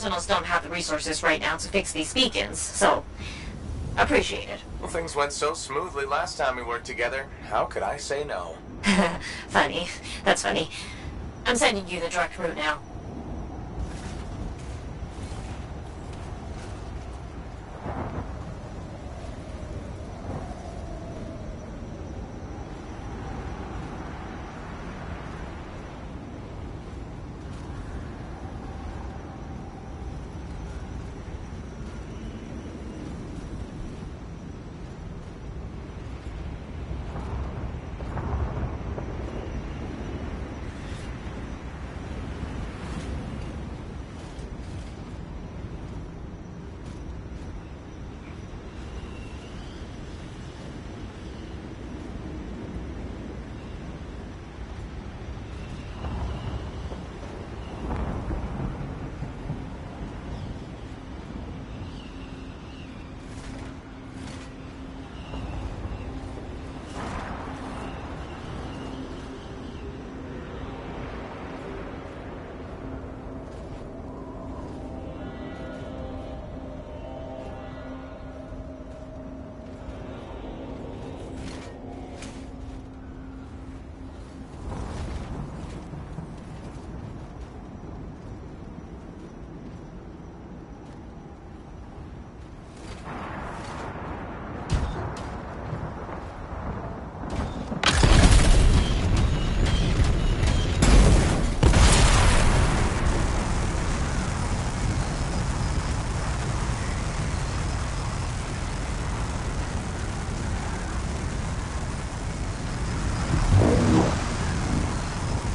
Sentinels don't have the resources right now to fix these beacons, so appreciate it. Well, things went so smoothly last time we worked together. How could I say no? Funny. That's funny. I'm sending you the direct route now.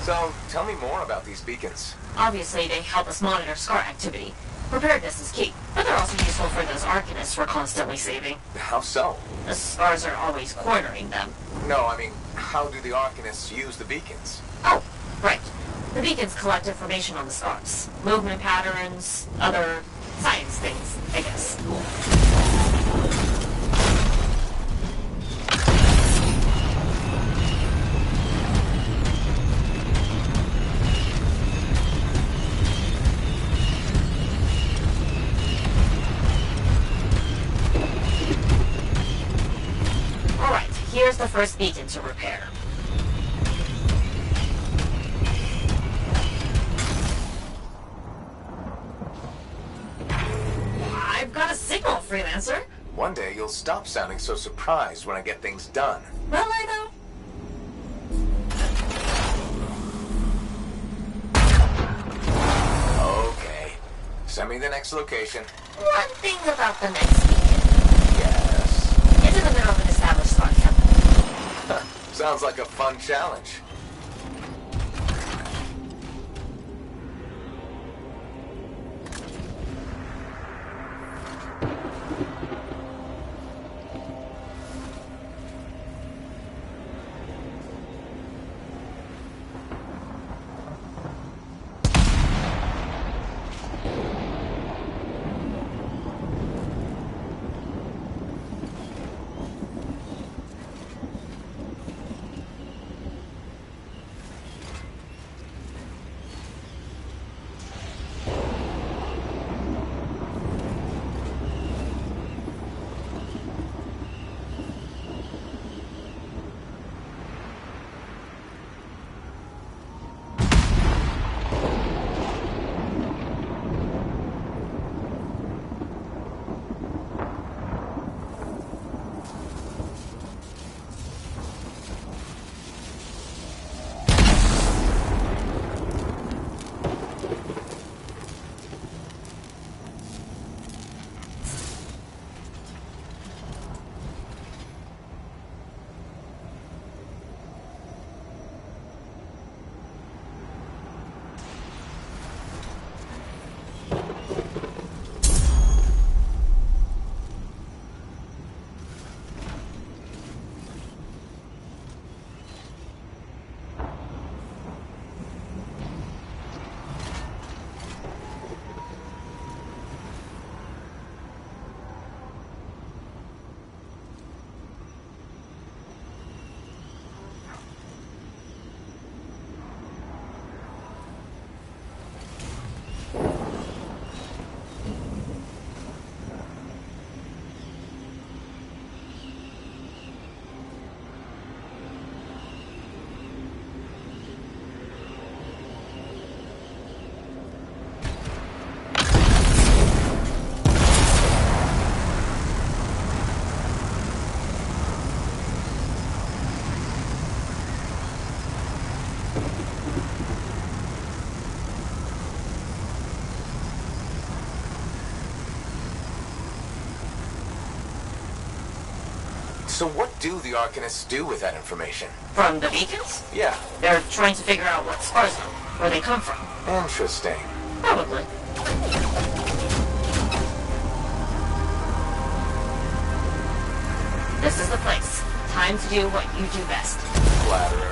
So, tell me more about these beacons. Obviously, they help us monitor SCAR activity. Preparedness is key, but they're also useful for those Arcanists we're constantly saving. How so? The SCARs are always cornering them. No, I mean, how do the Arcanists use the beacons? Oh, right. The beacons collect information on the SCARs. Movement patterns, other science things, I guess. Alright, here's the first beacon to repair. I've got a signal, Freelancer. One day you'll stop sounding so surprised when I get things done. Will I, though? Okay. Send me the next location. One thing about the next beacon. Yes. It's in the middle of an established SCAR camp. Sounds like a fun challenge. So what do the Arcanists do with that information? From the beacons? Yeah, They're trying to figure out what scars them, where they come from. interesting. Probably. This is the place. Time to do what you do best. Flatterer.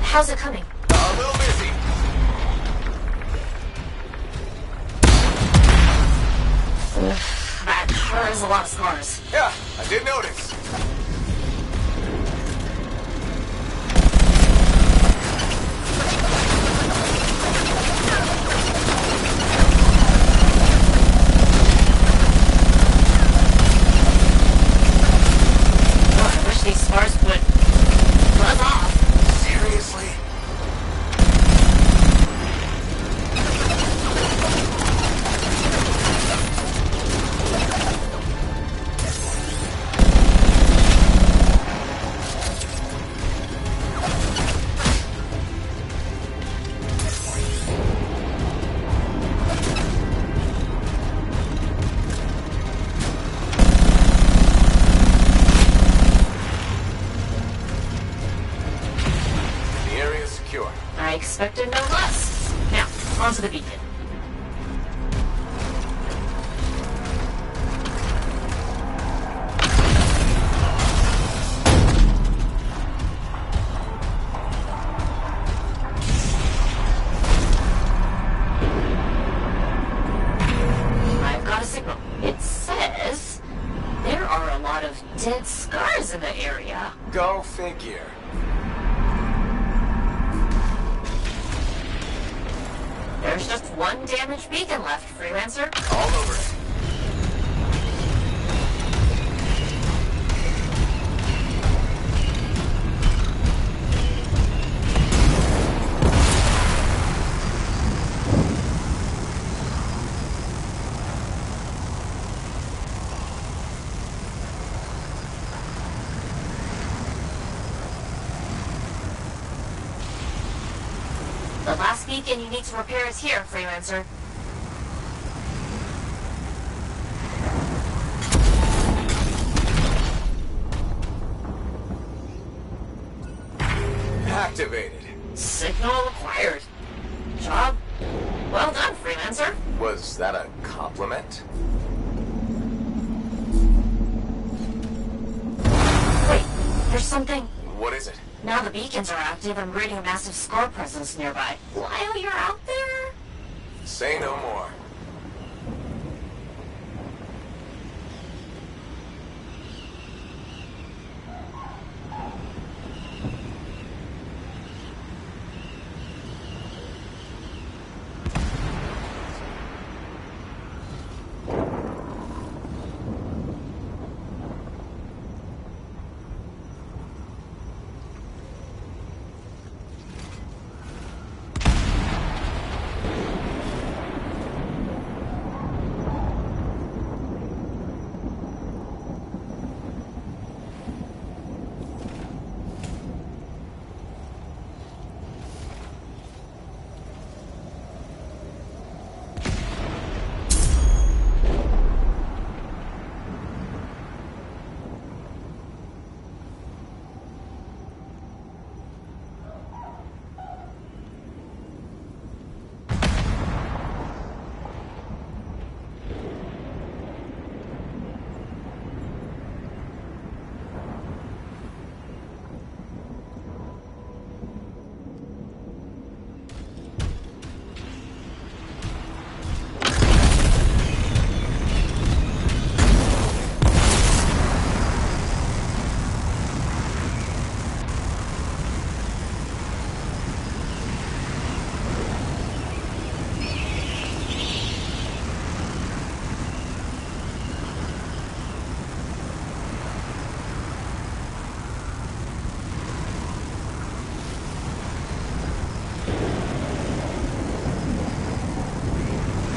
How's it coming? A little busy. That sure is a lot of scars. Yeah, I did notice. Oh, I wish these scars would buzz off. Seriously? The area's secure. I expected no less. Now, onto the beacon. I've got a signal. It says there are a lot of dead scars in the area. Go figure. There's just one damaged beacon left, Freelancer. All over it. The last beacon you need to repair is here, Freelancer. Activated. Signal acquired. Job well done, Freelancer. Was that a compliment? Wait, there's something. What is it? Now the beacons are active, I'm reading a massive scar presence nearby. While you're out there? Say no more.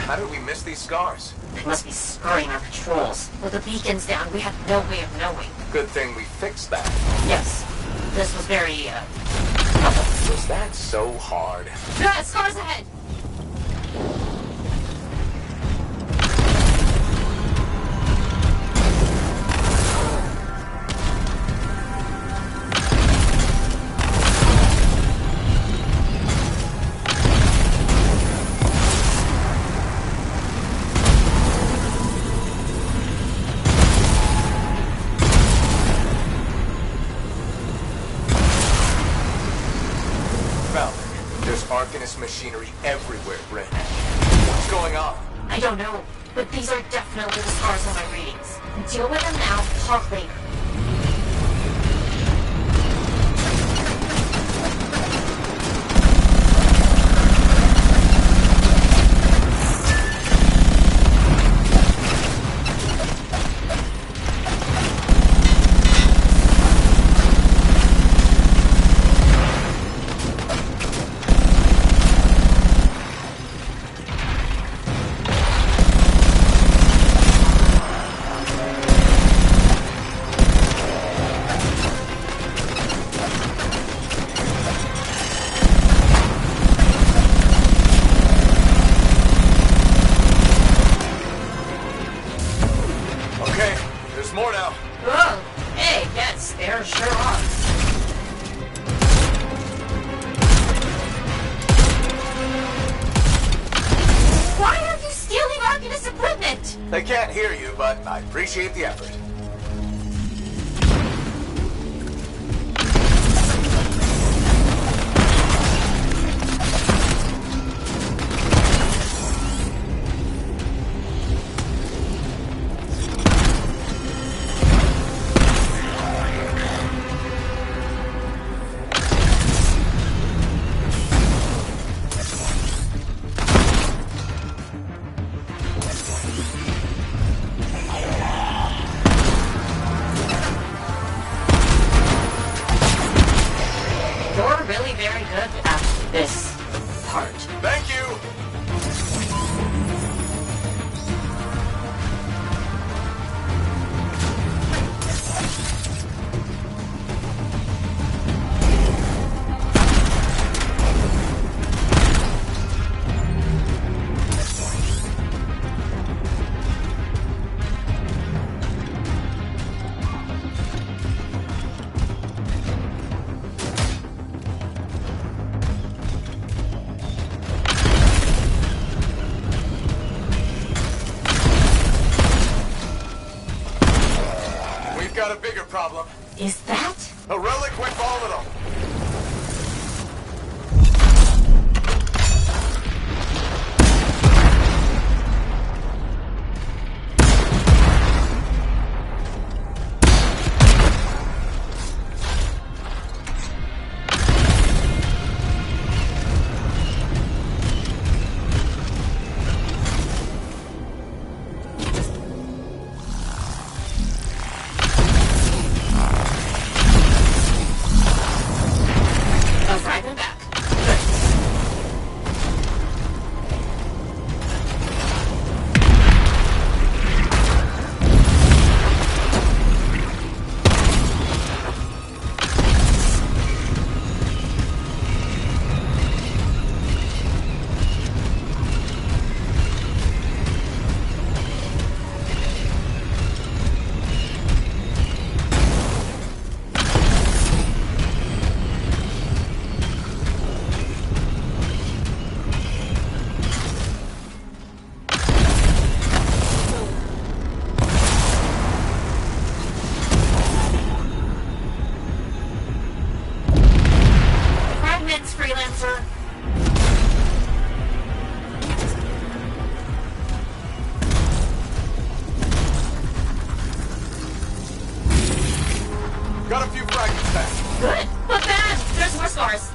How did we miss these scars? They must be scurrying our patrols. With the beacons down, we have no way of knowing. Good thing we fixed that. Yes. This was very, Was that so hard? Scars ahead! Machinery everywhere, Brent. What's going on? I don't know, but these are definitely the scars on my readings. Deal with them now, talk later. They can't hear you, but I appreciate the effort. Got a bigger problem. Is that? A relic went volatile. Freelancer. Got a few fragments back. Good, but bad. There's more scars.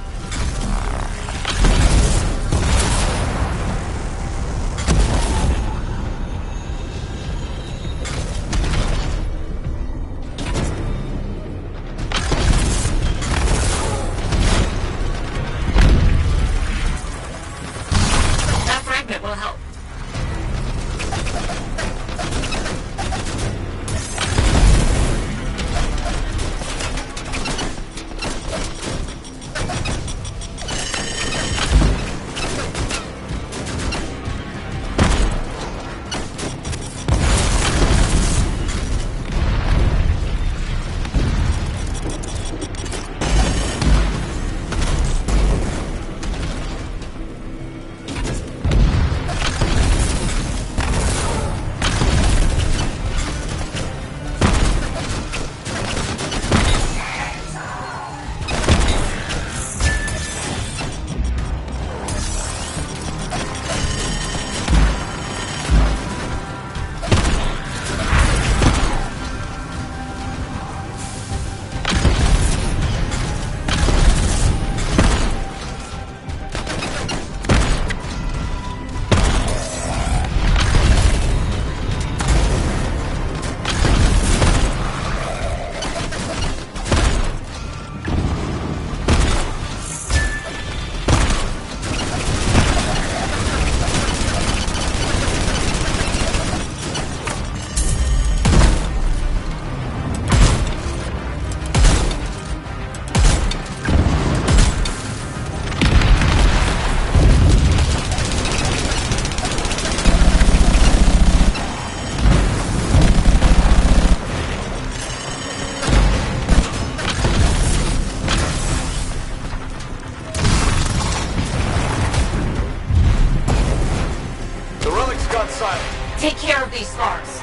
Take care of these scars.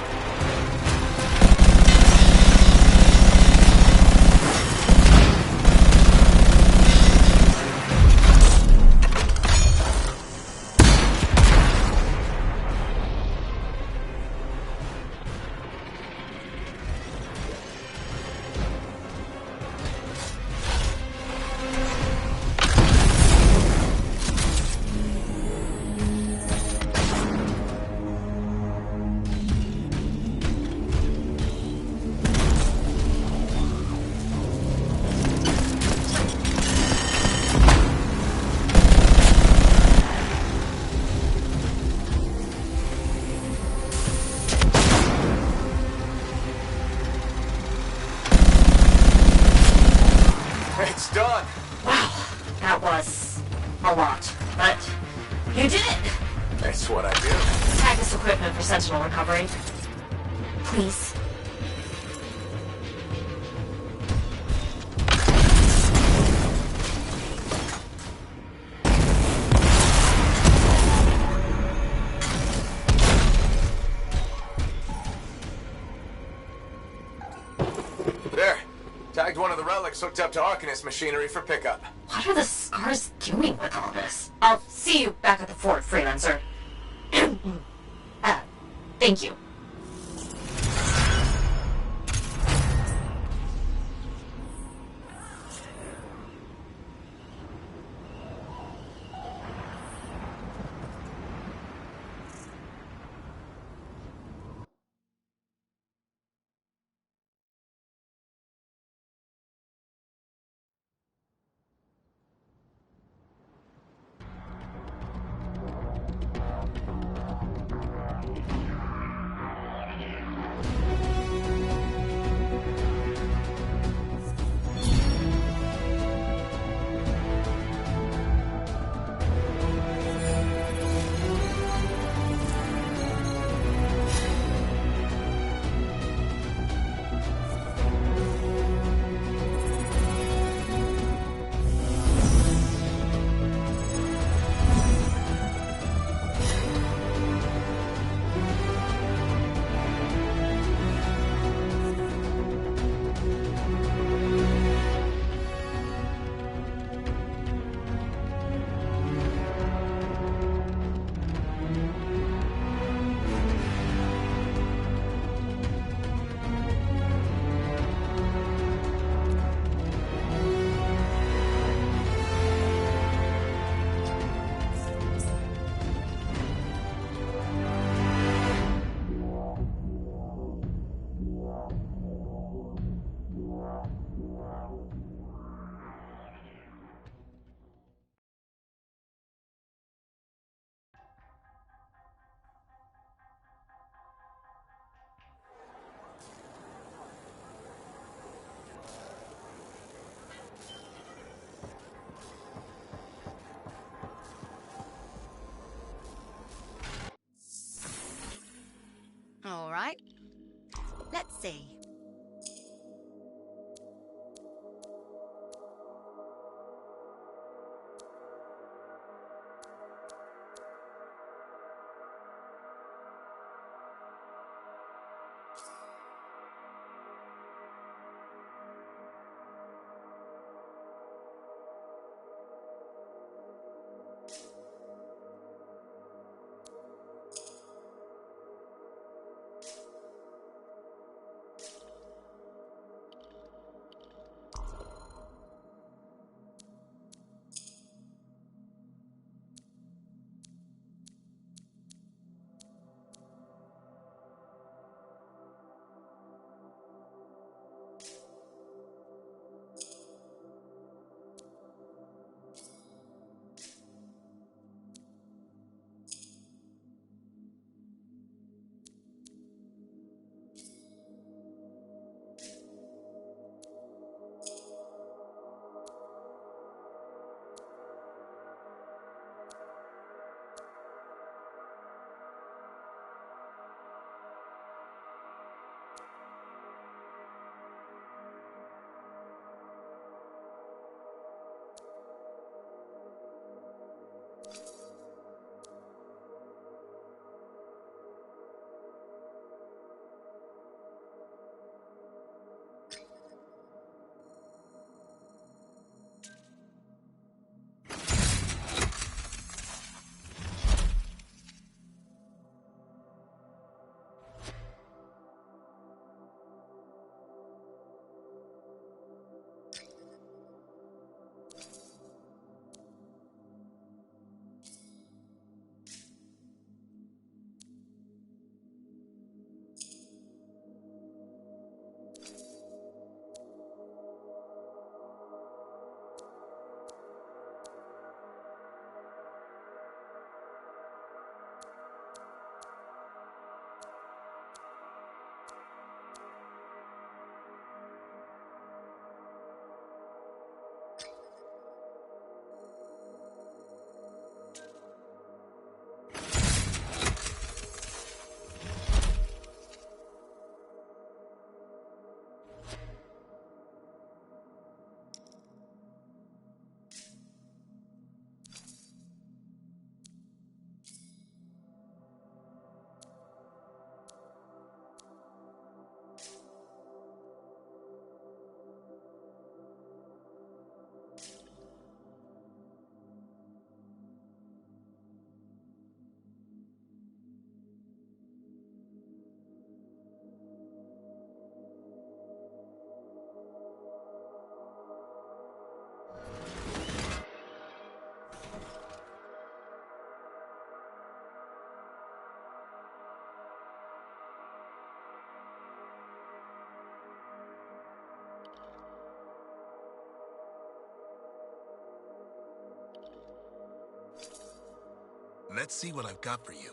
It's done. Wow, that was a lot, but you did it! That's what I do. Tag this equipment for Sentinel recovery. Please. There. Tagged one of the relics hooked up to Arcanist machinery for pickup. What are the scars doing with all this? I'll see you back at the fort, Freelancer. Thank you. All right. Let's see. Let's see what I've got for you.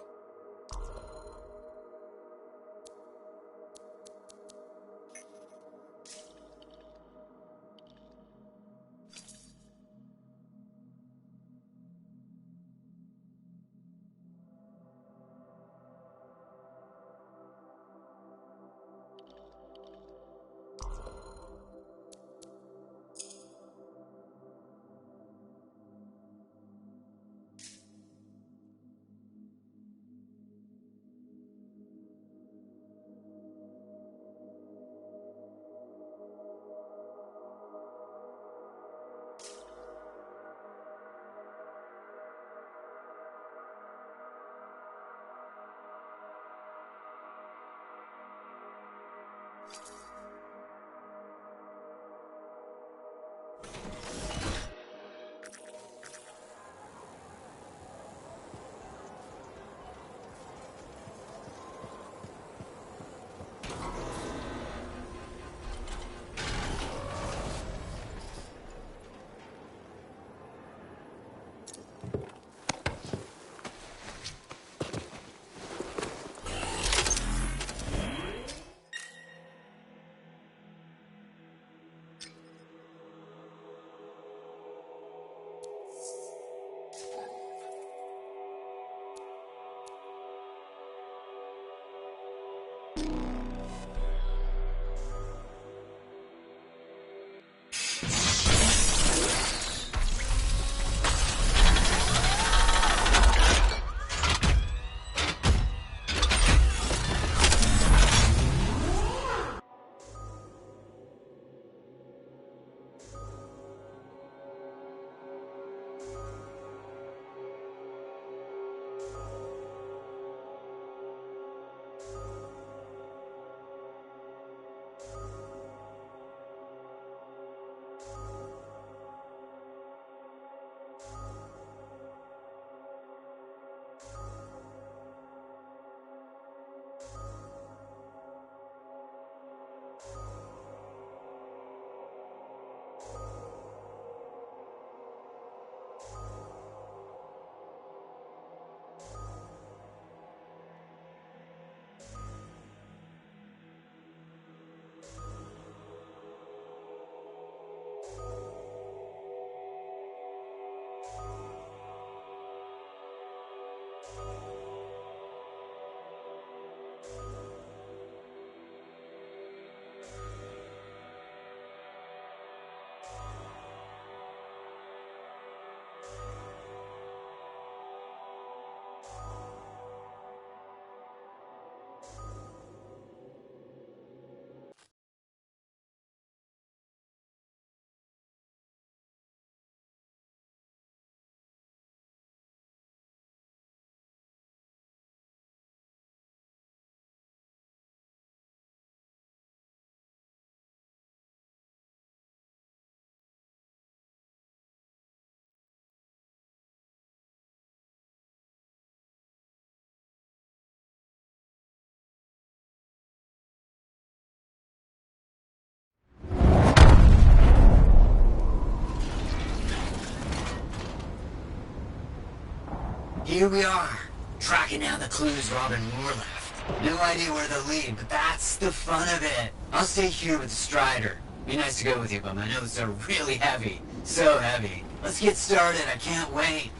Here we are, tracking down the clues Robin Moore left. No idea where they'll lead, but that's the fun of it. I'll stay here with the Strider. Be nice to go with you, but my notes are really heavy. So heavy. Let's get started, I can't wait.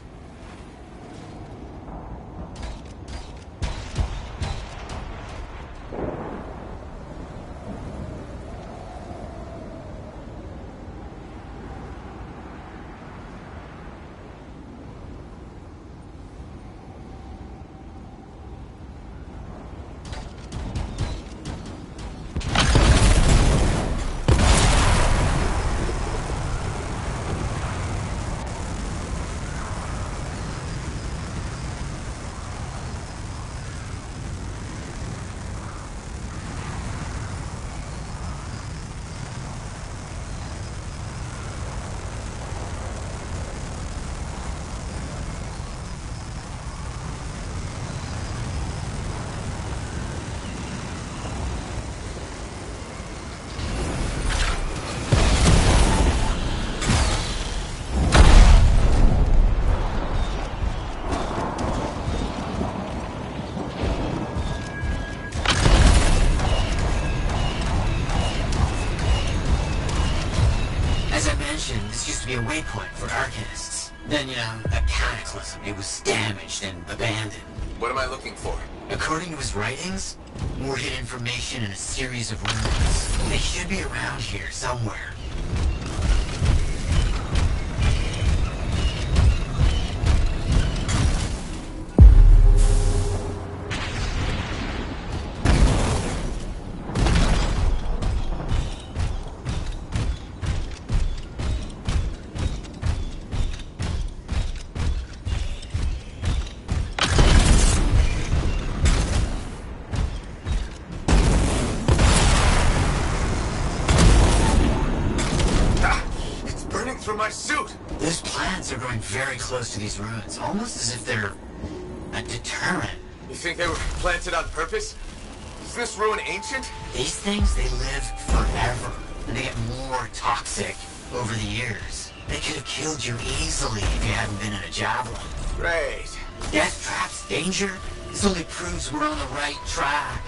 be a waypoint for Arcanists. Then, a cataclysm. It was damaged and abandoned. What am I looking for? According to his writings, more hidden information in a series of ruins. They should be around here somewhere. My suit! Those plants are growing very close to these ruins, almost as if they're a deterrent. You think they were planted on purpose? Isn't this ruin ancient? These things, they live forever, and they get more toxic over the years. They could have killed you easily if you hadn't been in a javelin. Great. Death traps, danger? This only proves we're on the right track.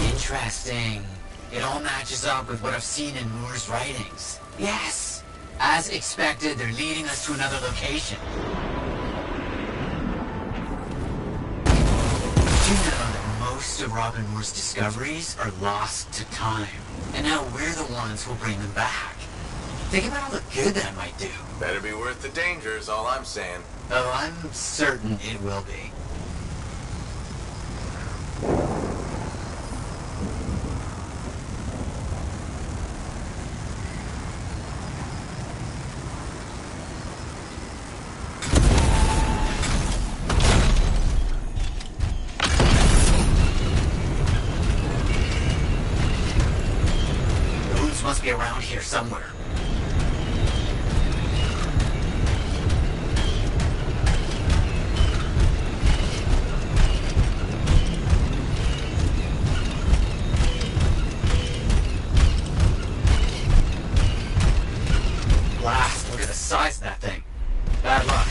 Interesting. It all matches up with what I've seen in Moore's writings. Yes! As expected, they're leading us to another location. Did you know that most of Robin Moore's discoveries are lost to time? And now we're the ones who'll bring them back. Think about all the good that might do. Better be worth the danger is all I'm saying. Oh, I'm certain it will be. Must be around here somewhere. Blast, look at the size of that thing. Bad luck.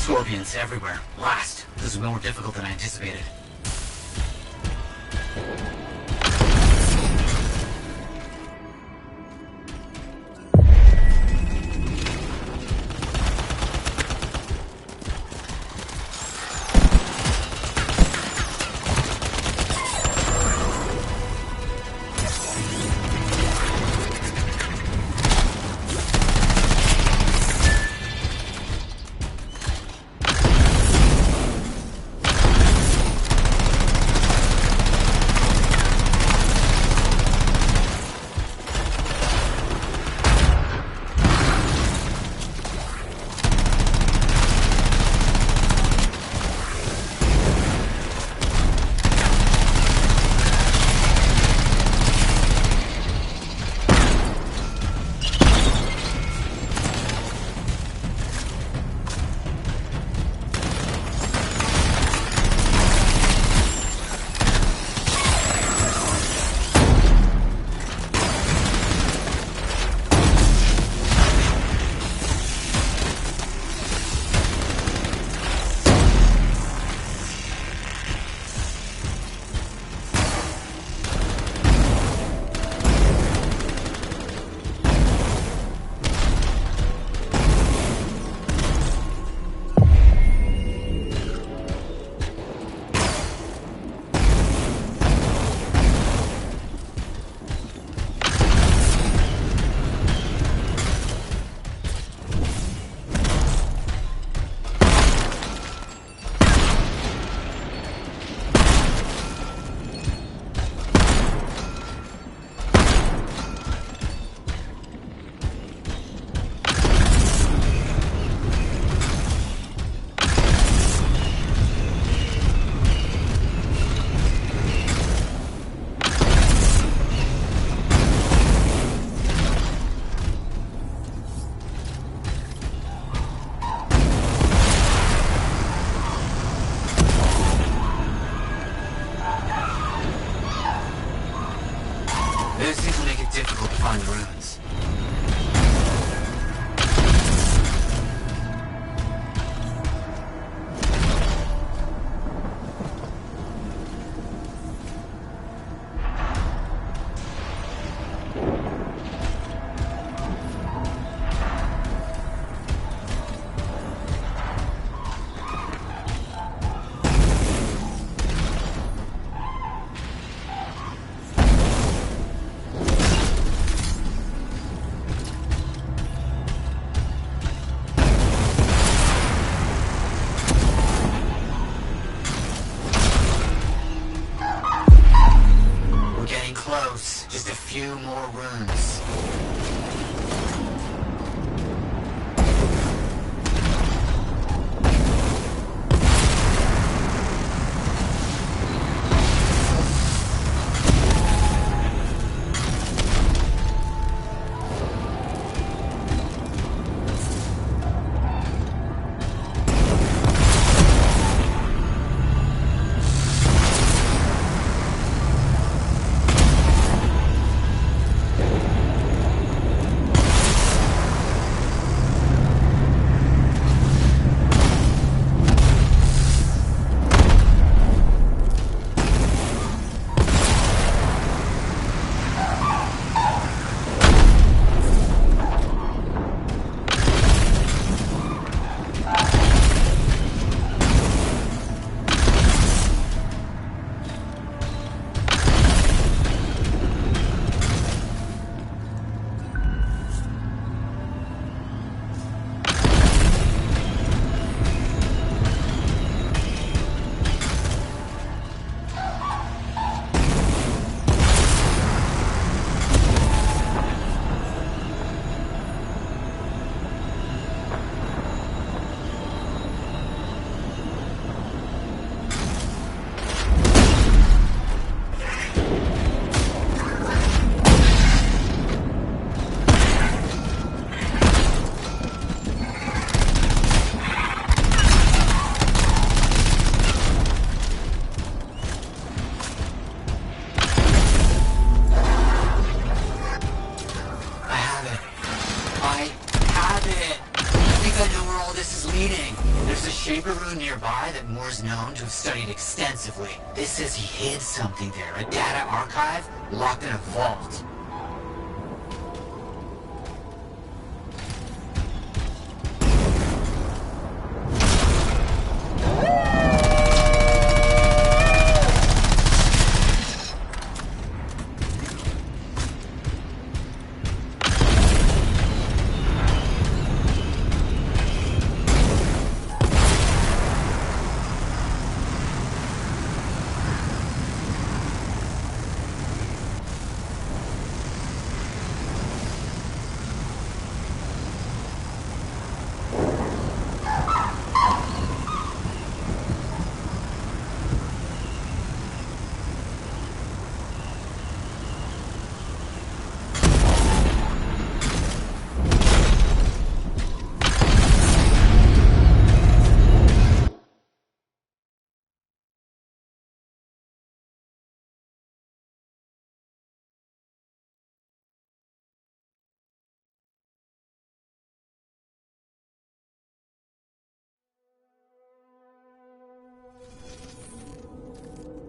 Scorpions everywhere. Blast. This is more difficult than I anticipated. Those things will make it difficult to find runes. Close. Just a few more runes. Nearby that Moore's known to have studied extensively. This says he hid something there, a data archive locked in a vault.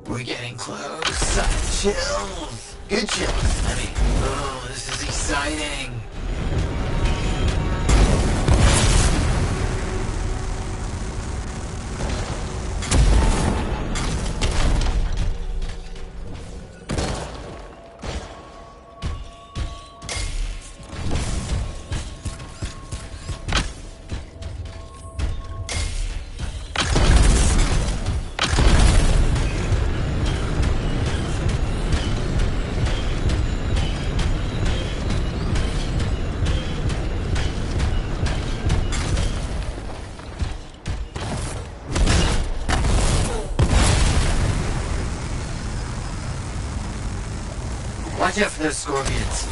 We're getting close. Chills. Good chills. Oh, this is exciting. Watch out for those scorpions.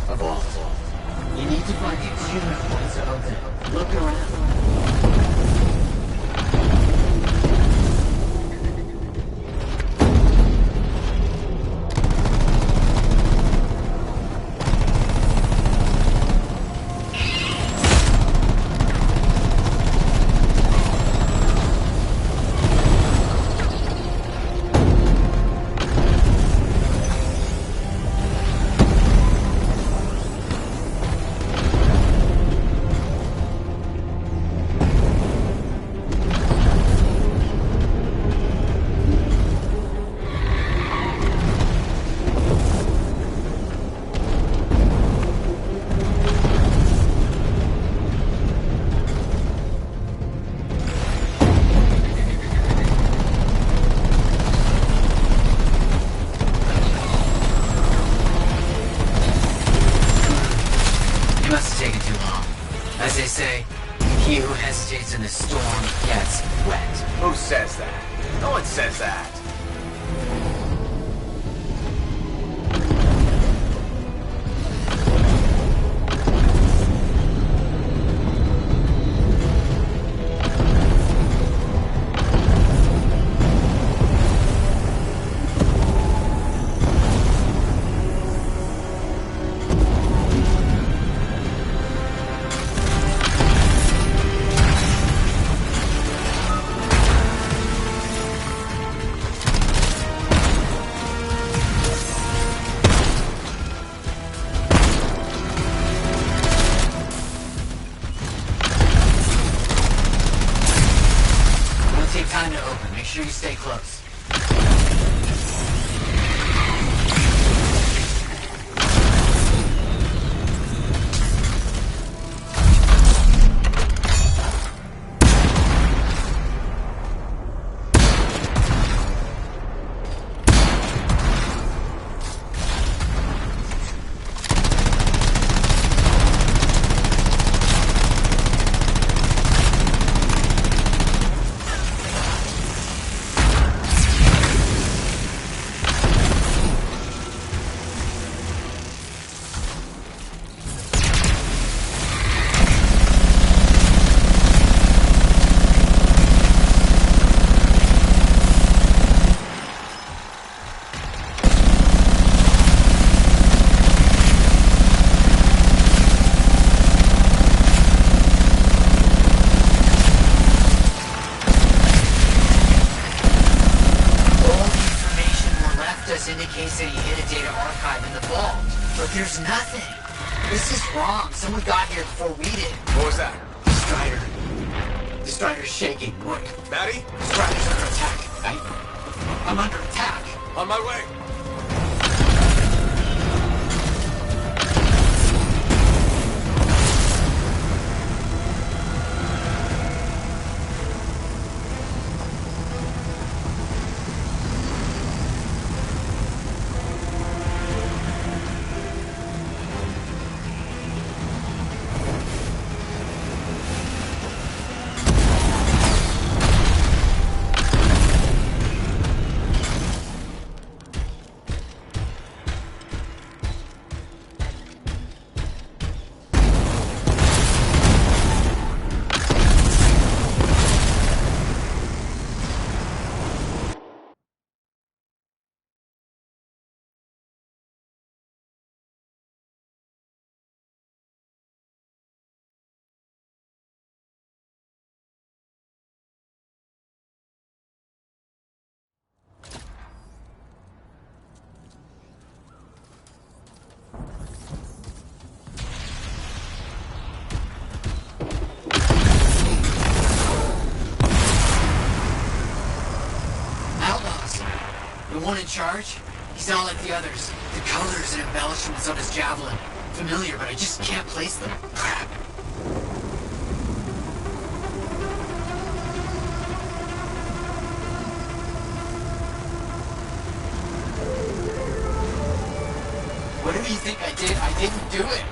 A vault. You need to find the human points open. Look around. As they say, he who hesitates in a storm gets wet. Who says that? No one says that. Time to open. Make sure you stay close. Indicates that he hit a data archive in the vault, but there's nothing. This is wrong. Someone got here before we did. What was that? The Strider's shaking. Look. Maddie? The Strider's under attack. I'm under attack. On my way. The one in charge? He's not like the others. The colors and embellishments on his javelin. Familiar, but I just can't place them. Crap. Whatever you think I did, I didn't do it.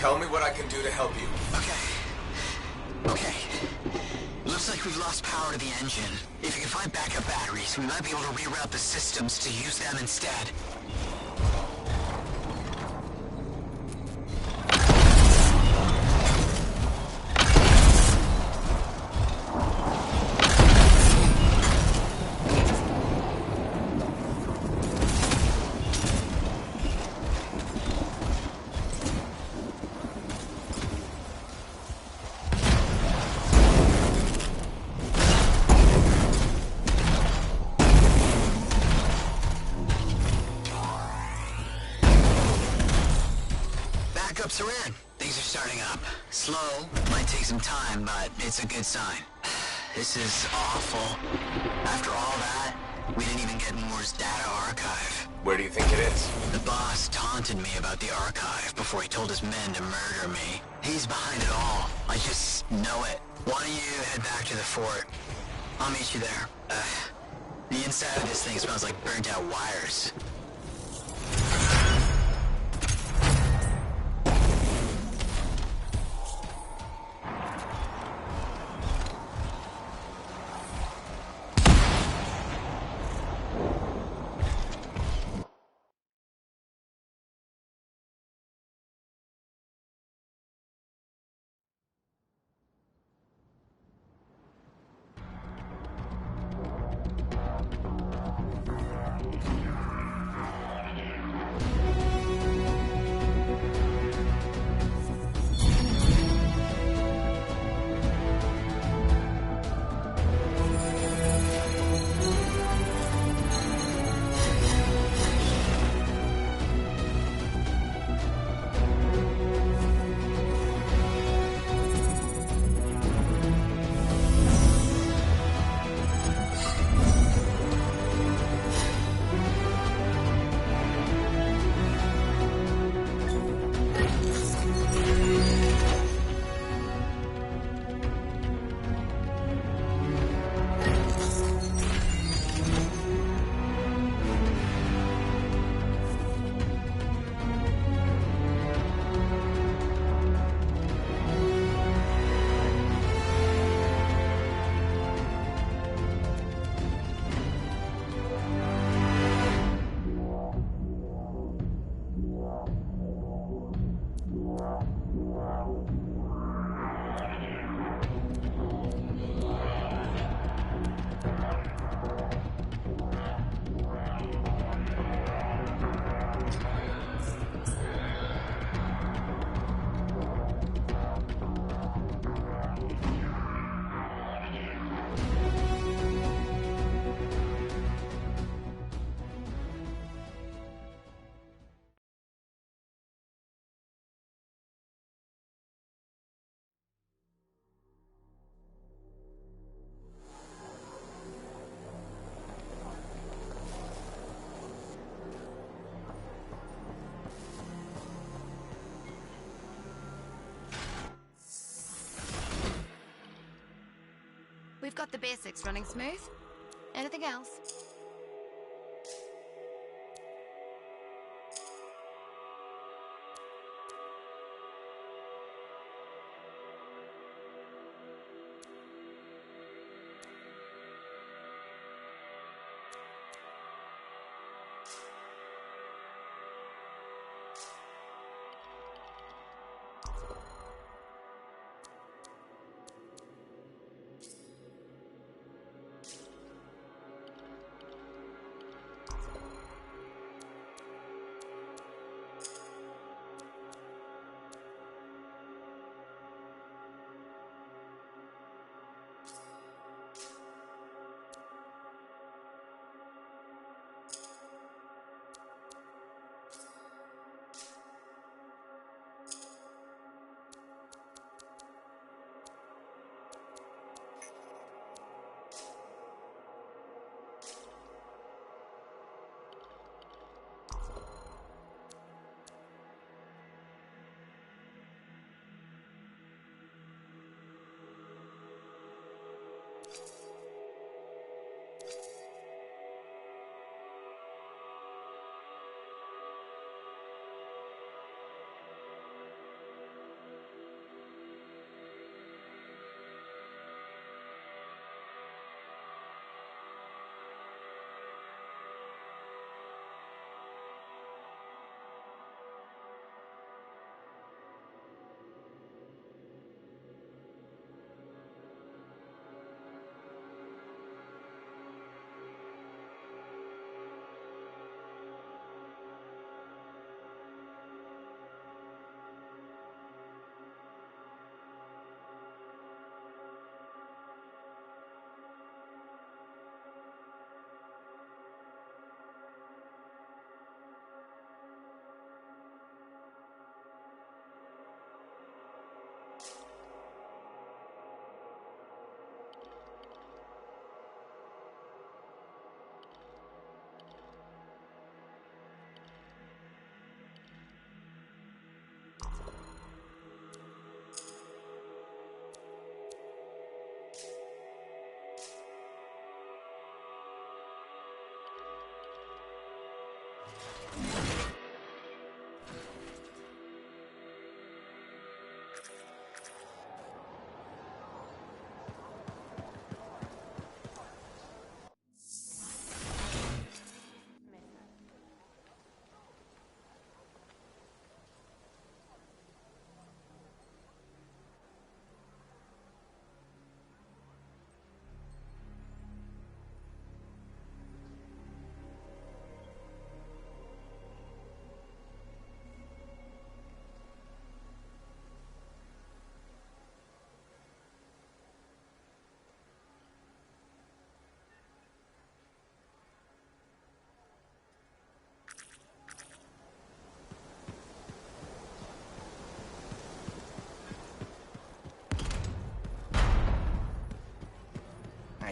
Tell me what I can do to help you. Okay. Looks like we've lost power to the engine. If you can find backup batteries, we might be able to reroute the systems to use them instead. Backups are in. Things are starting up. Slow, might take some time, but it's a good sign. This is awful. After all that, we didn't even get Moore's data archive. Where do you think it is? The boss taunted me about the archive before he told his men to murder me. He's behind it all. I just know it. Why don't you head back to the fort? I'll meet you there. The inside of this thing smells like burnt out wires. We've got the basics running smooth. Anything else?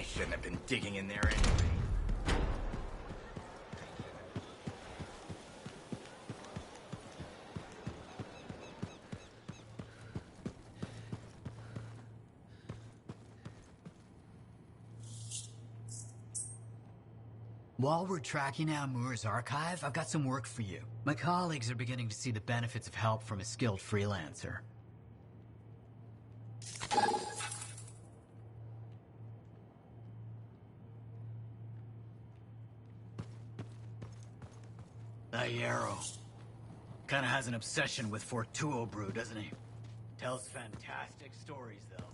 I shouldn't have been digging in there anyway. While we're tracking down Moore's archive, I've got some work for you. My colleagues are beginning to see the benefits of help from a skilled freelancer. That Yarrow kinda has an obsession with Fortuo brew, doesn't he? Tells fantastic stories, though.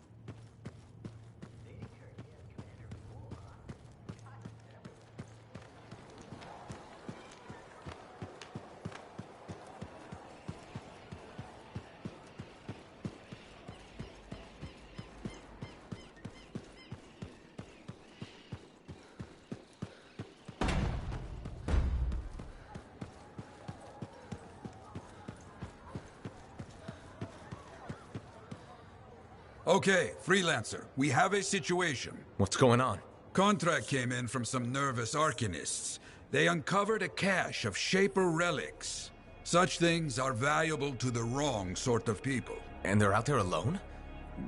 Okay, freelancer, we have a situation. What's going on? Contract came in from some nervous arcanists. They uncovered a cache of Shaper relics. Such things are valuable to the wrong sort of people. And they're out there alone?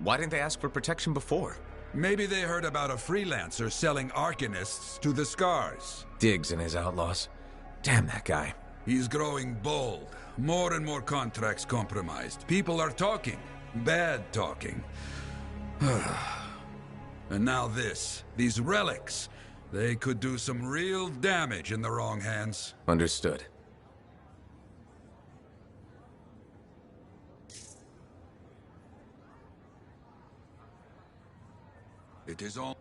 Why didn't they ask for protection before? Maybe they heard about a freelancer selling arcanists to the Scars. Diggs and his outlaws. Damn that guy. He's growing bold. More and more contracts compromised. People are talking. Bad talking. And now this. These relics. They could do some real damage in the wrong hands. Understood. It is all...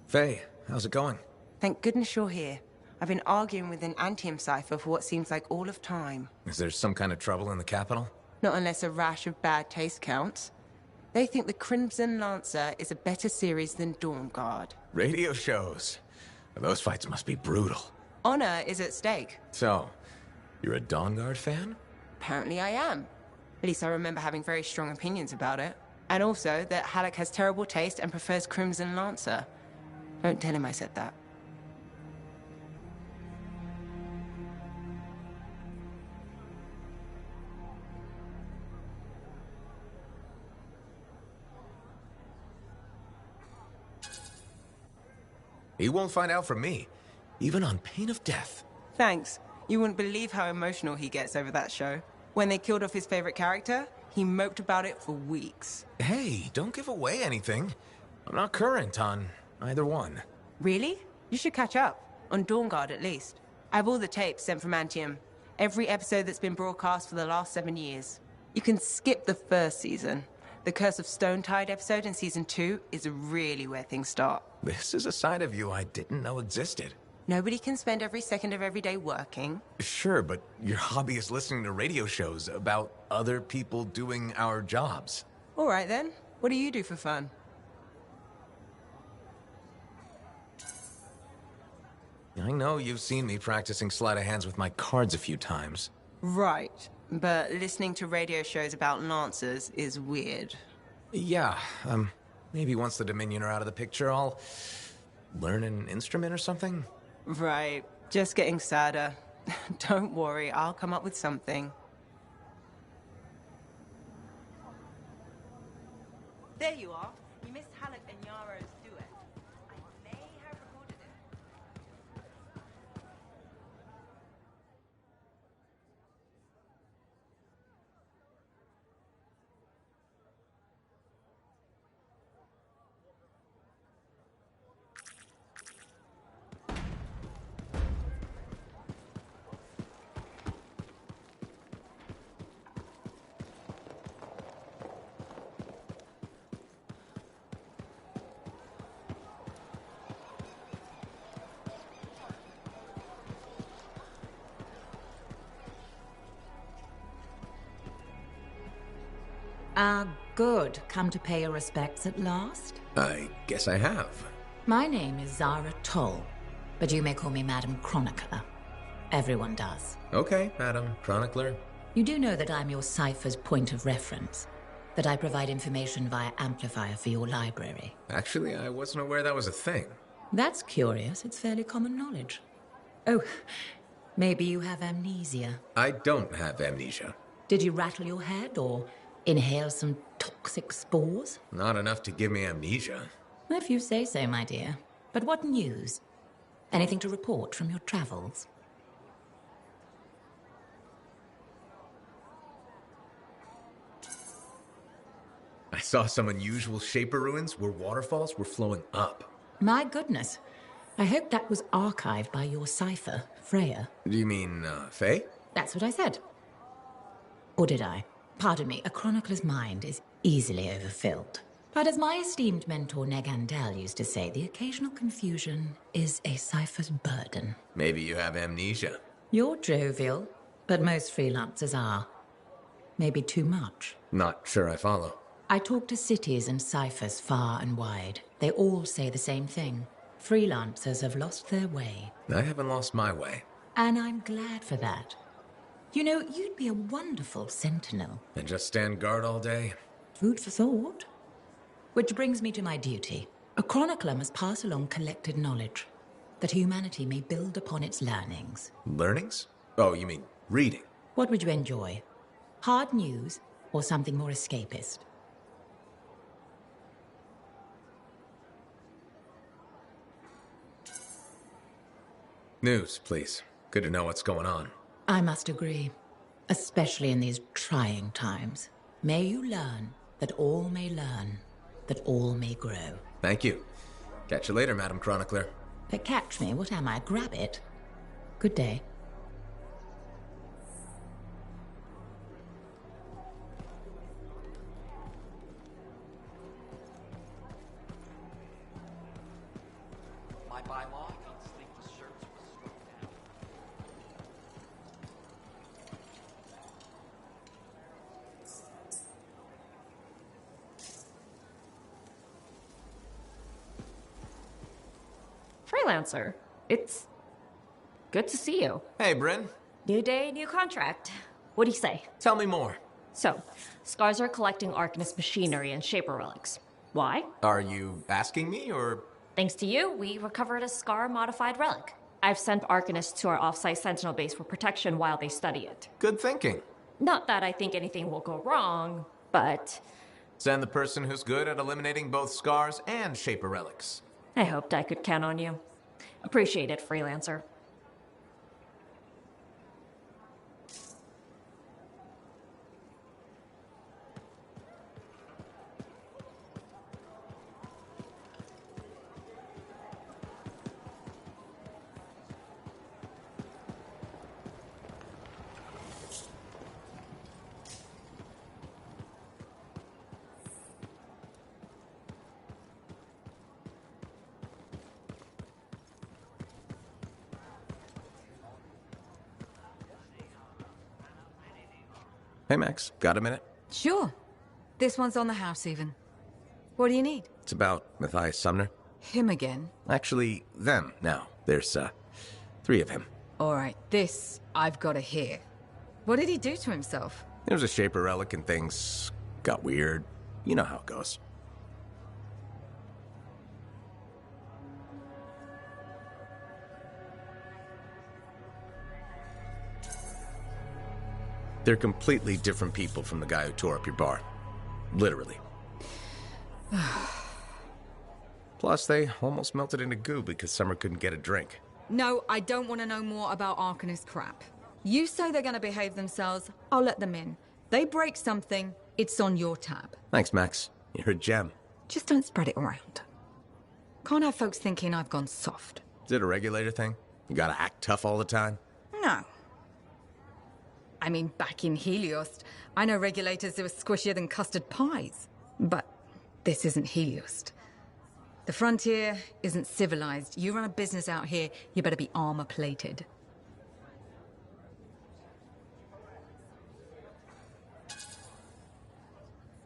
Faye, how's it going? Thank goodness you're here. I've been arguing with an Anthem cipher for what seems like all of time. Is there some kind of trouble in the capital? Not unless a rash of bad taste counts. They think the Crimson Lancer is a better series than Dawn Guard. Radio shows. Those fights must be brutal. Honor is at stake. So, you're a Dawn Guard fan? Apparently I am. At least I remember having very strong opinions about it. And also that Halleck has terrible taste and prefers Crimson Lancer. Don't tell him I said that. He won't find out from me, even on pain of death. Thanks. You wouldn't believe how emotional he gets over that show. When they killed off his favorite character, he moped about it for weeks. Hey, don't give away anything. I'm not current on either one. Really? You should catch up. On Dawn Guard, at least. I have all the tapes sent from Anthem. Every episode that's been broadcast for the last 7 years. You can skip the first season. The Curse of Stonetide episode in season 2 is really where things start. This is a side of you I didn't know existed. Nobody can spend every second of every day working. Sure, but your hobby is listening to radio shows about other people doing our jobs. All right then. What do you do for fun? I know you've seen me practicing sleight of hands with my cards a few times. Right. But listening to radio shows about lancers is weird. Yeah, maybe once the Dominion are out of the picture, I'll learn an instrument or something? Right. Just getting sadder. Don't worry, I'll come up with something. There you are. You missed Halleck and Yaro's duet. I may have recorded it. Good. Come to pay your respects at last? I guess I have. My name is Zara Toll, but you may call me Madam Chronicler. Everyone does. Okay, Madam Chronicler. You do know that I'm your cipher's point of reference, that I provide information via amplifier for your library. Actually, I wasn't aware that was a thing. That's curious. It's fairly common knowledge. Oh, maybe you have amnesia. I don't have amnesia. Did you rattle your head or inhale some toxic spores? Not enough to give me amnesia. If you say so, my dear. But what news? Anything to report from your travels? I saw some unusual Shaper ruins where waterfalls were flowing up. My goodness. I hope that was archived by your cipher, Freya. Do you mean, Faye? That's what I said. Or did I? Pardon me, a chronicler's mind is easily overfilled. But as my esteemed mentor Negandel used to say, the occasional confusion is a cipher's burden. Maybe you have amnesia. You're jovial, but most freelancers are. Maybe too much. Not sure I follow. I talk to cities and ciphers far and wide. They all say the same thing. Freelancers have lost their way. I haven't lost my way. And I'm glad for that. You know, you'd be a wonderful sentinel. And just stand guard all day? Food for thought. Which brings me to my duty. A chronicler must pass along collected knowledge, that humanity may build upon its learnings. Learnings? Oh, you mean reading? What would you enjoy? Hard news or something more escapist? News, please. Good to know what's going on. I must agree, especially in these trying times. May you learn that all may learn, that all may grow. Thank you. Catch you later, Madam Chronicler. But catch me, what am I, grab it? Good day. My bylaw against sleeveless shirts was struck down. Freelancer, it's good to see you. Hey, Bryn. New day, new contract. What do you say? Tell me more. So, Scars are collecting Arcanist machinery and Shaper relics. Why? Are you asking me, or...? Thanks to you, we recovered a Scar-modified relic. I've sent Arcanists to our off-site Sentinel base for protection while they study it. Good thinking. Not that I think anything will go wrong, but... Send the person who's good at eliminating both Scars and Shaper relics. I hoped I could count on you. Appreciate it, Freelancer. Hey, Max. Got a minute? Sure. This one's on the house, even. What do you need? It's about Matthias Sumner. Him again? Actually, them now. There's, 3 of him. All right, this I've got to hear. What did he do to himself? There was a Shaper relic and things got weird. You know how it goes. They're completely different people from the guy who tore up your bar. Literally. Plus, they almost melted into goo because Summer couldn't get a drink. No, I don't want to know more about Arcanist crap. You say they're going to behave themselves, I'll let them in. They break something, it's on your tab. Thanks, Max. You're a gem. Just don't spread it around. Can't have folks thinking I've gone soft. Is it a regulator thing? You gotta act tough all the time? No. I mean, back in Helios, I know regulators who are squishier than custard pies. But this isn't Helios. The frontier isn't civilized. You run a business out here, you better be armor-plated.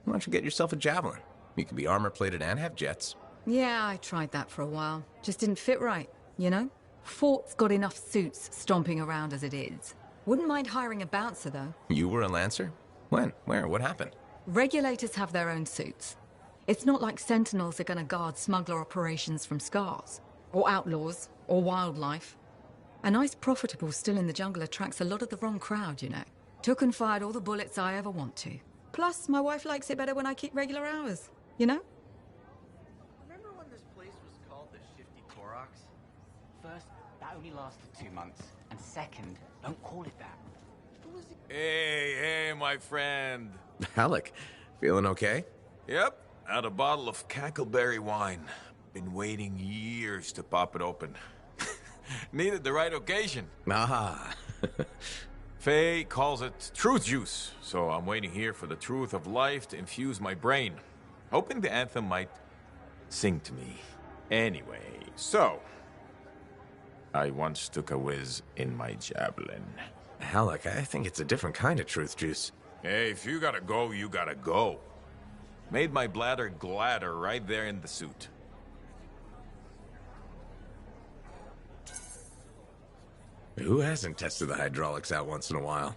Why don't you get yourself a javelin? You can be armor-plated and have jets. Yeah, I tried that for a while. Just didn't fit right, you know? Fort's got enough suits stomping around as it is. Wouldn't mind hiring a bouncer, though. You were a Lancer? When? Where? What happened? Regulators have their own suits. It's not like Sentinels are gonna guard smuggler operations from scars. Or outlaws. Or wildlife. A nice profitable still in the jungle attracts a lot of the wrong crowd, you know. Took and fired all the bullets I ever want to. Plus, my wife likes it better when I keep regular hours, you know? Remember when this place was called the Shifty Torox? First, that only lasted 2 months. And second, don't call it that. Hey, my friend. Alec, feeling okay? Yep, had a bottle of cackleberry wine. Been waiting years to pop it open. Needed the right occasion. Ah. Faye calls it truth juice, so I'm waiting here for the truth of life to infuse my brain. Hoping the anthem might sing to me. Anyway, so... I once took a whiz in my javelin. Alec, I think it's a different kind of truth juice. Hey, if you gotta go, you gotta go. Made my bladder gladder right there in the suit. Who hasn't tested the hydraulics out once in a while?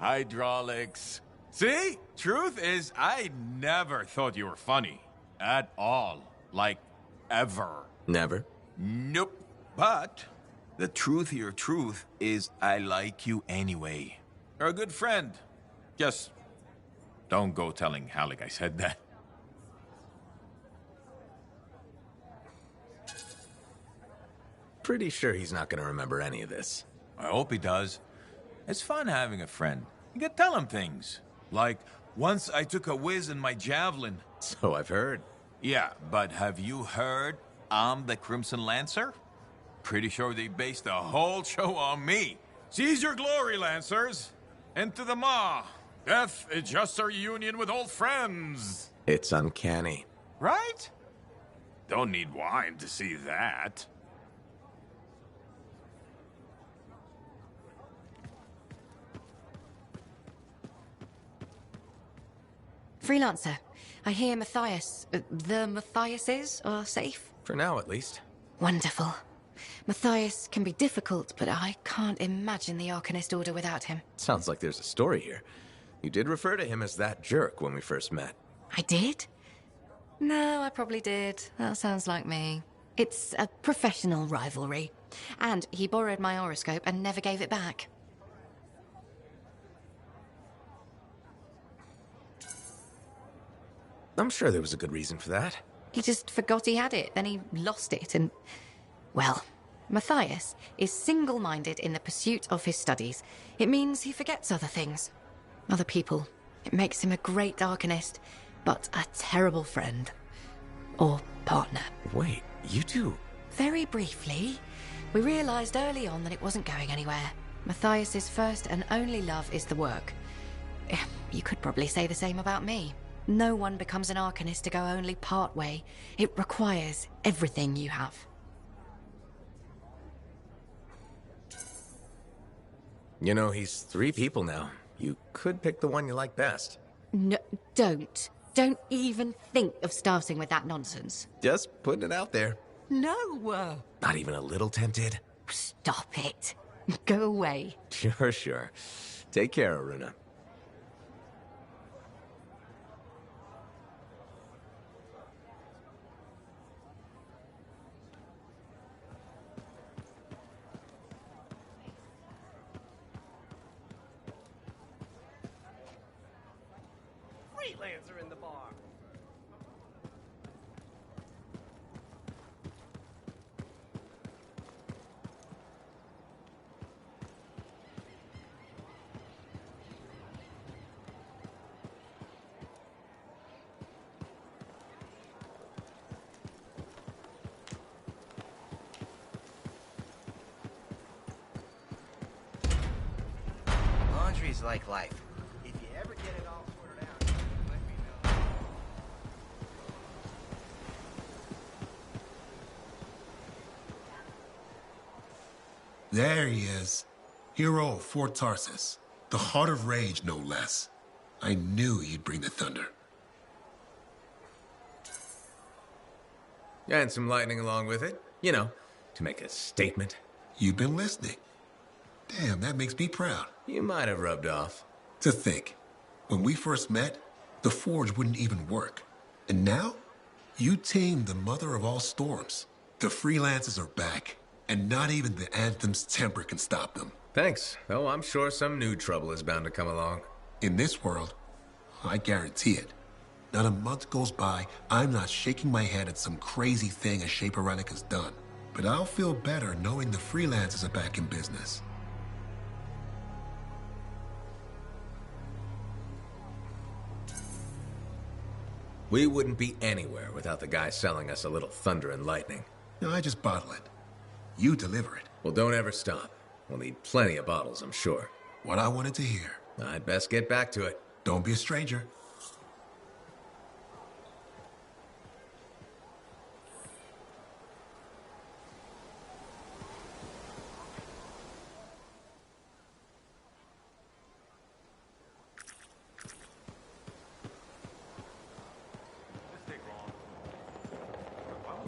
Hydraulics. See? Truth is, I never thought you were funny. At all. Like, ever. Never? Nope. But the truthier truth is I like you anyway. You're a good friend. Just don't go telling Halleck I said that. Pretty sure he's not gonna remember any of this. I hope he does. It's fun having a friend. You can tell him things. Like, once I took a whiz in my javelin. So I've heard. Yeah, but have you heard I'm the Crimson Lancer? Pretty sure they based the whole show on me. Seize your glory, Lancers! Into the maw! Death is just our union with old friends! It's uncanny. Right? Don't need wine to see that. Freelancer, I hear the Matthiases are safe? For now, at least. Wonderful. Matthias can be difficult, but I can't imagine the Arcanist Order without him. Sounds like there's a story here. You did refer to him as that jerk when we first met. I did? No, I probably did. That sounds like me. It's a professional rivalry. And he borrowed my horoscope and never gave it back. I'm sure there was a good reason for that. He just forgot he had it, then he lost it, and... Well, Matthias is single-minded in the pursuit of his studies. It means he forgets other things. Other people. It makes him a great Arcanist, but a terrible friend. Or partner. Wait, you two? Very briefly, we realized early on that it wasn't going anywhere. Matthias's first and only love is the work. You could probably say the same about me. No one becomes an Arcanist to go only part way. It requires everything you have. You know, he's 3 people now. You could pick the one you like best. No, don't. Don't even think of starting with that nonsense. Just putting it out there. No! Not even a little tempted? Stop it. Go away. Sure, sure. Take care, Aruna. Freelancer in the bar. Laundry's like life. If you ever get it all sorted out, let me know. There he is. Hero of Fort Tarsus. The heart of rage, no less. I knew you'd bring the thunder. And some lightning along with it. You know, to make a statement. You've been listening. Damn, that makes me proud. You might have rubbed off. To think, when we first met, the forge wouldn't even work. And now, you tamed the mother of all storms. The freelancers are back, and not even the Anthem's temper can stop them. Thanks, though I'm sure some new trouble is bound to come along. In this world, I guarantee it. Not a month goes by, I'm not shaking my head at some crazy thing a Shaper Relic has done. But I'll feel better knowing the freelancers are back in business. We wouldn't be anywhere without the guy selling us a little thunder and lightning. No, I just bottle it. You deliver it. Well, don't ever stop. We'll need plenty of bottles, I'm sure. What I wanted to hear. I'd best get back to it. Don't be a stranger.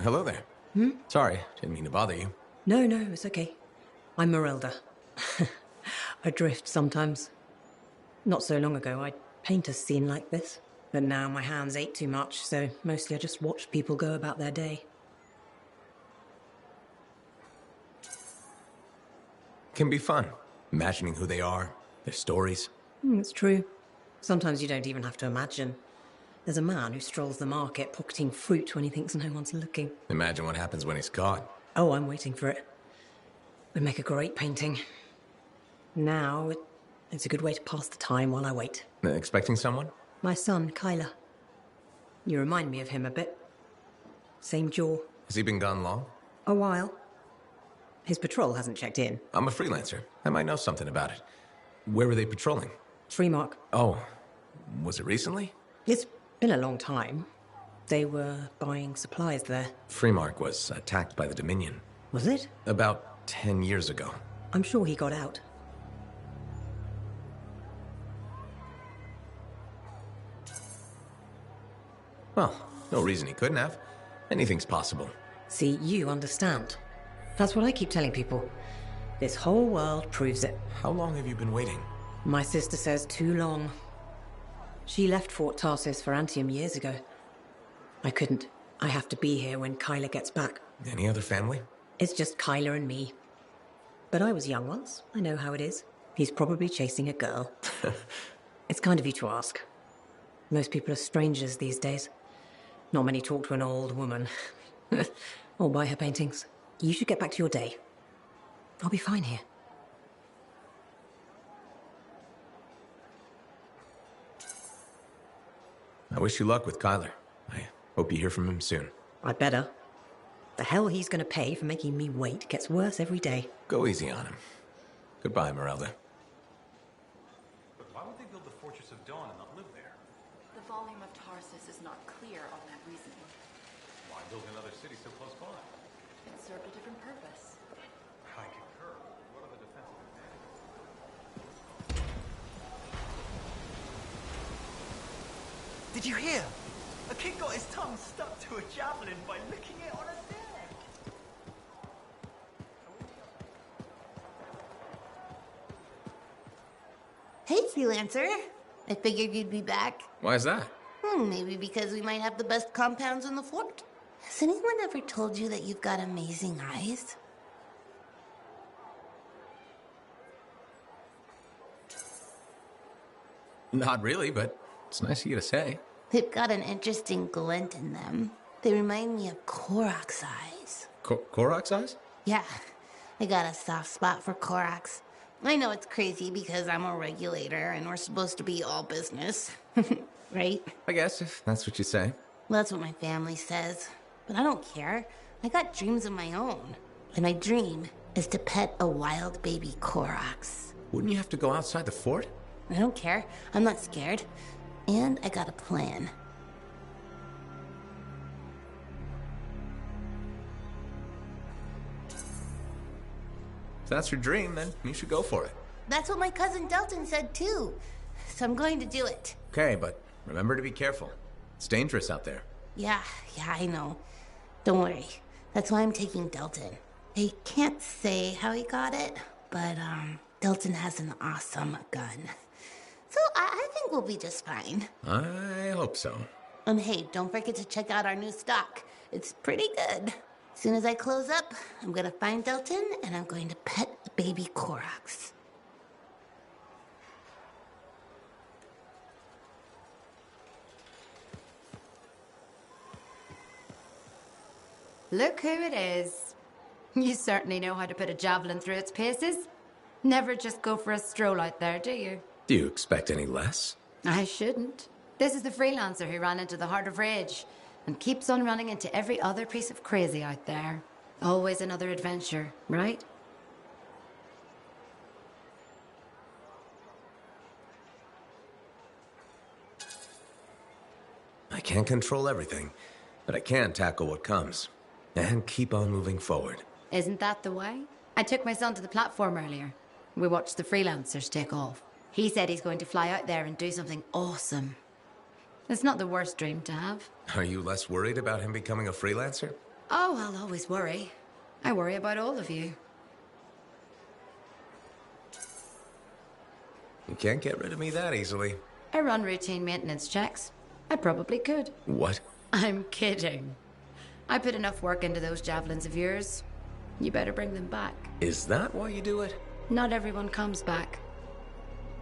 Hello there. Sorry, didn't mean to bother you. No, it's okay. I'm Merelda. I drift sometimes. Not so long ago, I'd paint a scene like this. But now my hands ache too much, so mostly I just watch people go about their day. Can be fun. Imagining who they are, their stories. It's true. Sometimes you don't even have to imagine. There's a man who strolls the market pocketing fruit when he thinks no one's looking. Imagine what happens when he's caught. Oh, I'm waiting for it. Would make a great painting. Now, it's a good way to pass the time while I wait. Expecting someone? My son, Kyler. You remind me of him a bit. Same jaw. Has he been gone long? A while. His patrol hasn't checked in. I'm a freelancer. I might know something about it. Where were they patrolling? Freemark. Oh, was it recently? It's been a long time. They were buying supplies there. Freemark was attacked by the Dominion. Was it? About 10 years ago. I'm sure he got out. Well, no reason he couldn't have. Anything's possible. See, you understand. That's what I keep telling people. This whole world proves it. How long have you been waiting? My sister says too long. She left Fort Tarsus for Anthem years ago. I couldn't. I have to be here when Kyler gets back. Any other family? It's just Kyler and me. But I was young once. I know how it is. He's probably chasing a girl. It's kind of you to ask. Most people are strangers these days. Not many talk to an old woman. Or buy her paintings. You should get back to your day. I'll be fine here. I wish you luck with Kyler. I hope you hear from him soon. I'd better. The hell he's gonna pay for making me wait gets worse every day. Go easy on him. Goodbye, Merelda. But why would they build the Fortress of Dawn and not live there? The volume of Tarsus is not clear on that reasoning. Why build another city so close by? It served a different purpose. I concur. What are the defensive advantages? Did you hear? A kid got his tongue stuck to a javelin by licking it on a deck. Hey, freelancer. I figured you'd be back. Why is that? Maybe because we might have the best compounds in the fort. Has anyone ever told you that you've got amazing eyes? Not really, but it's nice of you to say. They've got an interesting glint in them. They remind me of Korok's eyes. Korok's eyes? Yeah, I got a soft spot for Korok's. I know it's crazy because I'm a regulator and we're supposed to be all business. Right? I guess, if that's what you say. Well, that's what my family says. But I don't care. I got dreams of my own. And my dream is to pet a wild baby Korok's. Wouldn't you have to go outside the fort? I don't care. I'm not scared. And I got a plan. If that's your dream, then you should go for it. That's what my cousin Delton said too. So I'm going to do it. Okay, but remember to be careful. It's dangerous out there. Yeah, I know. Don't worry. That's why I'm taking Delton. I can't say how he got it, but Delton has an awesome gun. So I think we'll be just fine. I hope so. And hey, don't forget to check out our new stock. It's pretty good. As soon as I close up, I'm gonna find Delton and I'm going to pet the baby Korok's. Look who it is. You certainly know how to put a javelin through its paces. Never just go for a stroll out there, do you? Do you expect any less? I shouldn't. This is the freelancer who ran into the heart of rage and keeps on running into every other piece of crazy out there. Always another adventure, right? I can't control everything, but I can tackle what comes. And keep on moving forward. Isn't that the way? I took my son to the platform earlier. We watched the freelancers take off. He said he's going to fly out there and do something awesome. It's not the worst dream to have. Are you less worried about him becoming a freelancer? Oh, I'll always worry. I worry about all of you. You can't get rid of me that easily. I run routine maintenance checks. I probably could. What? I'm kidding. I put enough work into those javelins of yours. You better bring them back. Is that why you do it? Not everyone comes back.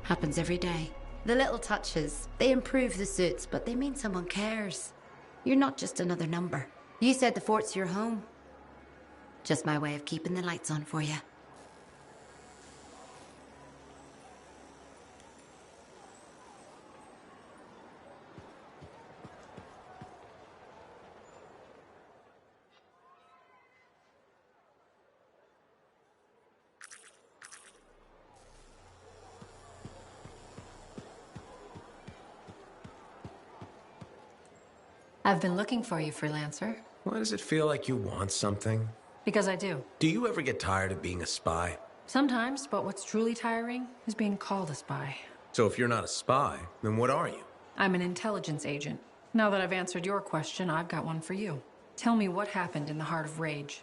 Happens every day. The little touches, they improve the suits, but they mean someone cares. You're not just another number. You said the fort's your home. Just my way of keeping the lights on for you. I've been looking for you, freelancer. Why does it feel like you want something? Because I do. Do you ever get tired of being a spy? Sometimes, but what's truly tiring is being called a spy. So if you're not a spy, then what are you? I'm an intelligence agent. Now that I've answered your question, I've got one for you. Tell me what happened in the heart of rage.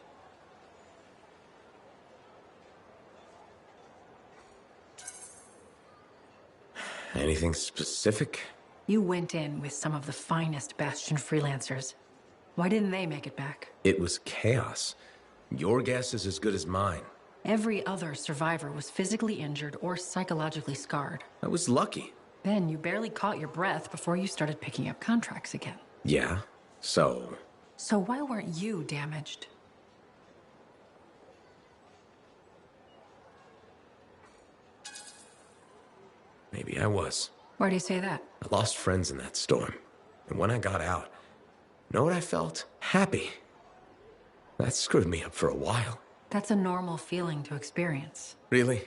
Anything specific? You went in with some of the finest Bastion freelancers. Why didn't they make it back? It was chaos. Your guess is as good as mine. Every other survivor was physically injured or psychologically scarred. I was lucky. Then you barely caught your breath before you started picking up contracts again. Yeah, so... So why weren't you damaged? Maybe I was. Why do you say that? I lost friends in that storm. And when I got out, know what I felt? Happy. That screwed me up for a while. That's a normal feeling to experience. Really?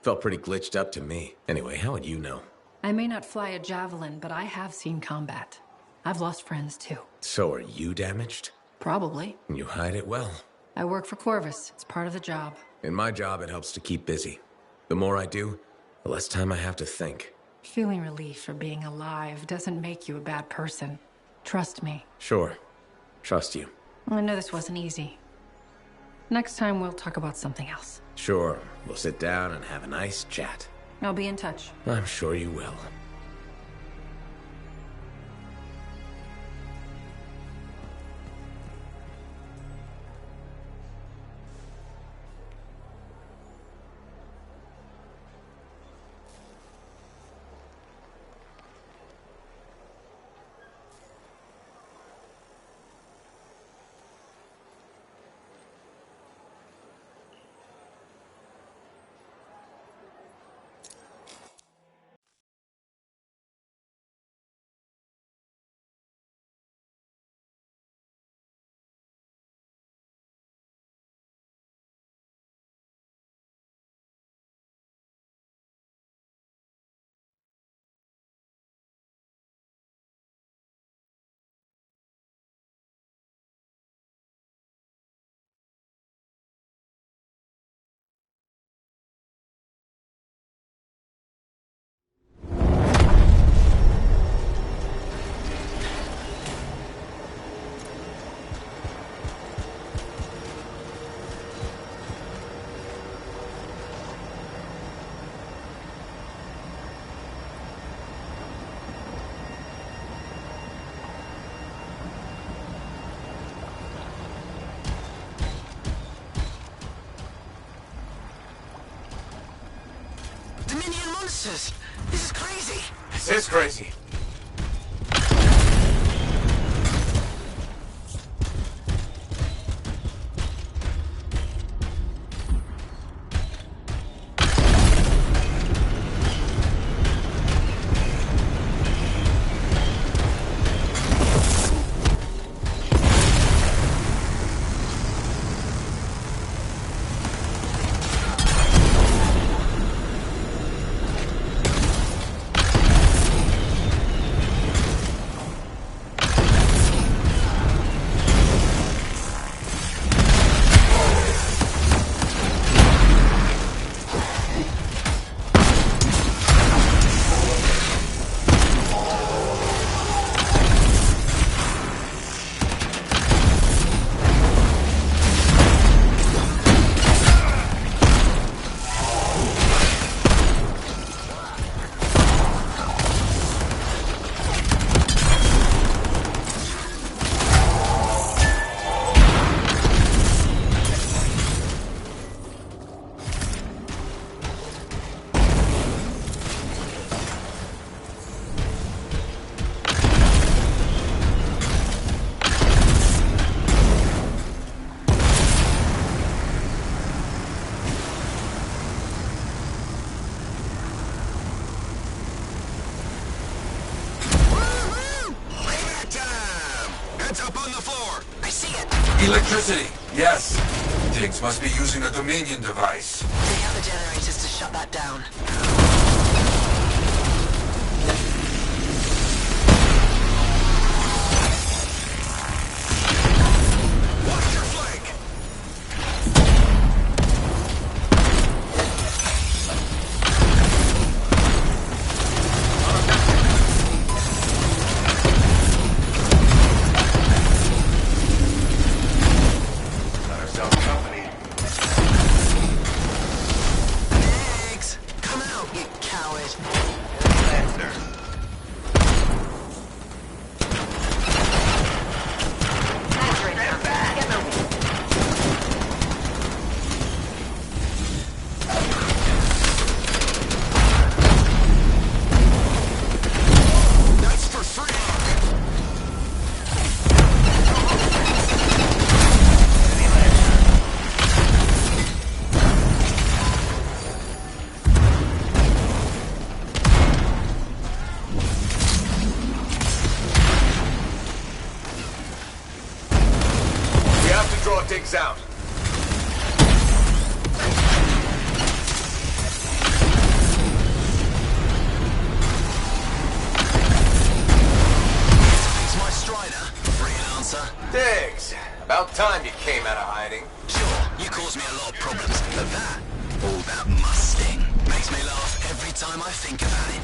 Felt pretty glitched up to me. Anyway, how would you know? I may not fly a javelin, but I have seen combat. I've lost friends too. So are you damaged? Probably. And you hide it well. I work for Corvus. It's part of the job. In my job, it helps to keep busy. The more I do, the less time I have to think. Feeling relief for being alive doesn't make you a bad person. Trust me. Sure. Trust you. I know this wasn't easy. Next time we'll talk about something else. Sure. We'll sit down and have a nice chat. I'll be in touch. I'm sure you will. Dominion monsters! This is crazy! This is crazy. Electricity, yes. Tiggs must be using a Dominion device. They have the generators to shut that down. Watch your flank! Tiggs out. It's my Strider. Freelancer. Tiggs, about time you came out of hiding. Sure, you caused me a lot of problems, but that, all that musting, makes me laugh every time I think about it.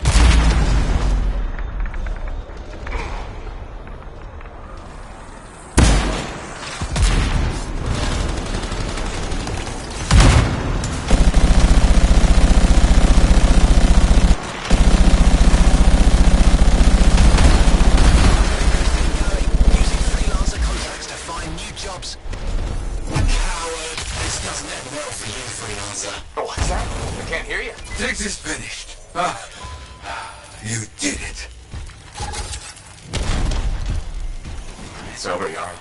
No, freelancer. What's that? I can't hear you. Diggs is finished. You did it. It's over, Jarl.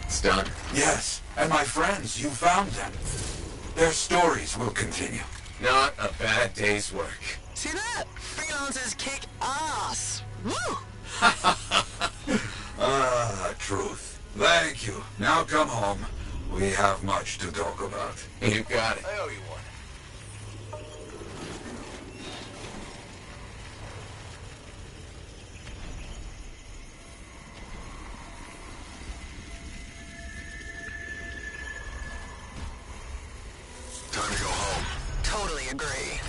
It's done. Yes, and my friends, you found them. Their stories will continue. Not a bad day's work. See that? Freelancers kick ass. Woo! Truth. Thank you. Now come home. We have much to talk about. You got it. I owe you one. Time to go home. Totally agree.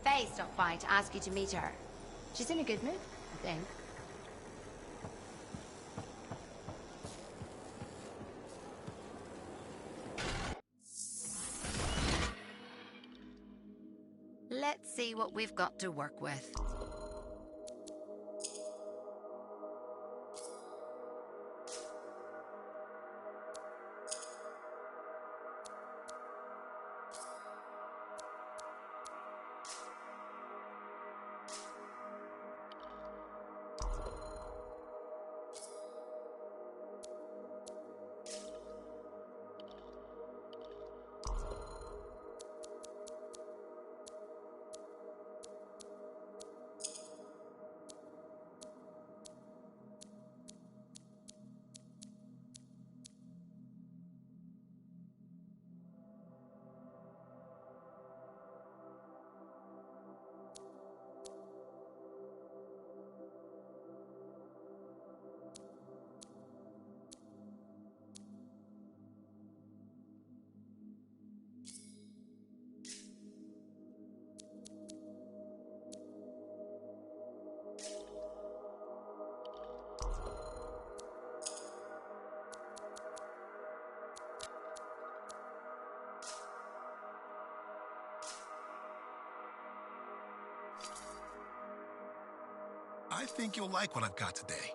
Faye stopped by to ask you to meet her. She's in a good mood, I think. Let's see what we've got to work with. I think you'll like what I've got today.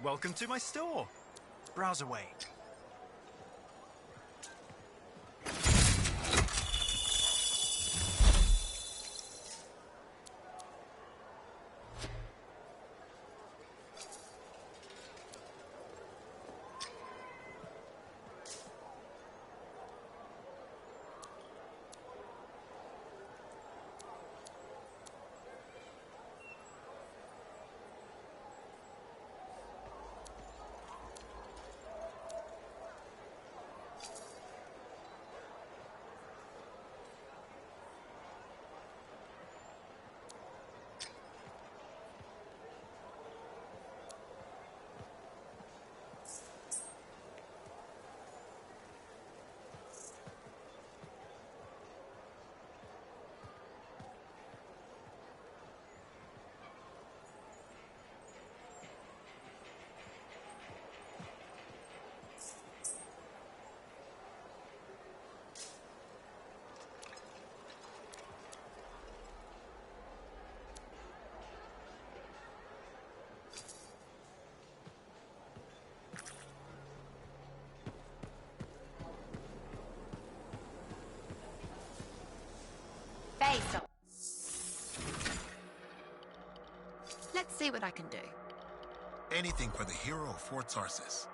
Welcome to my store. Browse away. Face up. Let's see what I can do. Anything for the hero of Fort Tarsis.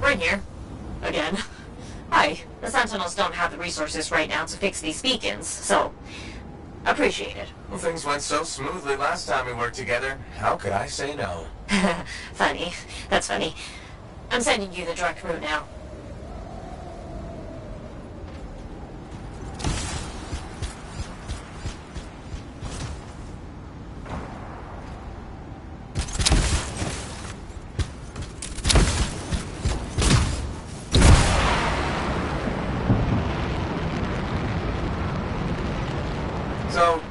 We're in here. Again. Hi. The Sentinels don't have the resources right now to fix these beacons, so... appreciate it. Well, things went so smoothly last time we worked together. How could I say no? Funny. That's funny. I'm sending you the direct route now.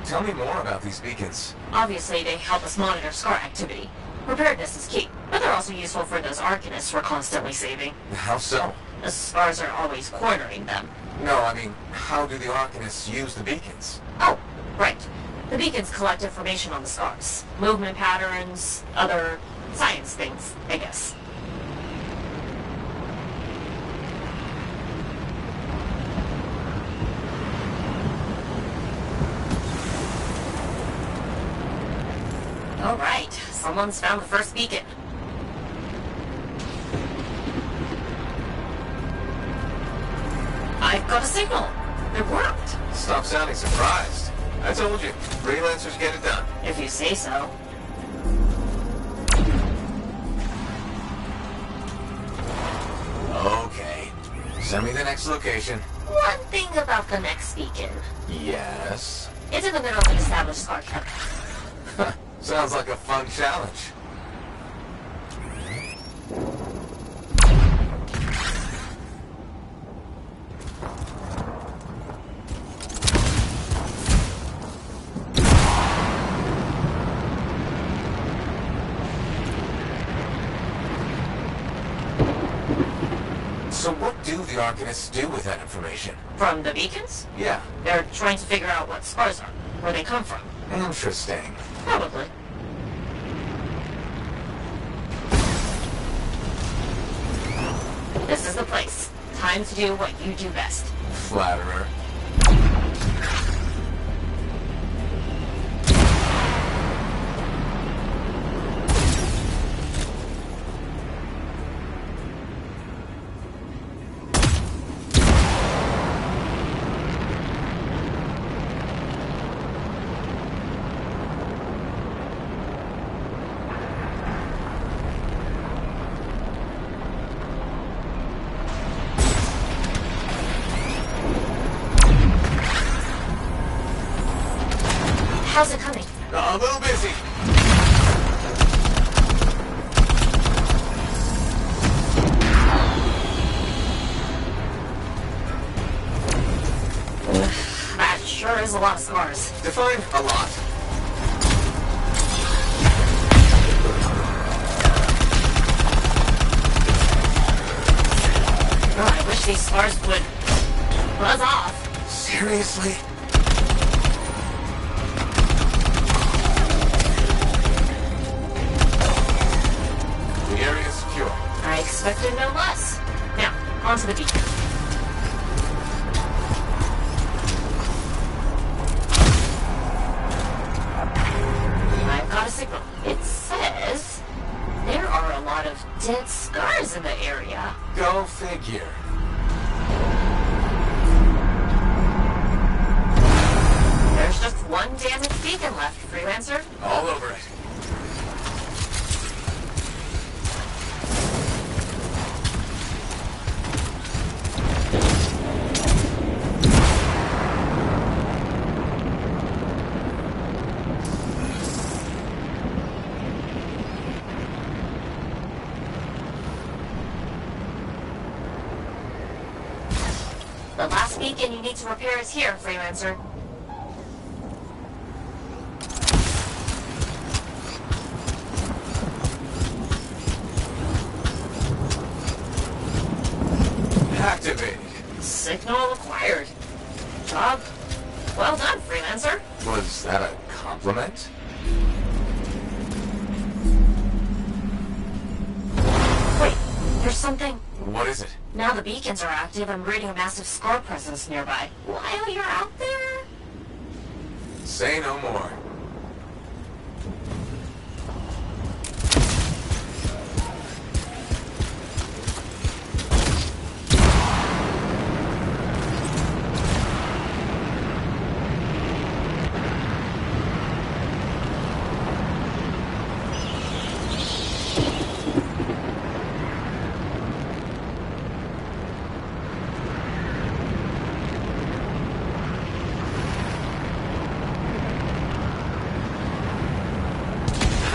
Tell me more about these beacons. Obviously, they help us monitor scar activity. Preparedness is key, but they're also useful for those Arcanists we're constantly saving. How so? The scars are always cornering them. No, I mean, how do the Arcanists use the beacons? Oh, right. The beacons collect information on the scars. Movement patterns, other science things, I guess. All right, someone's found the first beacon. I've got a signal. It worked. Stop sounding surprised. I told you, freelancers get it done. If you say so. Okay. Send me the next location. One thing about the next beacon. Yes? It's in the middle of an established scar camp. Sounds like a fun challenge. So what do the Arcanists do with that information? From the beacons? Yeah. They're trying to figure out what scars are, where they come from. Interesting. Probably. This is the place. Time to do what you do best. Flatterer. How's it coming? A little busy. That sure is a lot of scars. Define a lot. Oh, I wish these scars would buzz off. Seriously? The area is secure. I expected no less. Now, onto the beacon. I've got a signal. It says there are a lot of dead scars in the area. Go figure. There's just one damaged beacon left, Freelancer. All over it. The last beacon you need to repair is here, Freelancer. Activated. Signal acquired. Job well done, Freelancer. Was that a compliment? Wait, there's something. What is it? Now the beacons are active, I'm reading a massive scar presence nearby. While you're out there? Say no more.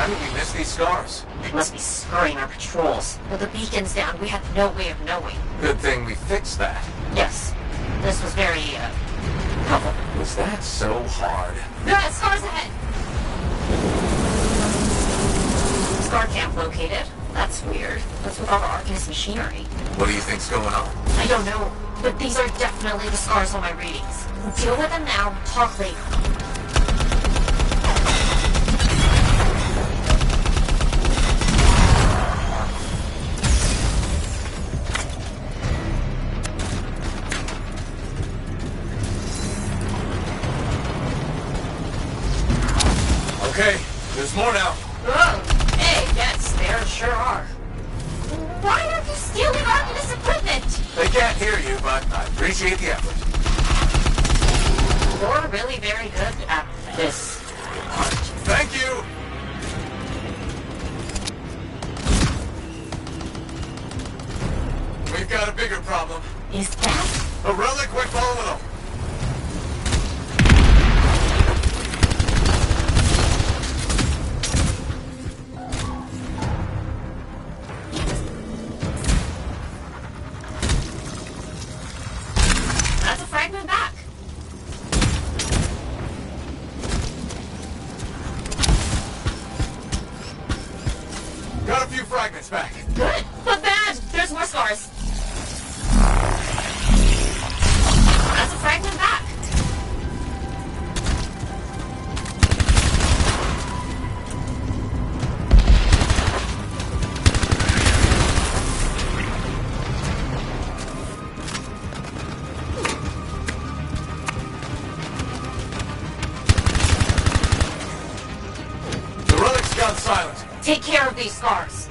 How did we miss these scars? They must be scurrying our patrols. With the beacons down, we had no way of knowing. Good thing we fixed that. Yes. This was very, Was that so hard? There are scars ahead! Scar camp located. That's weird. What's with all the Arcanist machinery? What do you think's going on? I don't know, but these are definitely the scars on my readings. Deal with them now, talk later. Okay, there's more now. Oh, hey, yes, there sure are. Why are you stealing Arcanist equipment? They can't hear you, but I appreciate the effort. You're really very good at this part. Thank you! We've got a bigger problem. Is that? A relic went volatile. That's a fragment back. Got a few fragments back. Good, but bad. There's more scars. That's a fragment back. The relic's gone silent. Take care of these scars.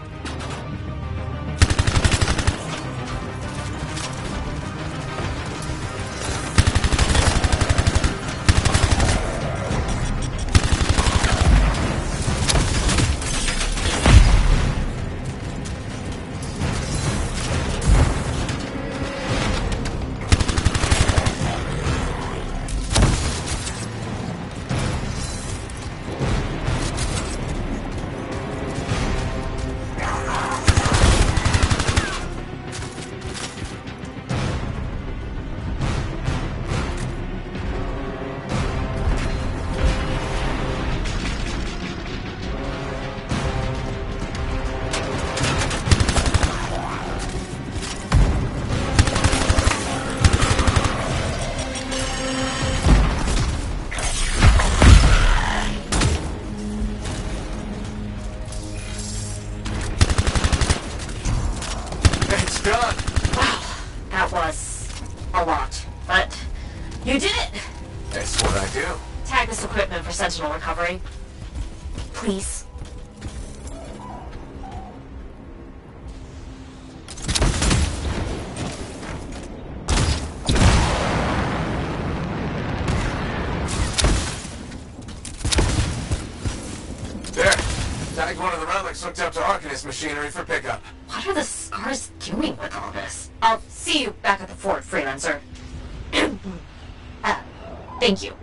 It's done. Wow, that was a lot, but you did it. That's what I do. Tag this equipment for Sentinel recovery. Please. There. Tagged one of the relics hooked up to Arcanist machinery for pickup. What are the scars doing with all this? I'll see you back at the fort, freelancer. Thank you.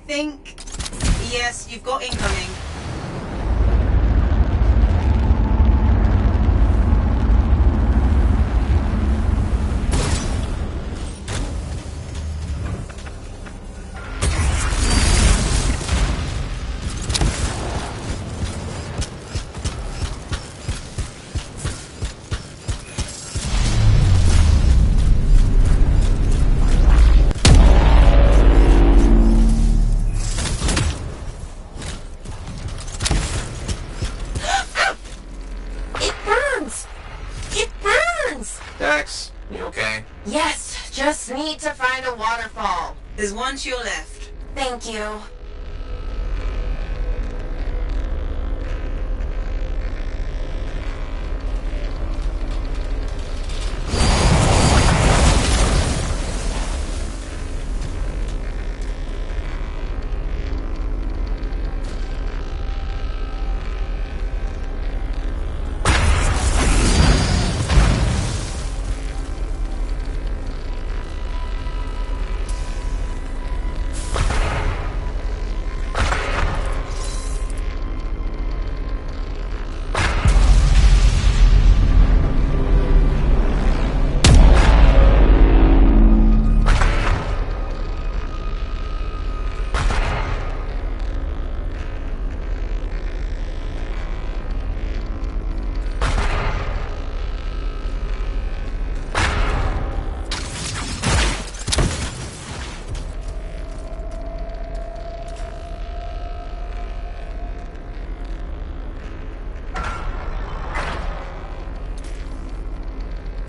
think... Yes, you've got incoming. Dax, you okay? Yes, just need to find a waterfall. There's one to your left. Thank you.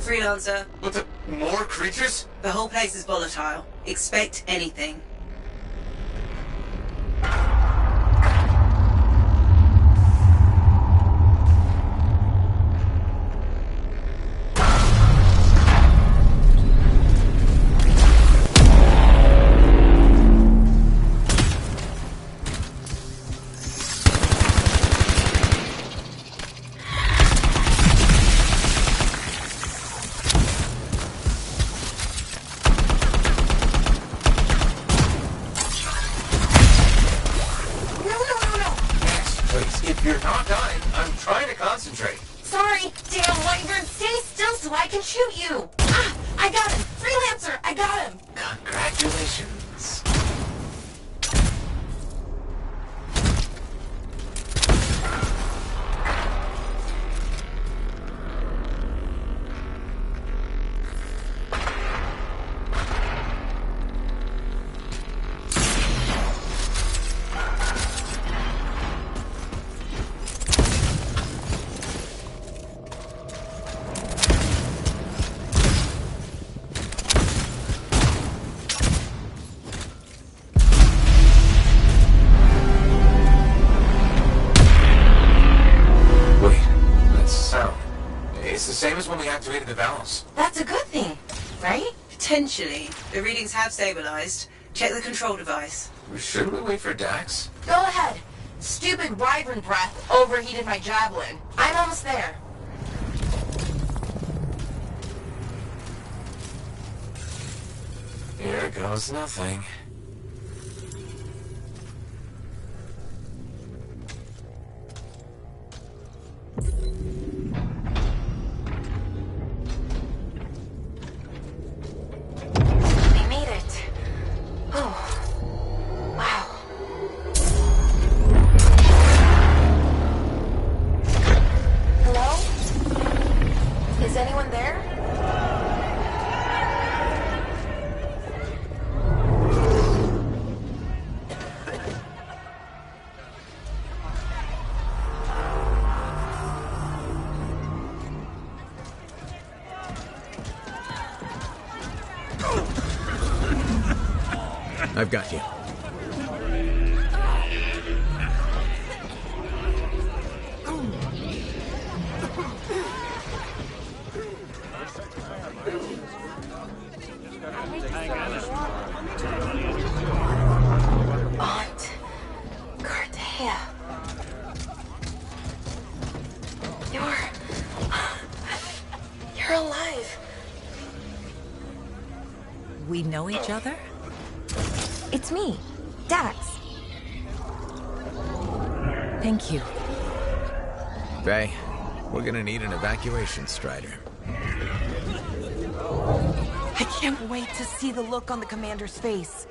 Freelancer. What the? More creatures? The whole place is volatile. Expect anything. If you're not dying, I'm trying to concentrate. Sorry, damn wyvern, stay still so I can shoot you. Ah, I got him. Freelancer, I got him. Congratulations. It's the same as when we activated the valves. That's a good thing, right? Potentially. The readings have stabilized. Check the control device. Should we wait for Dax? Go ahead. Stupid wyvern breath overheated my javelin. I'm almost there. Here goes nothing. We made it. Oh, wow. Hello? Is anyone there? I've got you. Aunt Cartea. You're alive. We know each other? It's me, Dax. Thank you. Faye, we're gonna need an evacuation strider. I can't wait to see the look on the commander's face.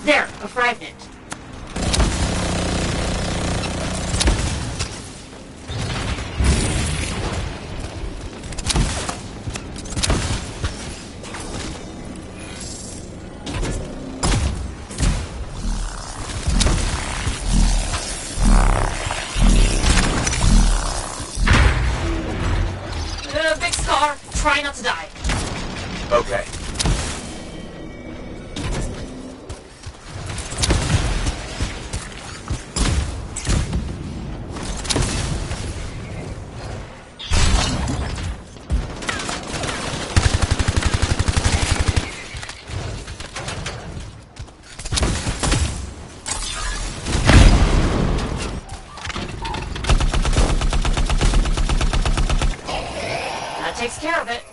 There, a fragment. Big scar. Try not to die. Okay. That takes care of it.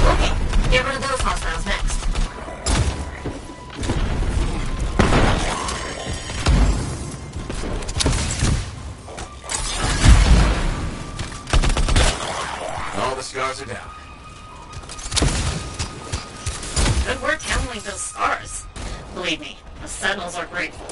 Okay, get rid of those hostiles next. scars are down. Good work handling those scars. Believe me, the Sentinels are grateful.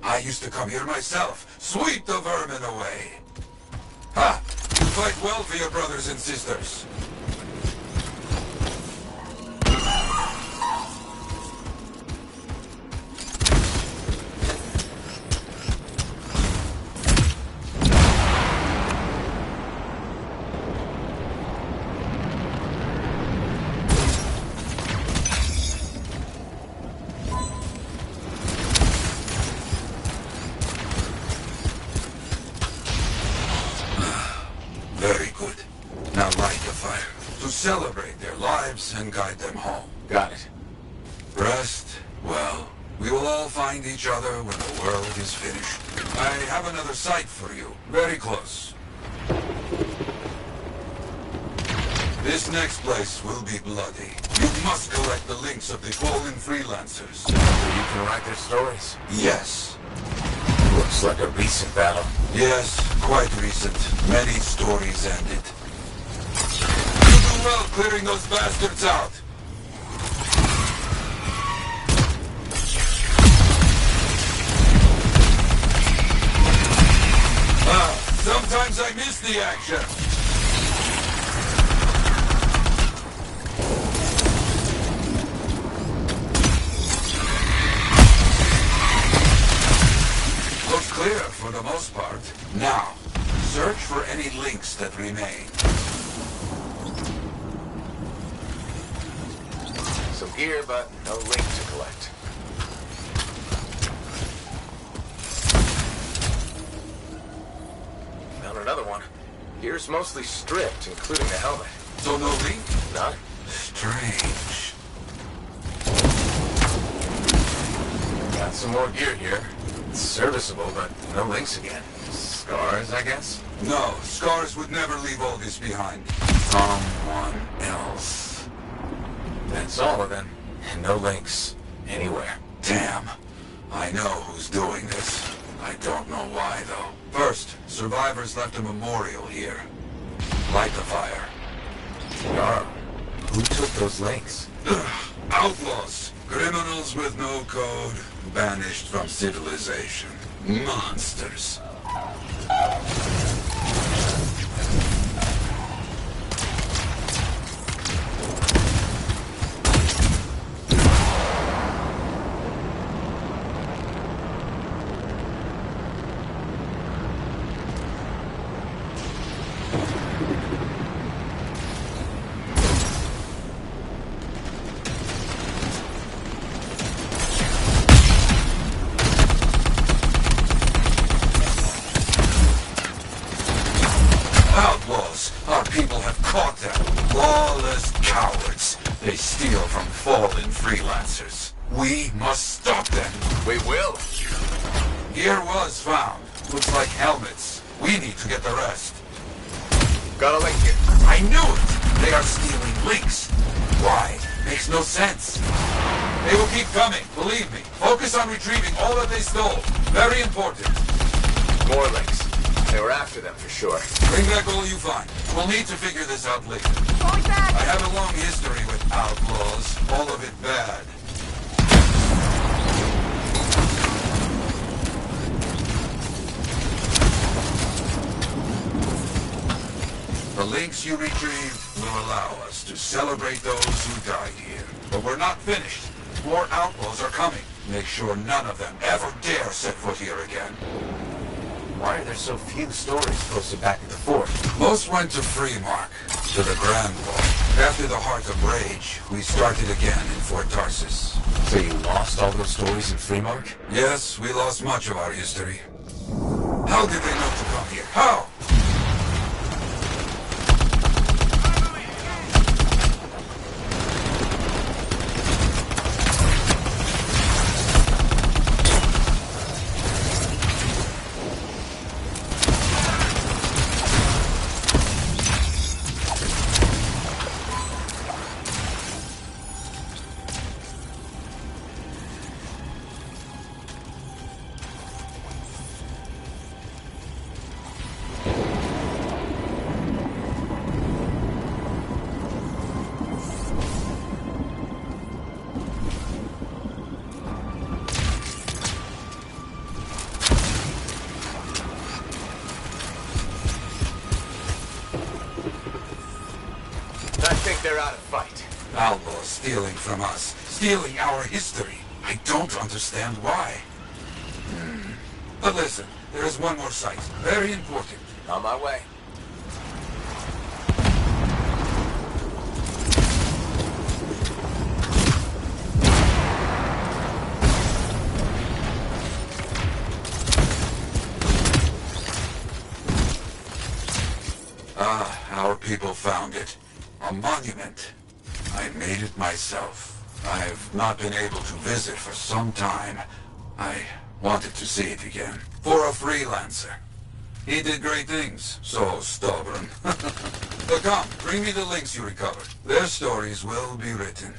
I used to come here myself, sweep the vermin away. Ha! You fight well for your brothers and sisters. Very good. Now light the fire to celebrate their lives and guide them home. Got it. Rest, well, we will all find each other when the world is finished. I have another site for you, very close. This next place will be bloody. You must collect the links of the fallen freelancers. So you can write their stories? Yes. Looks like a recent battle. Yes, quite recent. Many stories ended. You do well clearing those bastards out. Sometimes I miss the action. Looks clear for the most part. Now, search for any links that remain. Some gear, but no link to collect. Found another one. Gear's mostly stripped, including the helmet. So no link? None. Strange. Got some more gear here. It's serviceable, but no links again. Scars, I guess? No, Scars would never leave all this behind. Someone else. That's all of them. And no links. Anywhere. Damn. I know who's doing this. I don't know why, though. First, survivors left a memorial here. Light the fire. Yarrow, who took those links? Outlaws. Criminals with no code. Banished from civilization. Monsters. freelancers. We must stop them. We will. Gear was found. Looks like helmets. We need to get the rest. Got a link here. I knew it! They are stealing links. Why? Makes no sense. They will keep coming, believe me. Focus on retrieving all that they stole. Very important. More links. They were after them for sure. Bring back all you find. We'll need to figure this out later. I have a long history with outlaws. All of it bad. The links you retrieved will allow us to celebrate those who died here. But we're not finished. More outlaws are coming. Make sure none of them ever dare set foot here again. Why are there so few stories posted back at the fort? Most went to Freemark, to the Grand Vault. After the Heart of Rage, we started again in Fort Tarsus. So you lost all those stories in Freemark? Yes, we lost much of our history. How did they know to come here? How? I think they're out of fight. Outlaws stealing from us. Stealing our history. I don't understand why. But listen, there is one more site. Very important. On my way. Our people found it. A monument. I made it myself. I've not been able to visit for some time. I wanted to see it again. For a freelancer. He did great things. So stubborn. But come, bring me the links you recovered. Their stories will be written.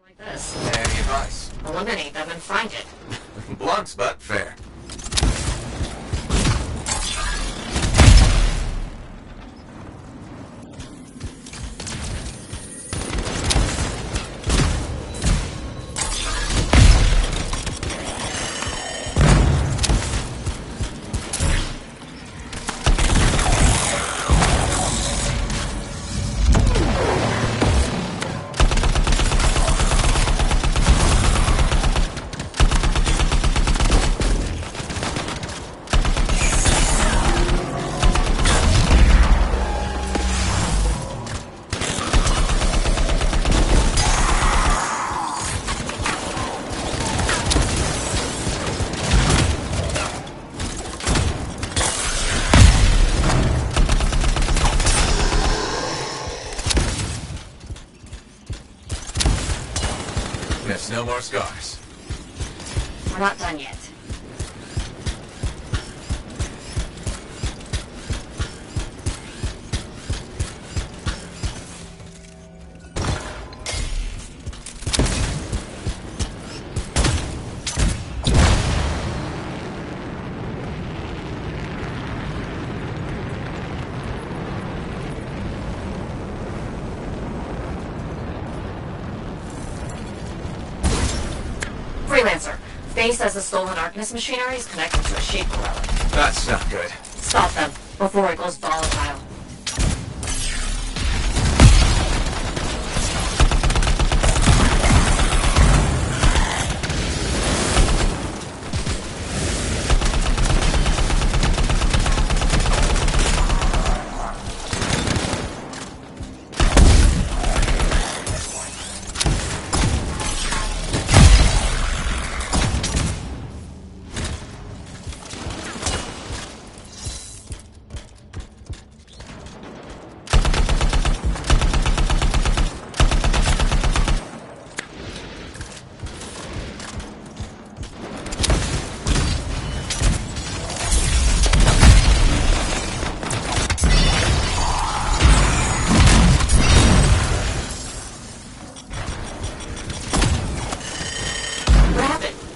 Like this. Any advice? Eliminate them and find it. Blunt, but fair. No more scars. We're not done yet. Freelancer, Faye says the stolen Arcanist machinery is connected to a Shaper relic. That's not good. Stop them before it goes volatile.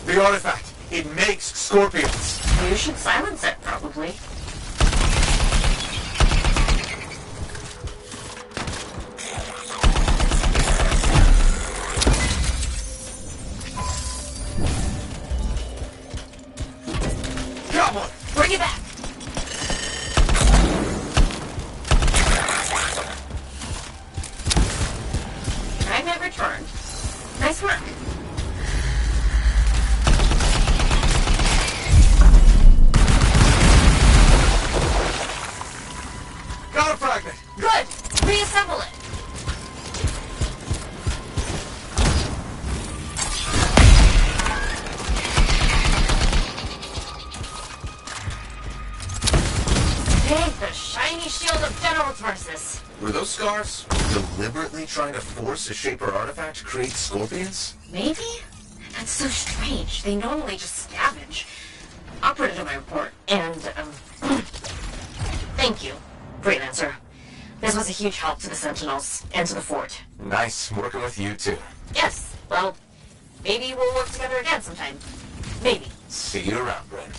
The artifact. It makes scorpions. You should silence it, probably. Come on, bring it back. Fragment returned. Nice work. Got a fragment. Good. Reassemble it. Hey, the shiny shield of General Tarsus. Were those scars deliberately trying to force a Shaper artifact to create scorpions? Maybe? That's so strange. They normally just scavenge. I'll put it in my report. And, thank you, Freelancer. This was a huge help to the Sentinels and to the fort. Nice working with you too. Yes, well, maybe we'll work together again sometime. Maybe. See you around, Bryn.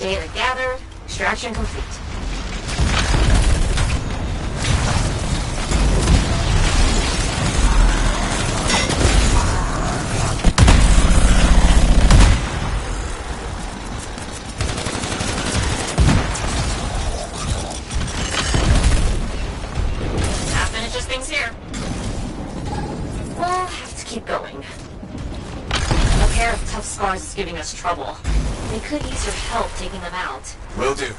Data gathered. Extraction complete. That finishes things here. We'll have to keep going. A pair of tough scars is giving us trouble. They could use your help taking them out. Will do.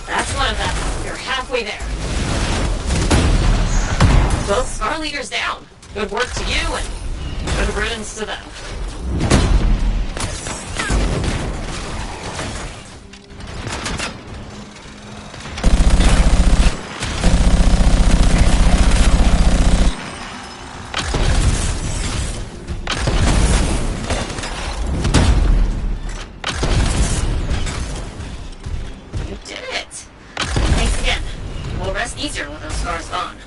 That's one of them. You're halfway there. Both Scar Leaders down. Good work to you, and good riddance to them. You did it. Thanks again. We'll rest easier with those scars gone.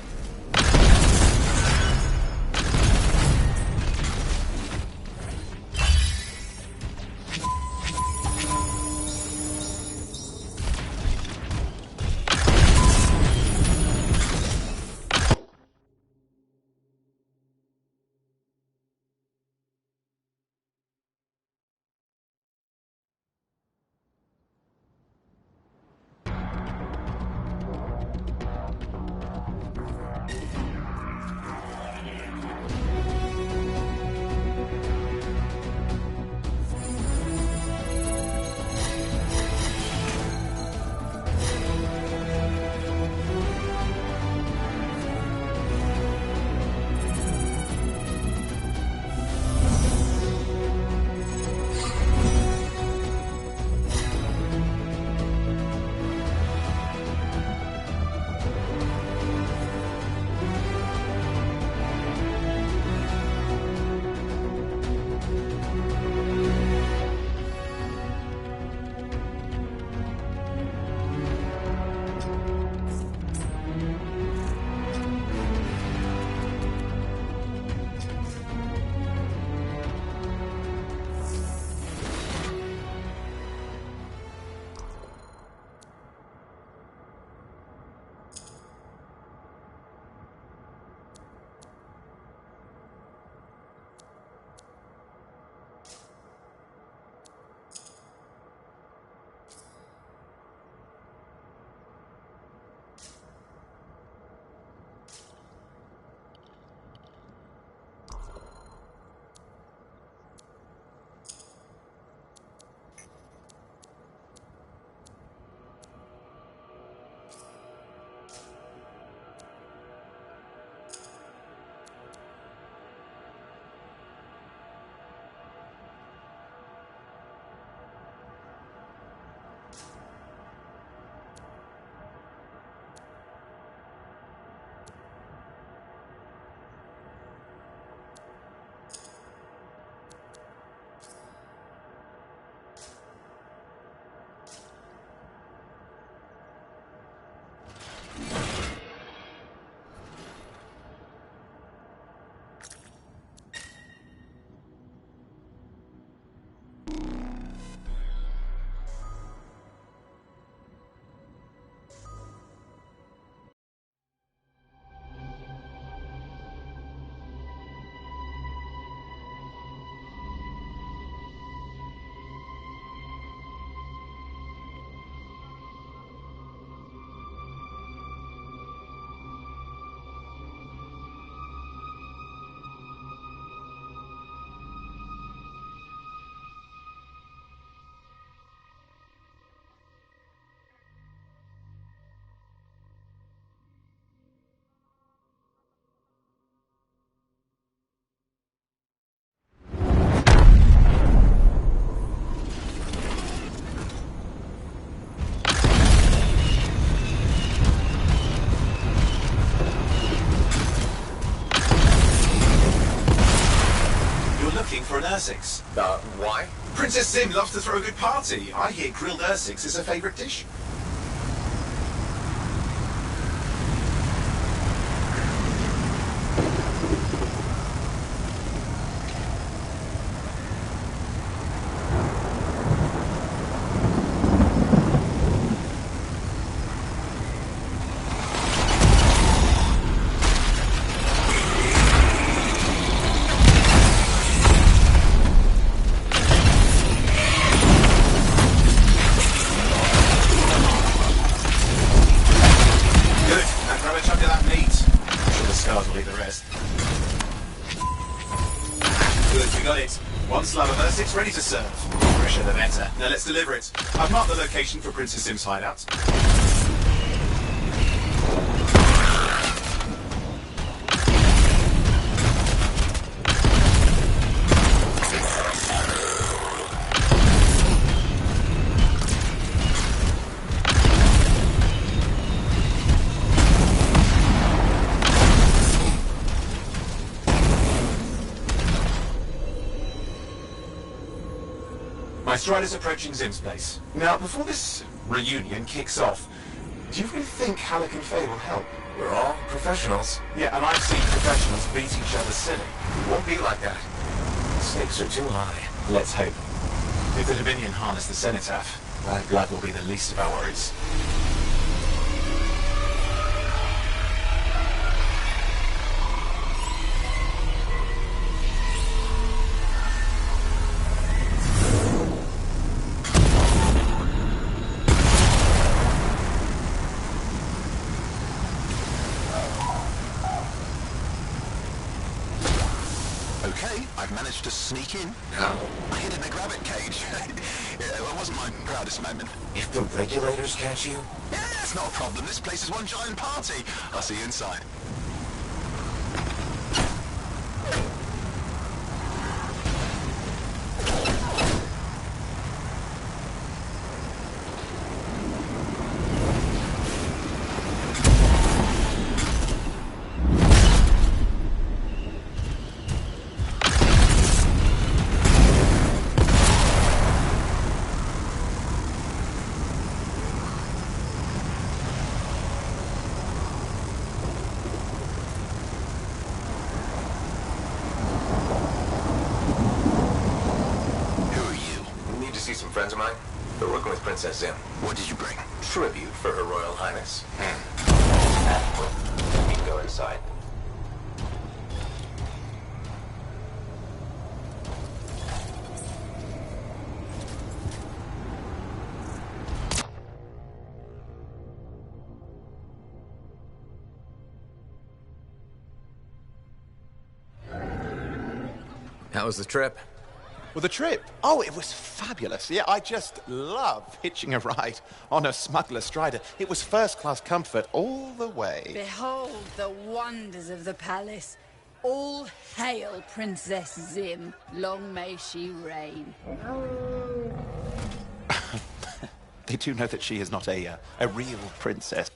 for an Ursix. Why? Princess Sim loves to throw a good party. I hear grilled Ursix is her favourite dish. Good, we got it. One slab of Ursix ready to serve. Fresher the better. Now let's deliver it. I've marked the location for Princess Sim's hideout. My Strider's approaching Zim's place. Now, before this reunion kicks off, do you really think Halleck and Faye will help? We're all professionals. Yeah, and I've seen professionals beat each other silly. It won't be like that. The stakes are too high. Let's hope. If the Dominion harness the Cenotaph, that blood will be the least of our worries. Okay, I've managed to sneak in. How? I hid in the grabbit cage. It wasn't my proudest moment. If the regulators catch you? Yeah, it's not a problem. This place is one giant party. I'll see you inside. Friends of mine? They're working with Princess Zim. What did you bring? Tribute for Her Royal Highness. You can go inside. How was the trip? Well, the trip? Oh, it was fabulous. Yeah, I just love hitching a ride on a smuggler strider. It was first-class comfort all the way. Behold the wonders of the palace. All hail Princess Zim. Long may she reign. They do know that she is not a real princess.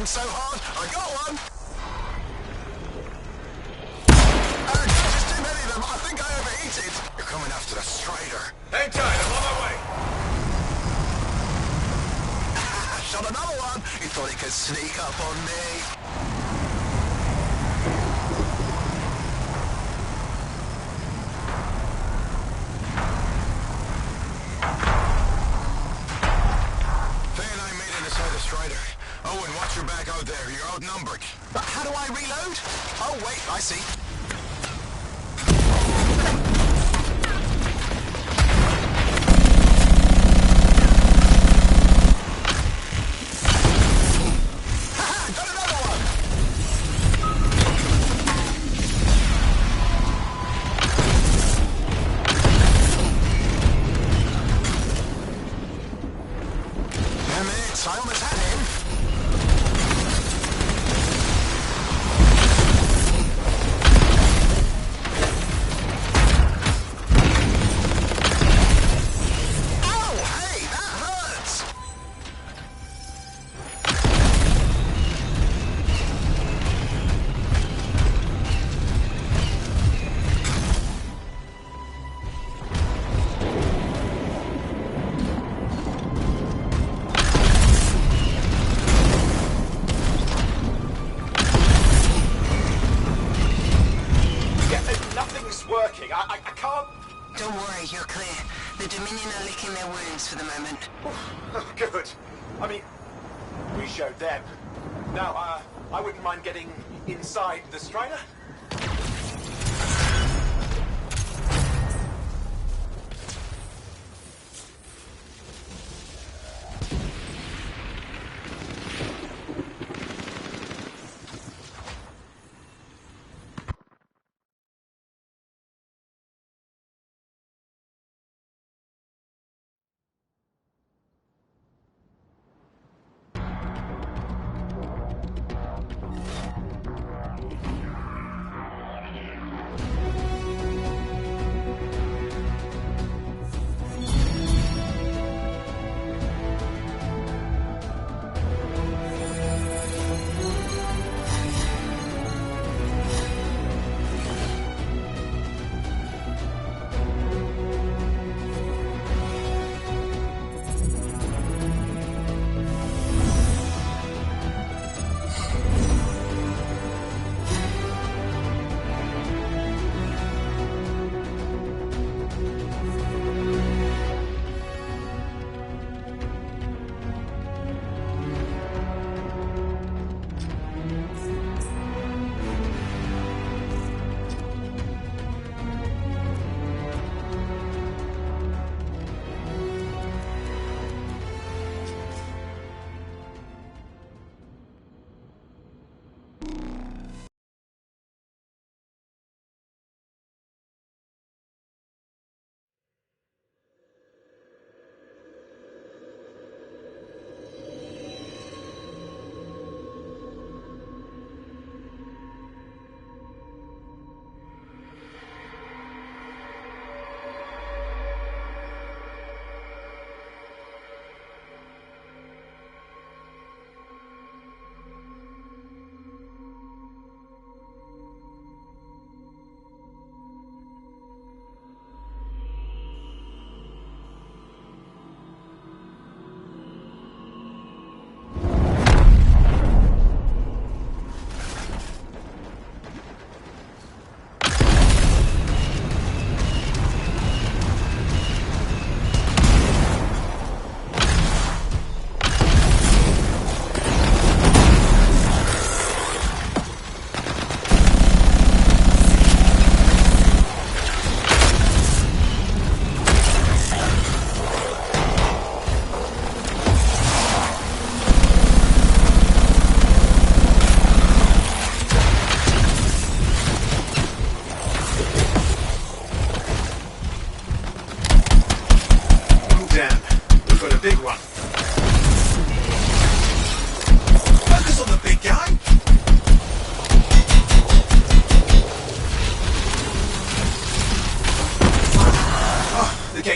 So hard, I got one! Guys, there's too many of them. I think I overheated. You're coming after the Strider. Hang tight, I'm on my way. Shot another one. He thought he could sneak up on me. Faye and I made it inside the Strider. Owen, watch your back out there. You're outnumbered. How do I reload? Oh, wait, I see. Got another one! I almost had him. Nothing's working. I can't... Don't worry, you're clear. The Dominion are licking their wounds for the moment. Oh, good. I mean, we showed them. Now, I wouldn't mind getting inside the Strider.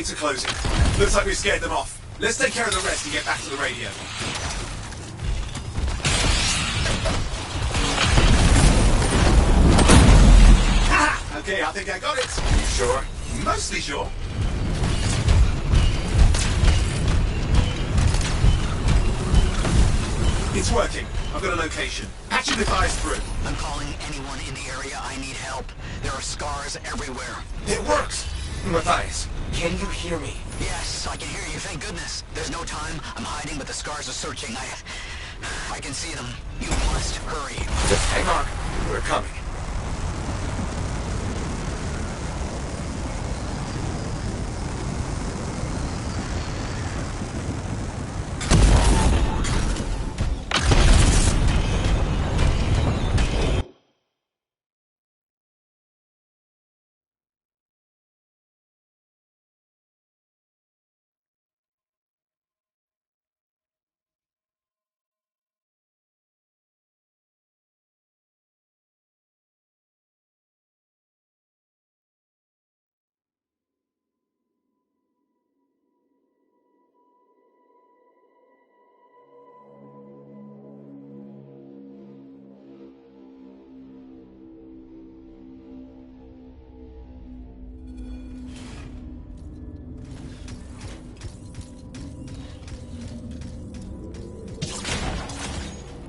gates are closing. Looks like we scared them off. Let's take care of the rest and get back to the radio. Ah! Okay, I think I got it. You sure? Mostly sure. It's working. I've got a location. Patching the guys through. I'm calling anyone in the area. I need help. There are scars everywhere. It works! Matthias, can you hear me? Yes, I can hear you, thank goodness. There's no time. I'm hiding, but the scars are searching. I can see them. You must hurry. Just hang on. We're coming.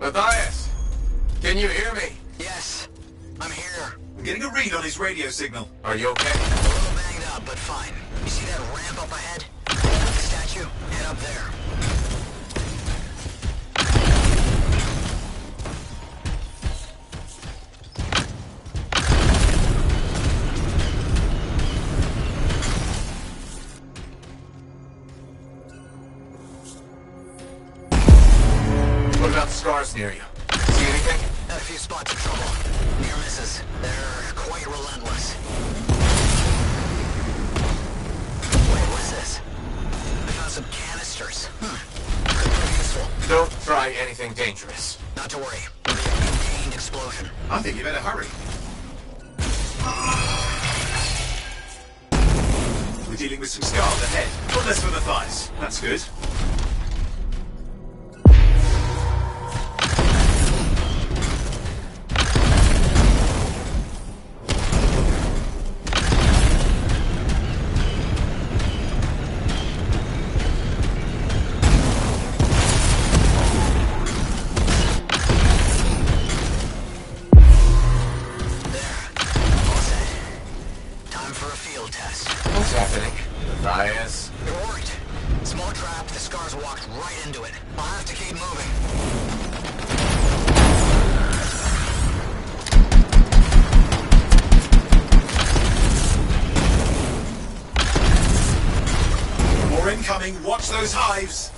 Matthias, can you hear me? Yes, I'm here. I'm getting a read read on his radio signal? Are you okay? A little banged up, but fine. You see that ramp up ahead? The statue? Head up there. What about the scars near you? See anything? Had a few spots of trouble. Near misses. They're quite relentless. Wait, what's this? I found some canisters. Could prove useful. Don't try anything dangerous. Not to worry. It'll be a contained explosion. I think you better hurry. We're dealing with some scars ahead. But less for the thighs. That's good. What's happening? Matthias? You're worried. Small trap, the scars walked right into it. I'll have to keep moving. More incoming. Watch those hives.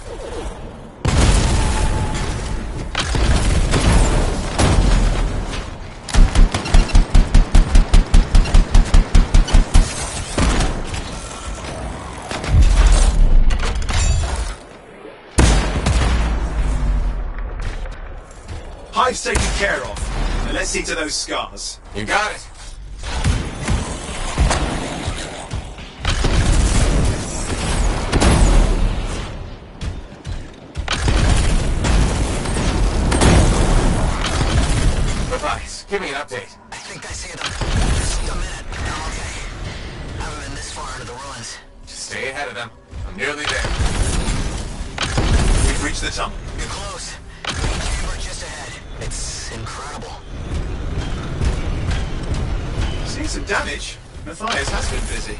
Hive's taken care of. Now let's see to those scars. You got it. Matthias, give me an update. I think I see them. Just a minute. Okay. Haven't been this far into the ruins. Just stay ahead of them. I'm nearly there. We've reached the tunnel. You're close. Main chamber just ahead. It's incredible. Seeing some damage. Matthias has been busy.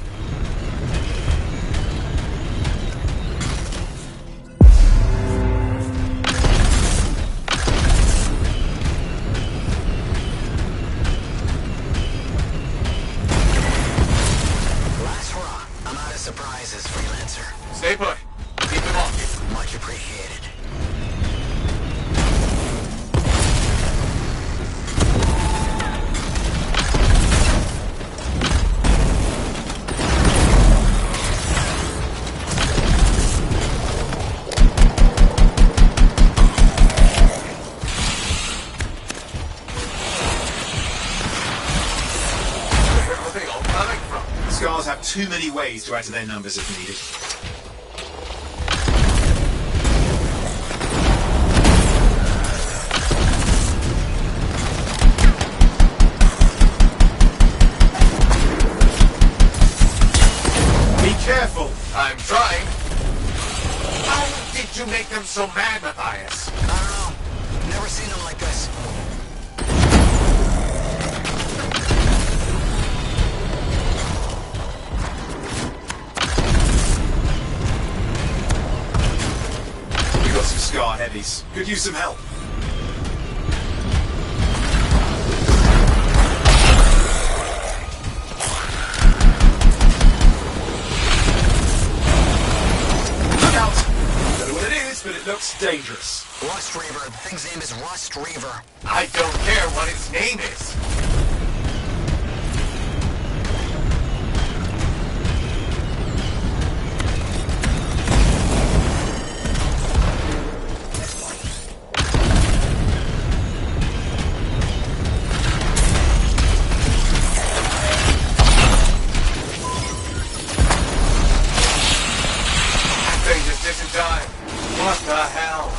Last hurrah. I'm out of surprises, freelancer. Stay put. Keep them on. Much appreciated. Scars have too many ways to add to their numbers if needed. Be careful! I'm trying. How did you make them so mad, Matthias? I don't know. Never seen them like this. We got some scar heavies. Could use some help. Look out! Don't know what it is, but it looks dangerous. Rust Reaver. The thing's name is Rust Reaver. I don't care what its name is. That thing just isn't dying. What the hell?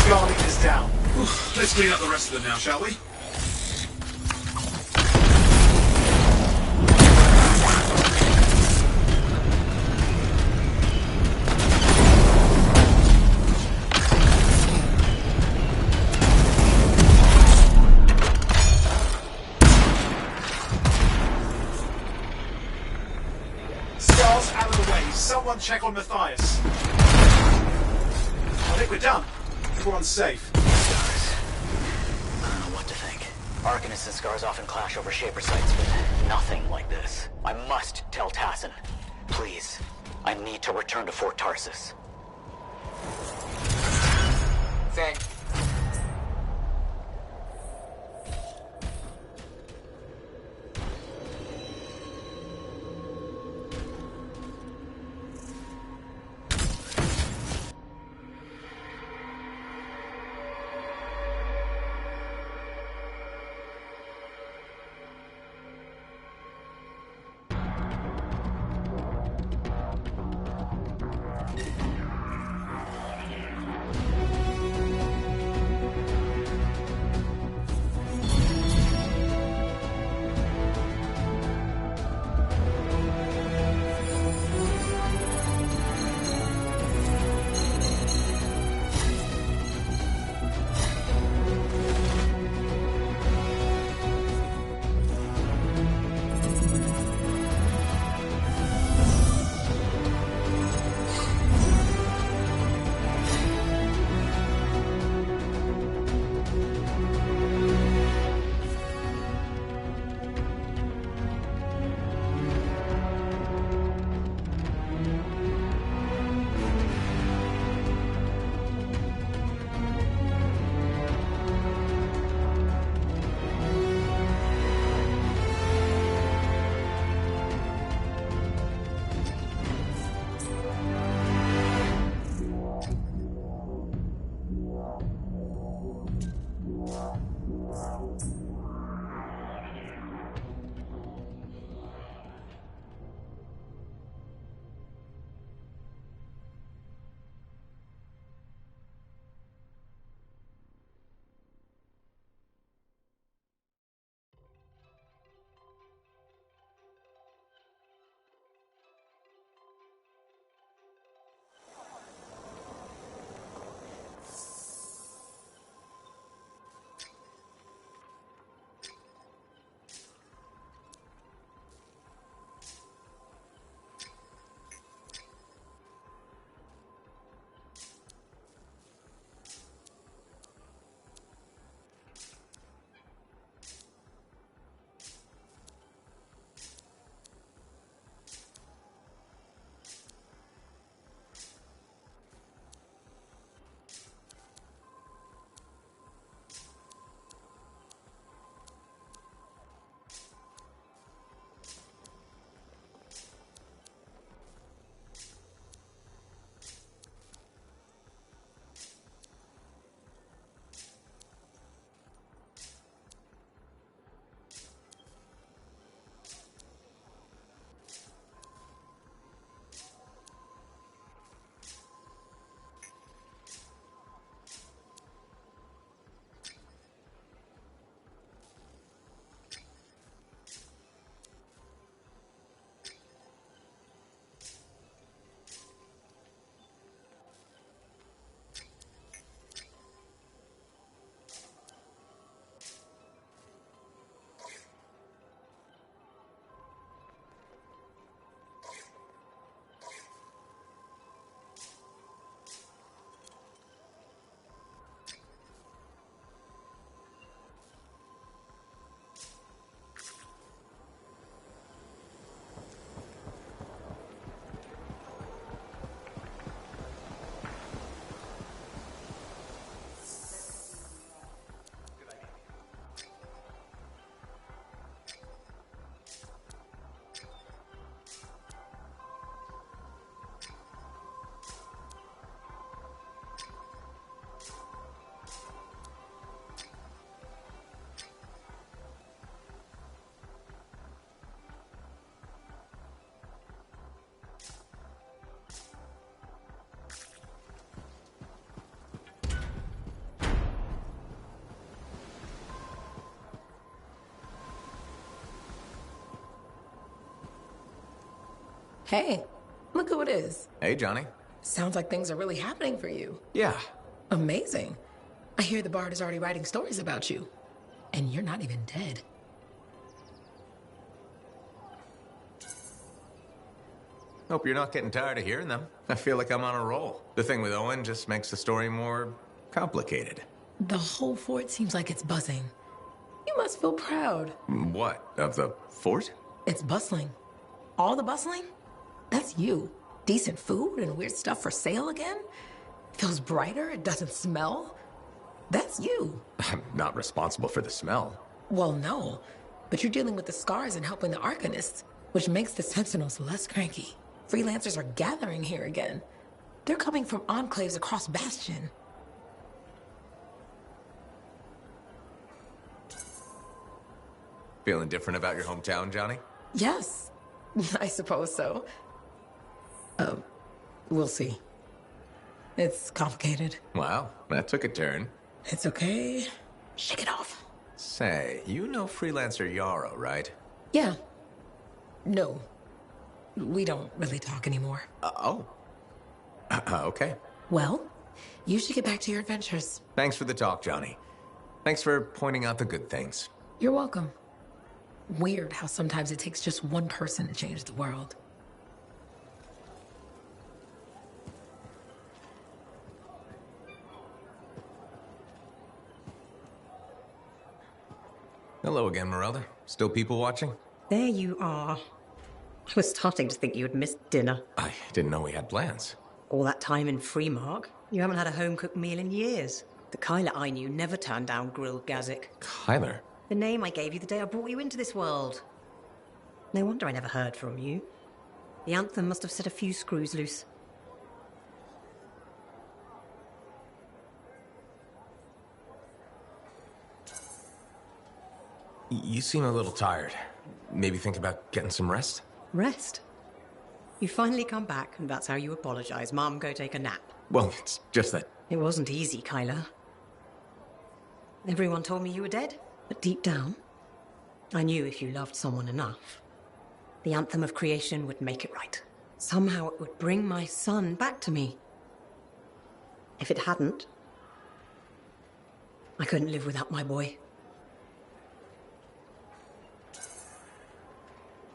Scar leader's down. Let's clean up the rest of them now, shall we? check on Matthias. I think we're done. Everyone's safe. Scars. I don't know what to think. Arcanists and Scars often clash over Shaper sites, but nothing like this. I must tell Tassin. Please. I need to return to Fort Tarsus. Faye. Hey, look who it is. Hey, Johnny. Sounds like things are really happening for you. Yeah. Amazing. I hear the Bard is already writing stories about you. And you're not even dead. Hope you're not getting tired of hearing them. I feel like I'm on a roll. The thing with Owen just makes the story more complicated. The whole fort seems like it's buzzing. You must feel proud. What? Of the fort? It's bustling. All the bustling? That's you. Decent food and weird stuff for sale again? Feels brighter, it doesn't smell. That's you. I'm not responsible for the smell. Well, no. But you're dealing with the scars and helping the Arcanists, which makes the Sentinels less cranky. Freelancers are gathering here again. They're coming from enclaves across Bastion. Feeling different about your hometown, Johnny? Yes, I suppose so. We'll see. It's complicated. Wow, that took a turn. It's okay. Shake it off. Say, you know Freelancer Yarrow, right? Yeah. No. We don't really talk anymore. Okay. Well, you should get back to your adventures. Thanks for the talk, Johnny. Thanks for pointing out the good things. You're welcome. Weird how sometimes it takes just one person to change the world. Hello again, Merelda. Still people watching? There you are. I was starting to think you had missed dinner. I didn't know we had plans. All that time in Freemark, you haven't had a home-cooked meal in years. The Kyler I knew never turned down grilled gazik. Kyler? The name I gave you the day I brought you into this world. No wonder I never heard from you. The Anthem must have set a few screws loose. You seem a little tired. Maybe think about getting some rest? Rest? You finally come back, and that's how you apologize. Mom, go take a nap. Well, it's just that... It wasn't easy, Kyler. Everyone told me you were dead, but deep down, I knew if you loved someone enough, the Anthem of creation would make it right. Somehow it would bring my son back to me. If it hadn't, I couldn't live without my boy.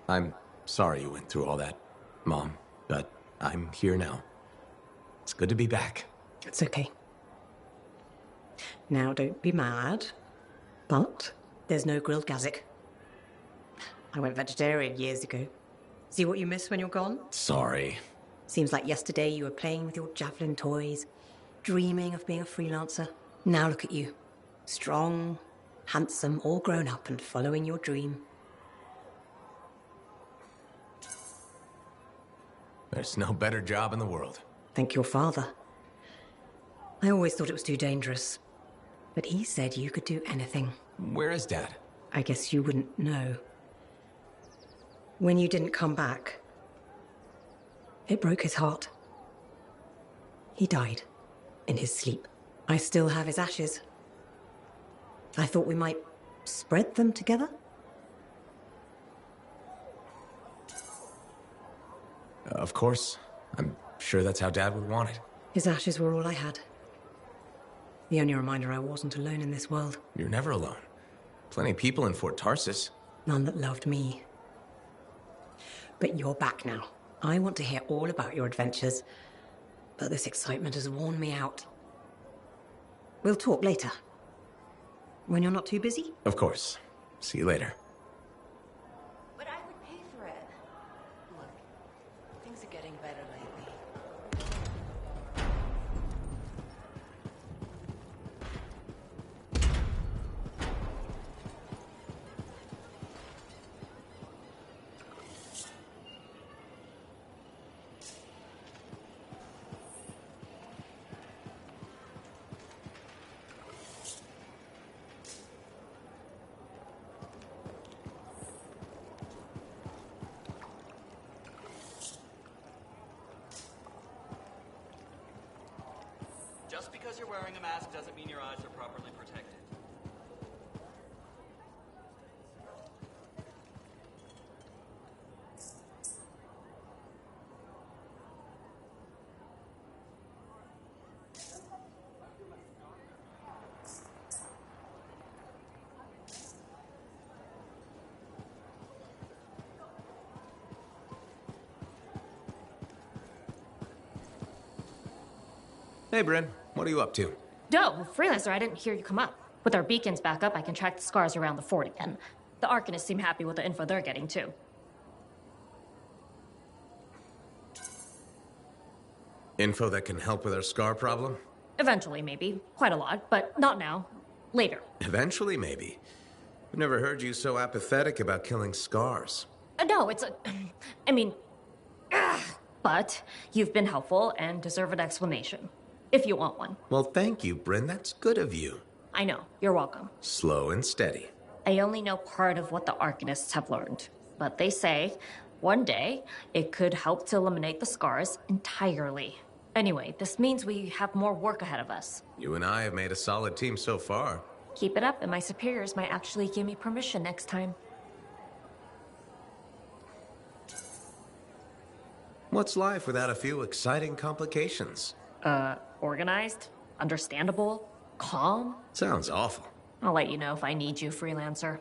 I'm sorry you went through all that, Mom, but I'm here now. It's good to be back. It's okay. Now, don't be mad, but there's no grilled gazik. I went vegetarian years ago. See what you miss when you're gone? Sorry. Seems like yesterday you were playing with your javelin toys, dreaming of being a freelancer. Now look at you. Strong, handsome, all grown up and following your dream. There's no better job in the world. Thank your father. I always thought it was too dangerous. But he said you could do anything. Where is Dad? I guess you wouldn't know. When you didn't come back, it broke his heart. He died in his sleep. I still have his ashes. I thought we might spread them together. Of course. I'm sure that's how Dad would want it. His ashes were all I had. The only reminder I wasn't alone in this world. You're never alone. Plenty of people in Fort Tarsis. None that loved me. But you're back now. I want to hear all about your adventures. But this excitement has worn me out. We'll talk later. When you're not too busy? Of course. See you later. But I would pay for it. Look, things are getting better lately. Just because you're wearing a mask doesn't mean your eyes are properly protected. Hey, Bryn. What are you up to? No, Freelancer, I didn't hear you come up. With our beacons back up, I can track the scars around the fort again. The Arcanists seem happy with the info they're getting, too. Info that can help with our scar problem? Eventually, maybe. Quite a lot, but not now. Later. Eventually, maybe. I've never heard you so apathetic about killing scars. No, it's a... I mean... But you've been helpful and deserve an explanation. If you want one. Well, thank you, Bryn. That's good of you. I know. You're welcome. Slow and steady. I only know part of what the Arcanists have learned. But they say, one day, it could help to eliminate the scars entirely. Anyway, this means we have more work ahead of us. You and I have made a solid team so far. Keep it up, and my superiors might actually give me permission next time. What's life without a few exciting complications? Organized, understandable, calm. Sounds awful. I'll let you know if I need you, Freelancer.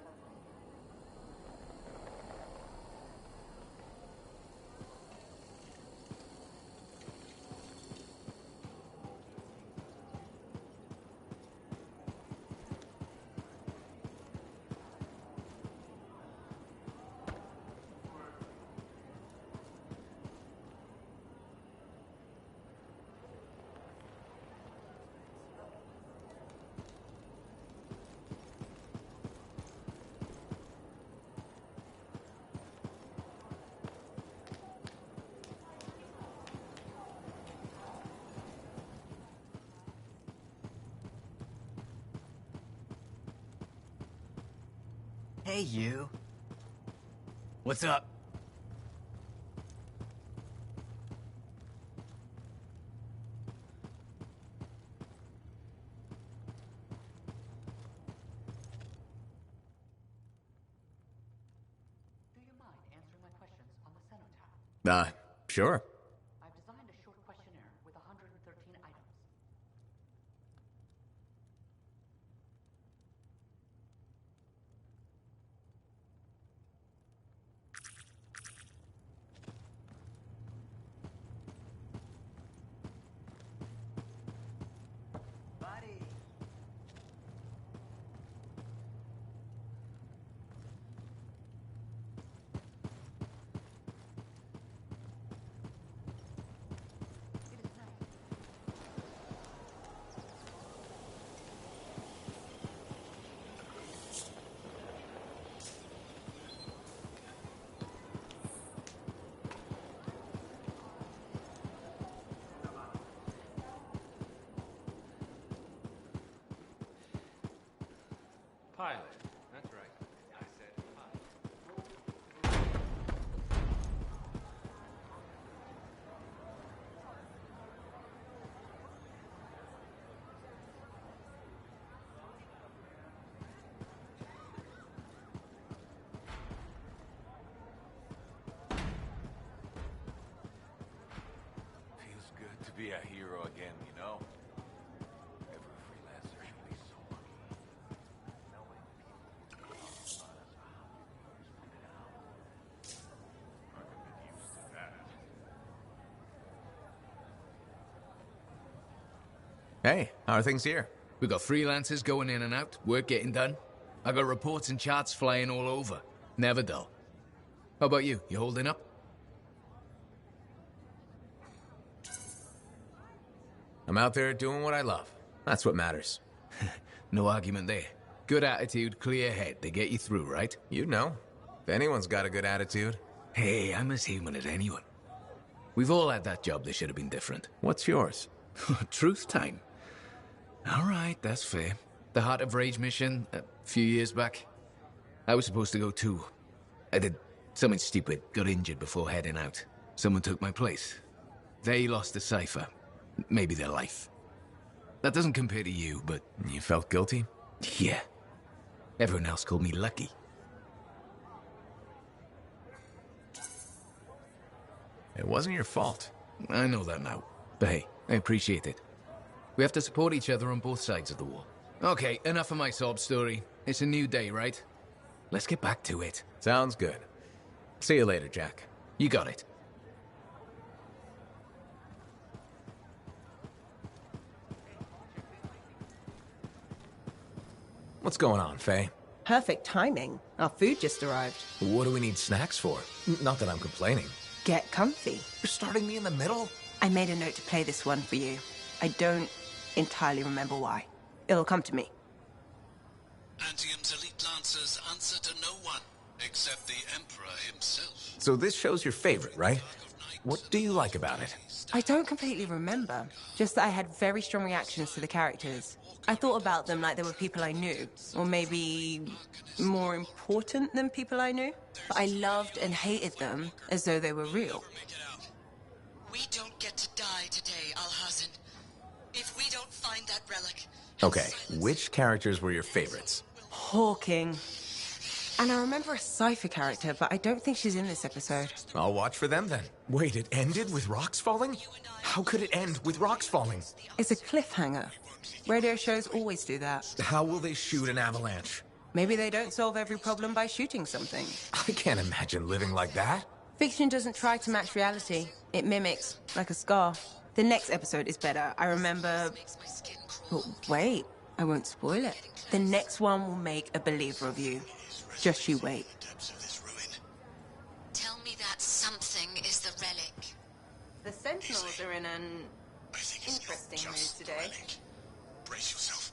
Hey, you. What's up? Do you mind answering my questions on the cenotaph? Sure. I've designed a short questionnaire with 113 items. Buddy. Pilot. That's right. I said pilot. Feels good to be a hero again, you know? Every freelancer should be so lucky. Knowing people about us for how many years from now. I can get used to that. Hey, how are things here? We got freelancers going in and out, work getting done. I got reports and charts flying all over. Never dull. How about you? You holding up? I'm out there doing what I love. That's what matters. No argument there. Good attitude, clear head. They get you through, right? You know. If anyone's got a good attitude. Hey, I'm as human as anyone. We've all had that job that should have been different. What's yours? Truth time. All right, that's fair. The Heart of Rage mission, a few years back. I was supposed to go too. I did something stupid, got injured before heading out. Someone took my place. They lost the cipher. Maybe their life. That doesn't compare to you, but... You felt guilty? Yeah. Everyone else called me lucky. It wasn't your fault. I know that now. But hey, I appreciate it. We have to support each other on both sides of the war. Okay, enough of my sob story. It's a new day, right? Let's get back to it. Sounds good. See you later, Jack. You got it. What's going on, Faye? Perfect timing. Our food just arrived. What do we need snacks for? Not that I'm complaining. Get comfy. You're starting me in the middle? I made a note to play this one for you. I don't entirely remember why. It'll come to me. Antium's elite lancers answer to no one except the Emperor himself. So this show's your favorite, right? What do you like about it? I don't completely remember. Just that I had very strong reactions to the characters. I thought about them like they were people I knew. Or maybe more important than people I knew. But I loved and hated them as though they were real. We don't get to die today, Alhazin. If we don't find that relic... Okay, which characters were your favorites? Hawking. And I remember a Cypher character, but I don't think she's in this episode. I'll watch for them then. Wait, it ended with rocks falling? How could it end with rocks falling? It's a cliffhanger. Radio shows always do that. How will they shoot an avalanche? Maybe they don't solve every problem by shooting something. I can't imagine living like that. Fiction doesn't try to match reality. It mimics, like a scar. The next episode is better. I remember... But wait, I won't spoil it. The next one will make a believer of you. Just you wait. Tell me that something is the relic. The Sentinels are in an interesting mood today. Brace yourself.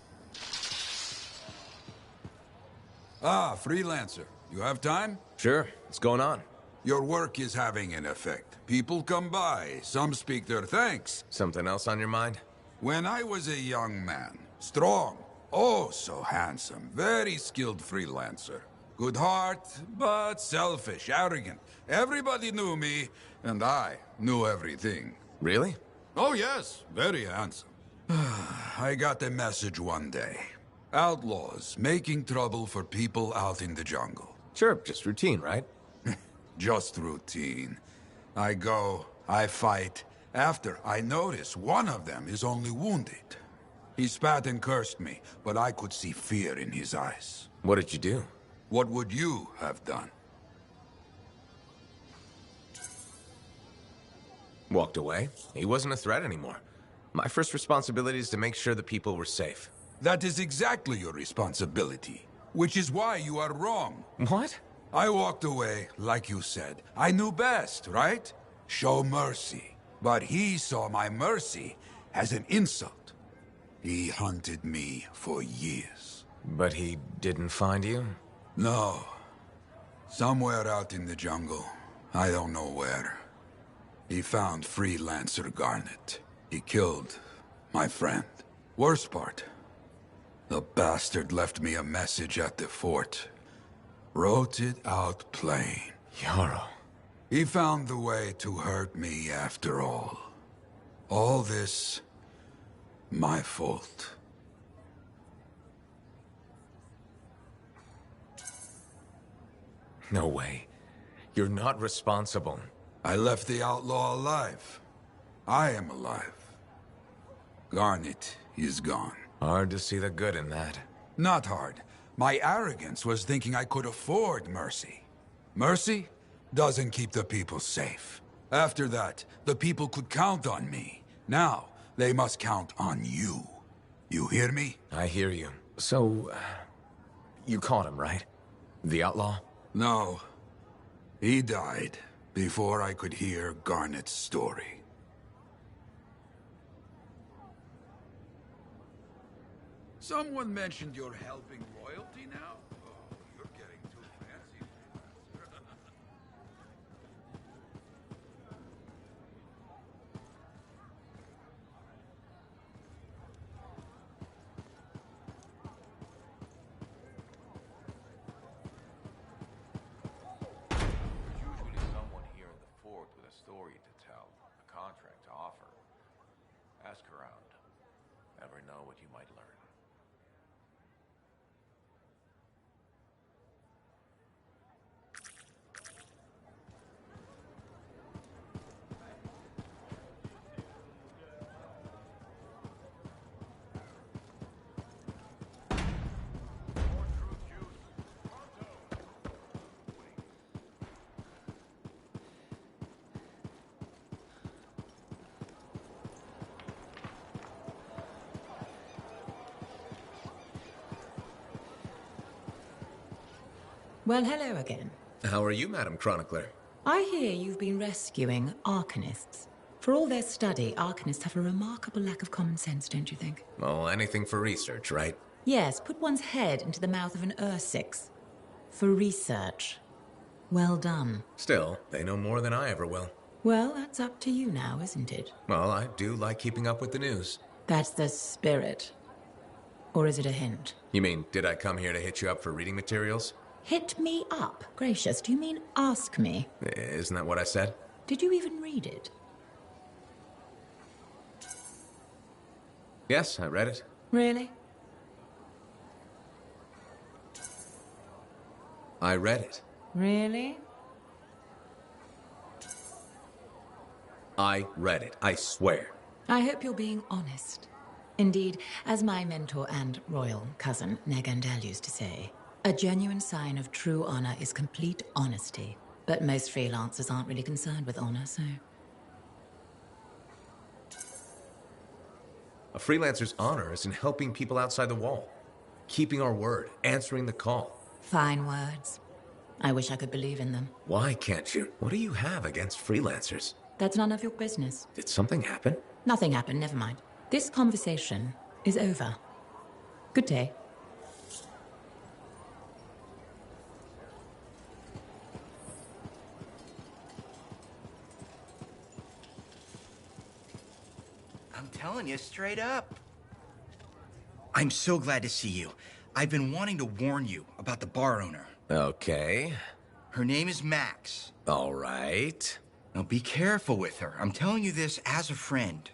Ah, freelancer. You have time? Sure. What's going on? Your work is having an effect. People come by. Some speak their thanks. Something else on your mind? When I was a young man, strong, oh so handsome, very skilled freelancer. Good heart, but selfish, arrogant. Everybody knew me, and I knew everything. Really? Oh yes, very handsome. I got a message one day. Outlaws making trouble for people out in the jungle. Sure, just routine, right? Just routine. I go, I fight. After, I notice one of them is only wounded. He spat and cursed me, but I could see fear in his eyes. What did you do? What would you have done? Walked away. He wasn't a threat anymore. My first responsibility is to make sure the people were safe. That is exactly your responsibility, which is why you are wrong. What? I walked away, like you said. I knew best, right? Show mercy. But he saw my mercy as an insult. He hunted me for years. But he didn't find you? No. Somewhere out in the jungle. I don't know where. He found Freelancer Garnet. He killed my friend. Worst part, the bastard left me a message at the fort. Wrote it out plain. Yarrow. He found the way to hurt me after all. All this, my fault. No way. You're not responsible. I left the outlaw alive. I am alive. Garnet is gone. Hard to see the good in that. Not hard. My arrogance was thinking I could afford mercy. Mercy doesn't keep the people safe. After that, the people could count on me. Now, they must count on you. You hear me? I hear you. So, you caught him, right? The outlaw? No. He died before I could hear Garnet's story. Someone mentioned you're helping royalty now? Oh, you're getting too fancy. Usually someone here in the fort with a story to tell, a contract to offer. Ask around. Never know what you might learn. Well, hello again. How are you, Madam Chronicler? I hear you've been rescuing Arcanists. For all their study, Arcanists have a remarkable lack of common sense, don't you think? Well, anything for research, right? Yes, put one's head into the mouth of an Ursix. For research. Well done. Still, they know more than I ever will. Well, that's up to you now, isn't it? Well, I do like keeping up with the news. That's the spirit. Or is it a hint? You mean, did I come here to hit you up for reading materials? Hit me up? Gracious, do you mean ask me? Isn't that what I said? Did you even read it? Yes, I read it. Really? I read it. Really? I read it, I swear. I hope you're being honest. Indeed, as my mentor and royal cousin, Negandel, used to say, a genuine sign of true honor is complete honesty. But most freelancers aren't really concerned with honor, so... A freelancer's honor is in helping people outside the wall. Keeping our word, answering the call. Fine words. I wish I could believe in them. Why can't you? What do you have against freelancers? That's none of your business. Did something happen? Nothing happened, never mind. This conversation is over. Good day. I'm telling you straight up. I'm so glad to see you. I've been wanting to warn you about the bar owner. Okay. Her name is Max. All right. Now be careful with her. I'm telling you this as a friend.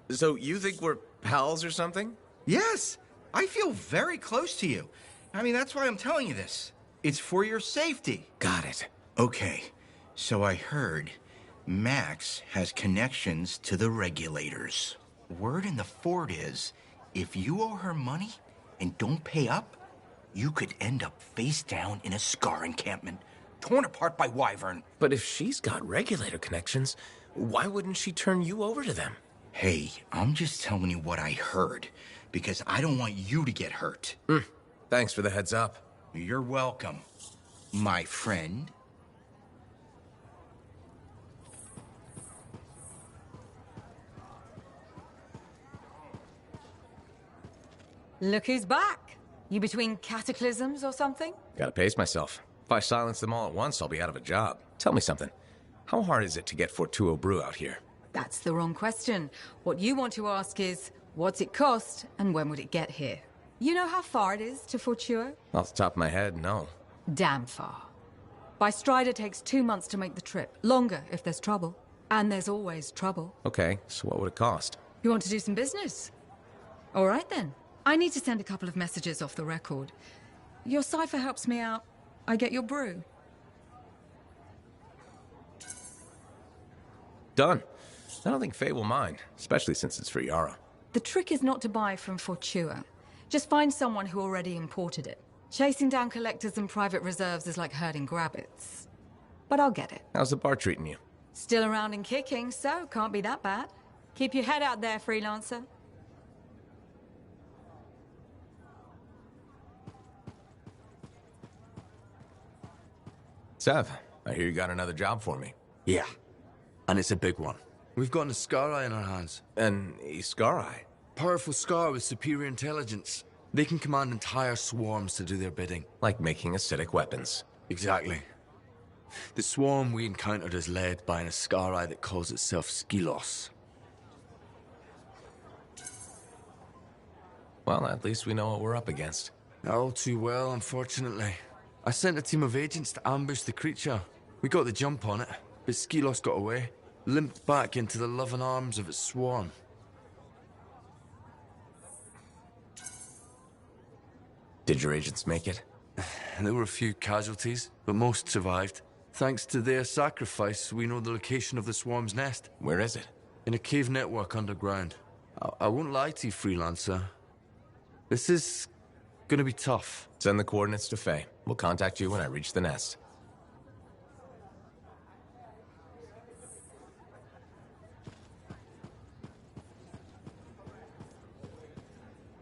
So you think we're pals or something? Yes. I feel very close to you. I mean, that's why I'm telling you this. It's for your safety. Got it. Okay. So I heard Max has connections to the regulators. Word in the fort is, if you owe her money and don't pay up, you could end up face down in a Scar encampment, torn apart by Wyvern. But if she's got regulator connections, why wouldn't she turn you over to them? Hey, I'm just telling you what I heard, because I don't want you to get hurt. Thanks for the heads up. You're welcome, my friend. Look who's back. You between cataclysms or something? Gotta pace myself. If I silence them all at once, I'll be out of a job. Tell me something. How hard is it to get Fortuo Brew out here? That's the wrong question. What you want to ask is, what's it cost and when would it get here? You know how far it is to Fortuo? Off the top of my head, no. Damn far. By Strider takes 2 months to make the trip. Longer if there's trouble. And there's always trouble. Okay, so what would it cost? You want to do some business? All right then. I need to send a couple of messages off the record. Your cipher helps me out. I get your brew. Done. I don't think Faye will mind, especially since it's for Yara. The trick is not to buy from Fortua. Just find someone who already imported it. Chasing down collectors and private reserves is like herding rabbits. But I'll get it. How's the bar treating you? Still around and kicking, so can't be that bad. Keep your head out there, freelancer. Sev, I hear you got another job for me. Yeah, and it's a big one. We've got an Iskari in our hands. An Iskari? Powerful Scar with superior intelligence. They can command entire swarms to do their bidding. Like making acidic weapons. Exactly. The swarm we encountered is led by an Iskari that calls itself Skilos. Well, at least we know what we're up against. Not all too well, unfortunately. I sent a team of agents to ambush the creature. We got the jump on it, but Skilos got away, limped back into the loving arms of its swarm. Did your agents make it? There were a few casualties, but most survived. Thanks to their sacrifice, we know the location of the swarm's nest. Where is it? In a cave network underground. I won't lie to you, freelancer. This is gonna be tough. Send the coordinates to Faye. We'll contact you when I reach the nest.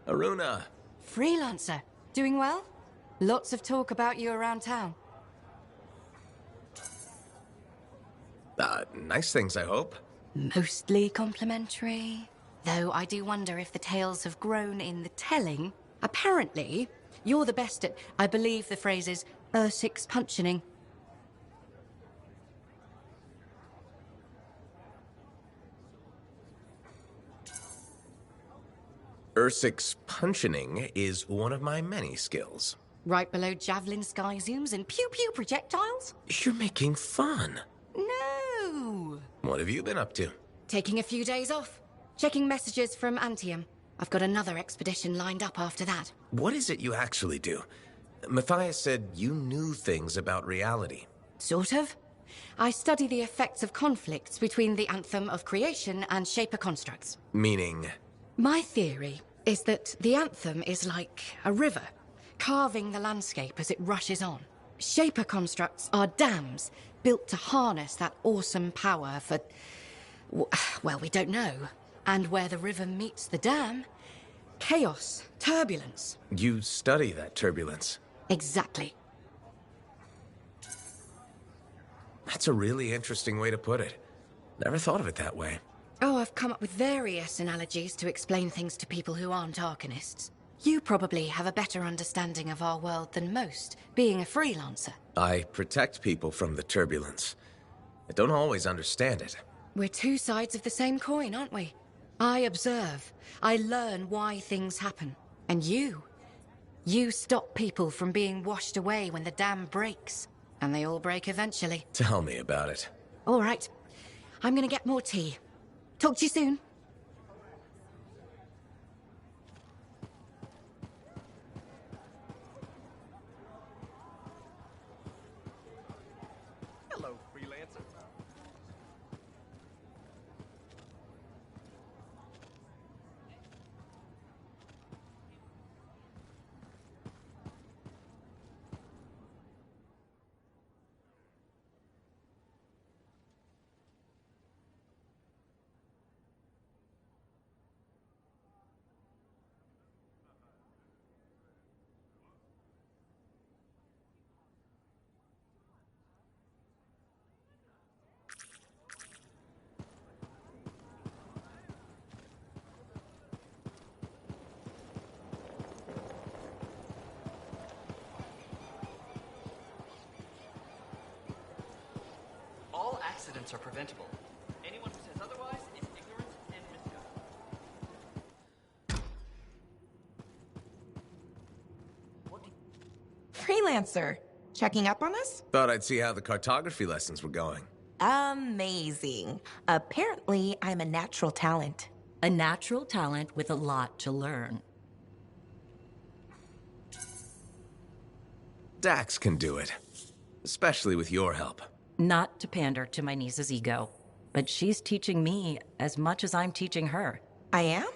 Aruna, Freelancer. Doing well? Lots of talk about you around town. Nice things, I hope. Mostly complimentary. Though I do wonder if the tales have grown in the telling. Apparently, you're the best at, I believe the phrase is, six punching. Ursix punching is one of my many skills. Right below javelin sky zooms and pew-pew projectiles? You're making fun. No! What have you been up to? Taking a few days off. Checking messages from Anthem. I've got another expedition lined up after that. What is it you actually do? Matthias said you knew things about reality. Sort of. I study the effects of conflicts between the Anthem of creation and Shaper constructs. Meaning? My theory is that the Anthem is like a river, carving the landscape as it rushes on. Shaper constructs are dams built to harness that awesome power for... well, we don't know. And where the river meets the dam, chaos, turbulence. You study that turbulence. Exactly. That's a really interesting way to put it. Never thought of it that way. Oh, I've come up with various analogies to explain things to people who aren't Arcanists. You probably have a better understanding of our world than most, being a freelancer. I protect people from the turbulence. I don't always understand it. We're two sides of the same coin, aren't we? I observe. I learn why things happen. And you stop people from being washed away when the dam breaks. And they all break eventually. Tell me about it. All right. I'm gonna get more tea. Talk to you soon. Hello, freelancer. All accidents are preventable. Anyone who says otherwise is ignorant and misguided. Freelancer, checking up on us? Thought I'd see how the cartography lessons were going. Amazing. Apparently, I'm a natural talent. A natural talent with a lot to learn. Dax can do it. Especially with your help. Not to pander to my niece's ego, but she's teaching me as much as I'm teaching her. I am?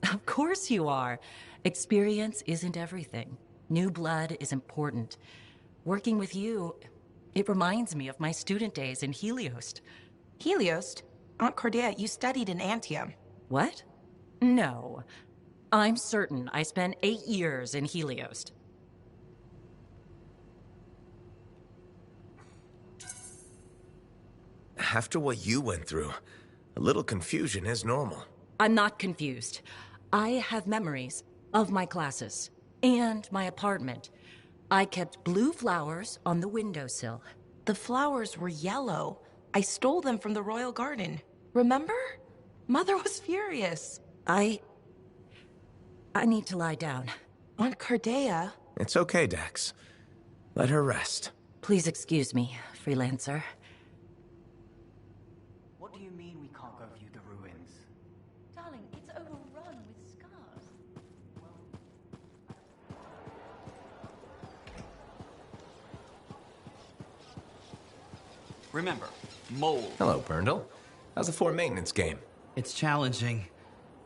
Of course you are. Experience isn't everything. New blood is important. Working with you, it reminds me of my student days in Heliost. Heliost? Aunt Cordia, you studied in Anthem. What? No. I'm certain I spent 8 years in Heliost. After what you went through, a little confusion is normal. I'm not confused. I have memories of my classes and my apartment. I kept blue flowers on the windowsill. The flowers were yellow. I stole them from the royal garden. Remember? Mother was furious. I need to lie down. Aunt Cordia. It's okay, Dax. Let her rest. Please excuse me, freelancer. What do you mean we can't go view the ruins? Darling, it's overrun with scars. Remember, mold. Hello, Burndle. How's the fort maintenance game? It's challenging.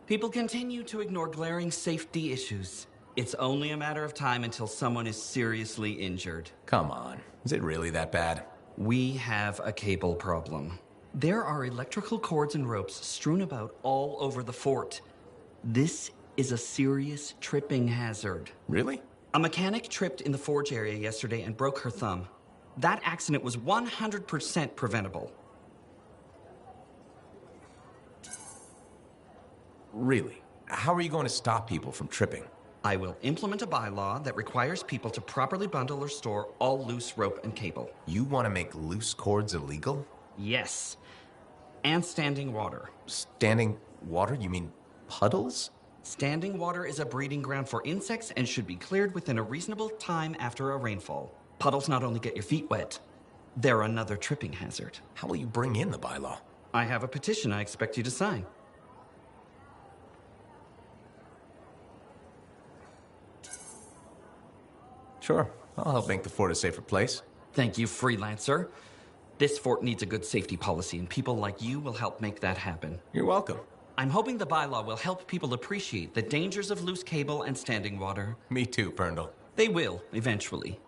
People continue to ignore glaring safety issues. It's only a matter of time until someone is seriously injured. Come on. Is it really that bad? We have a cable problem. There are electrical cords and ropes strewn about all over the fort. This is a serious tripping hazard. Really? A mechanic tripped in the forge area yesterday and broke her thumb. That accident was 100% preventable. Really? How are you going to stop people from tripping? I will implement a bylaw that requires people to properly bundle or store all loose rope and cable. You want to make loose cords illegal? Yes. And standing water. Standing water? You mean puddles? Standing water is a breeding ground for insects and should be cleared within a reasonable time after a rainfall. Puddles not only get your feet wet, they're another tripping hazard. How will you bring in the bylaw? I have a petition I expect you to sign. Sure. I'll help make the fort a safer place. Thank you, freelancer. This fort needs a good safety policy, and people like you will help make that happen. You're welcome. I'm hoping the bylaw will help people appreciate the dangers of loose cable and standing water. Me too, Perndle. They will, eventually.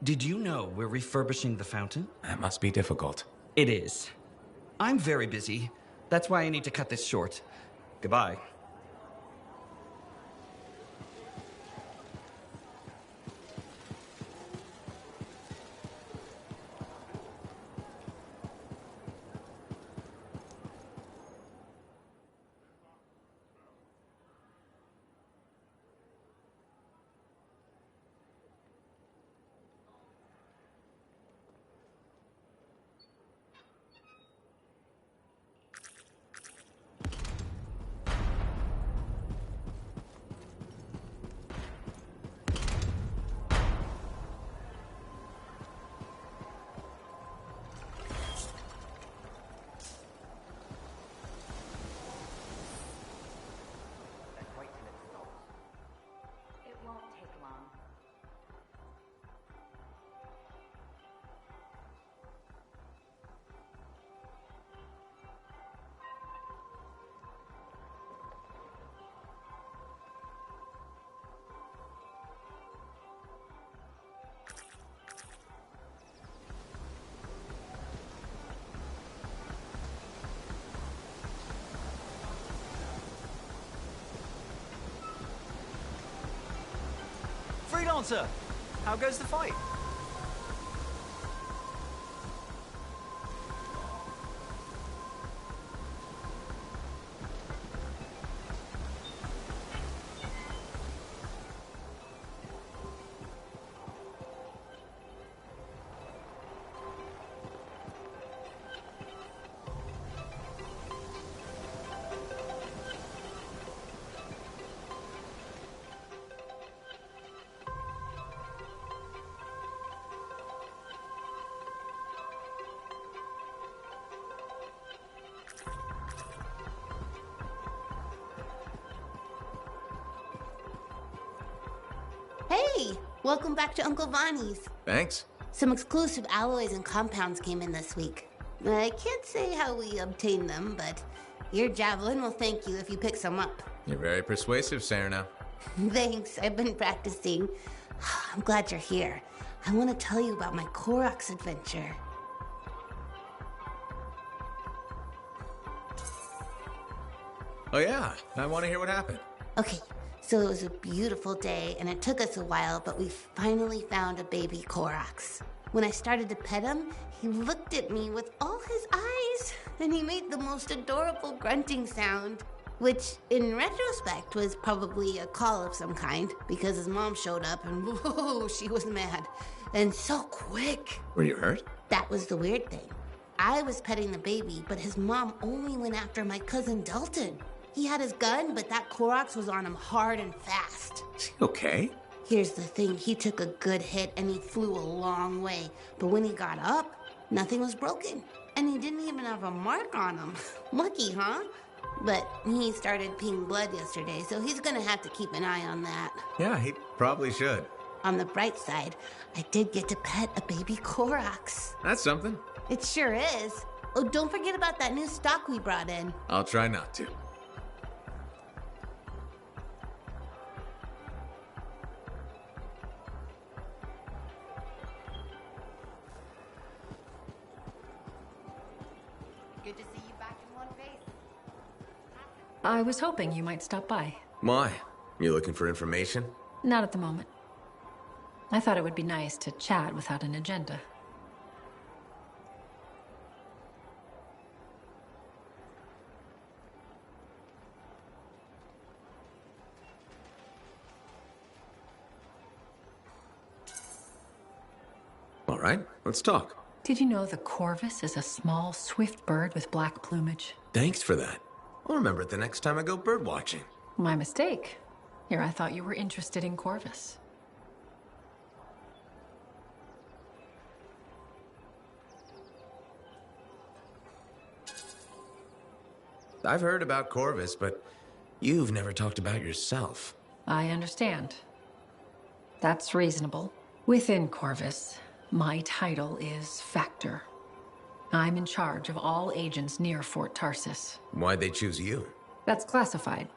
Did you know we're refurbishing the fountain? That must be difficult. It is. I'm very busy. That's why I need to cut this short. Goodbye. Freelancer, how goes the fight? Hey, welcome back to Uncle Vonnie's. Thanks. Some exclusive alloys and compounds came in this week. I can't say how we obtained them, but your javelin will thank you if you pick some up. You're very persuasive, Serena. Thanks, I've been practicing. I'm glad you're here. I want to tell you about my Koroks adventure. Oh yeah, I want to hear what happened. Okay, so it was a beautiful day, and it took us a while, but we finally found a baby Koroks. When I started to pet him, he looked at me with all his eyes, and he made the most adorable grunting sound, which, in retrospect, was probably a call of some kind, because his mom showed up, and whoa, she was mad. And so quick. Were you hurt? That was the weird thing. I was petting the baby, but his mom only went after my cousin Dalton. He had his gun, but that Koroks was on him hard and fast. Okay. Here's the thing, he took a good hit and he flew a long way. But when he got up, nothing was broken. And he didn't even have a mark on him. Lucky, huh? But he started peeing blood yesterday, so he's gonna have to keep an eye on that. Yeah, he probably should. On the bright side, I did get to pet a baby Koroks. That's something. It sure is. Oh, don't forget about that new stock we brought in. I'll try not to. Good to see you back in one face. I was hoping you might stop by. Why? You looking for information? Not at the moment. I thought it would be nice to chat without an agenda. All right, let's talk. Did you know the corvus is a small, swift bird with black plumage? Thanks for that. I'll remember it the next time I go bird watching. My mistake. Here, I thought you were interested in corvus. I've heard about Corvus, but you've never talked about yourself. I understand. That's reasonable. Within Corvus, my title is Factor. I'm in charge of all agents near Fort Tarsis. Why'd they choose you? That's classified.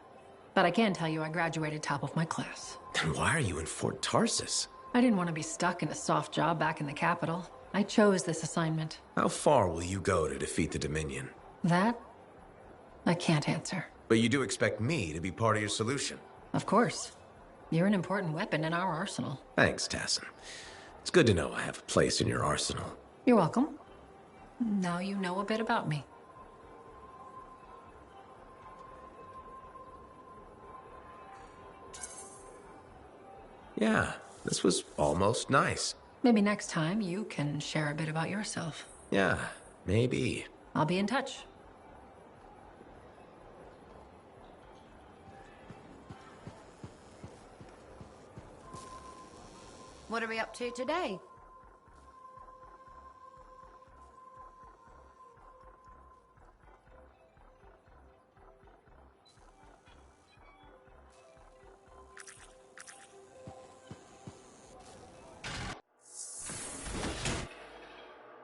But I can tell you I graduated top of my class. Then why are you in Fort Tarsis? I didn't want to be stuck in a soft job back in the capital. I chose this assignment. How far will you go to defeat the Dominion? That, I can't answer. But you do expect me to be part of your solution? Of course. You're an important weapon in our arsenal. Thanks, Tassin. It's good to know I have a place in your arsenal. You're welcome. Now you know a bit about me. Yeah, this was almost nice. Maybe next time you can share a bit about yourself. Yeah, maybe. I'll be in touch. What are we up to today?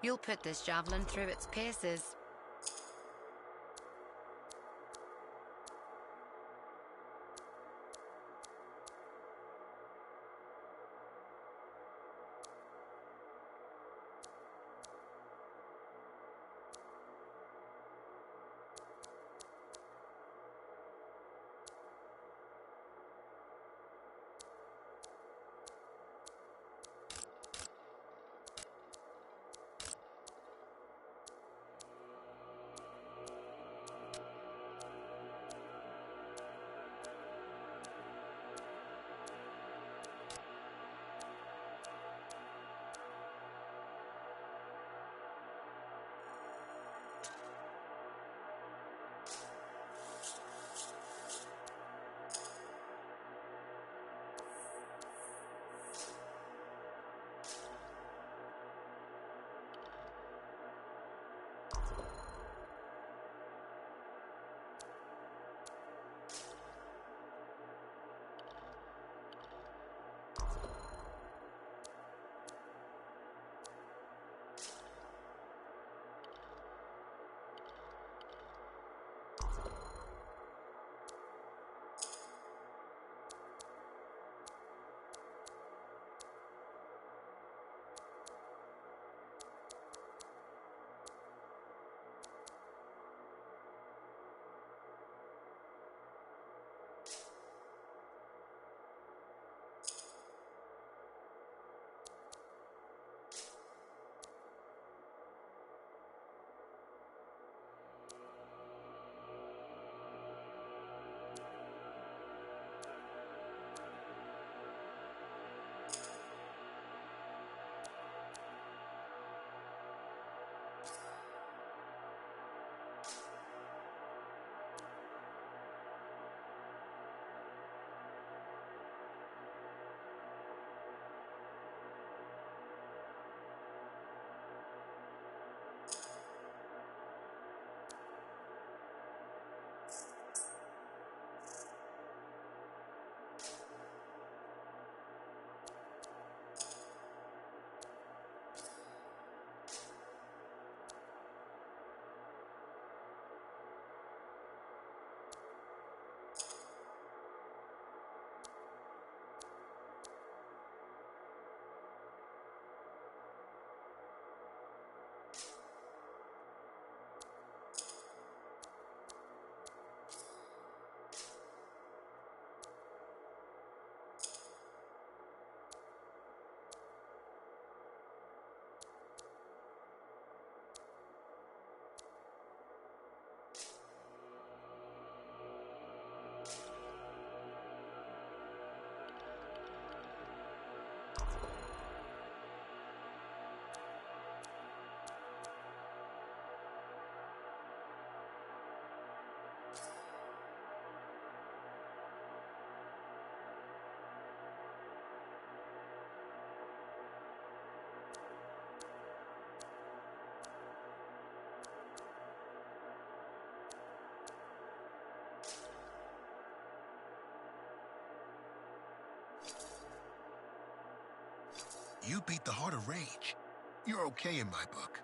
You'll put this javelin through its paces. You beat the heart of rage. You're okay in my book.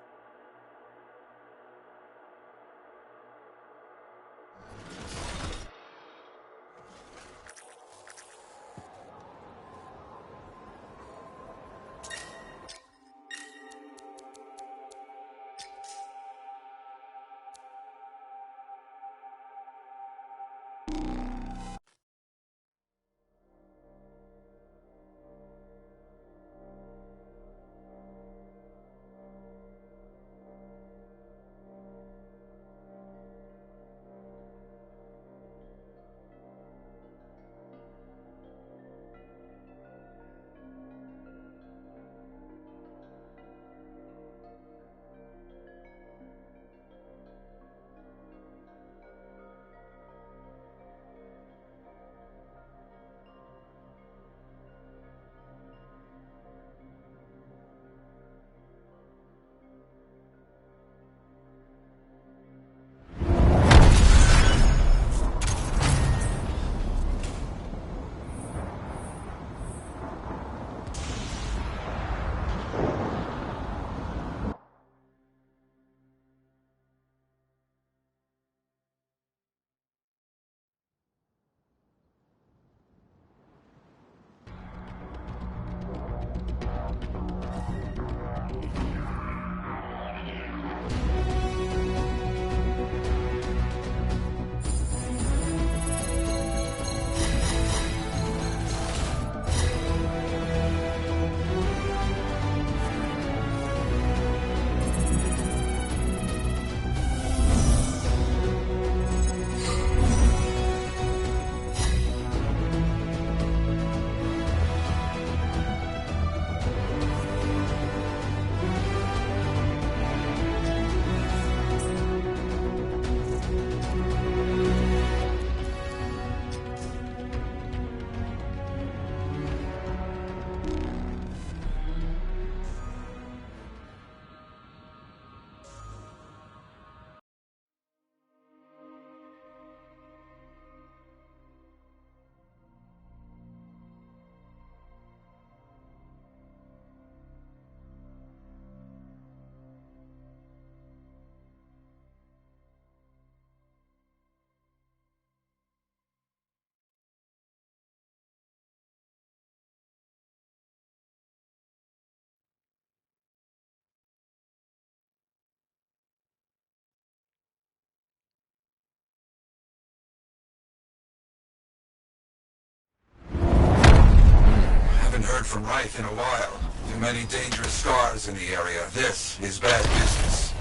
Haven't heard from Reith in a while. Too many dangerous scars in the area. This is bad business.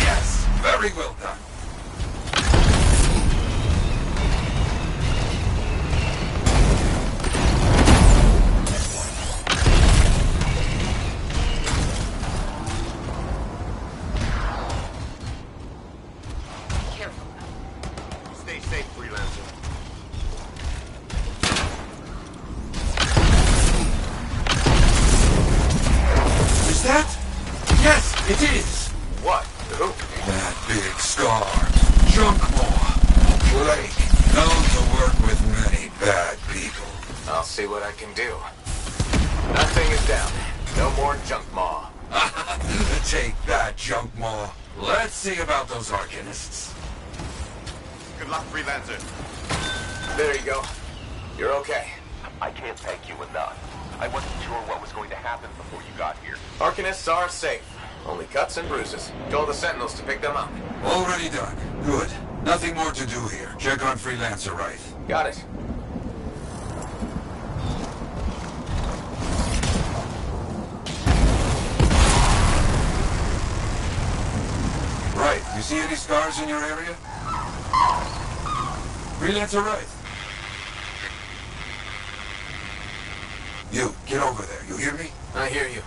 Yes, very well done. Stay safe, freelancer. Is that? Yes, it is. What? Who? That big scar. Junkmaw. Blake. Known to work with many bad people. I'll see what I can do. That thing is down. No more junk maw. Take that, Junkmaw. Let's see about those Arcanists. Good luck, freelancer. There you go. You're okay. I can't thank you enough. I wasn't sure what was going to happen before you got here. Arcanists are safe. Only cuts and bruises. Told the Sentinels to pick them up. Already done. Good. Nothing more to do here. Check on Freelancer Reith. Got it. Right. You see any scars in your area? Freelancer Reith. You, get over there. You hear me? I hear you.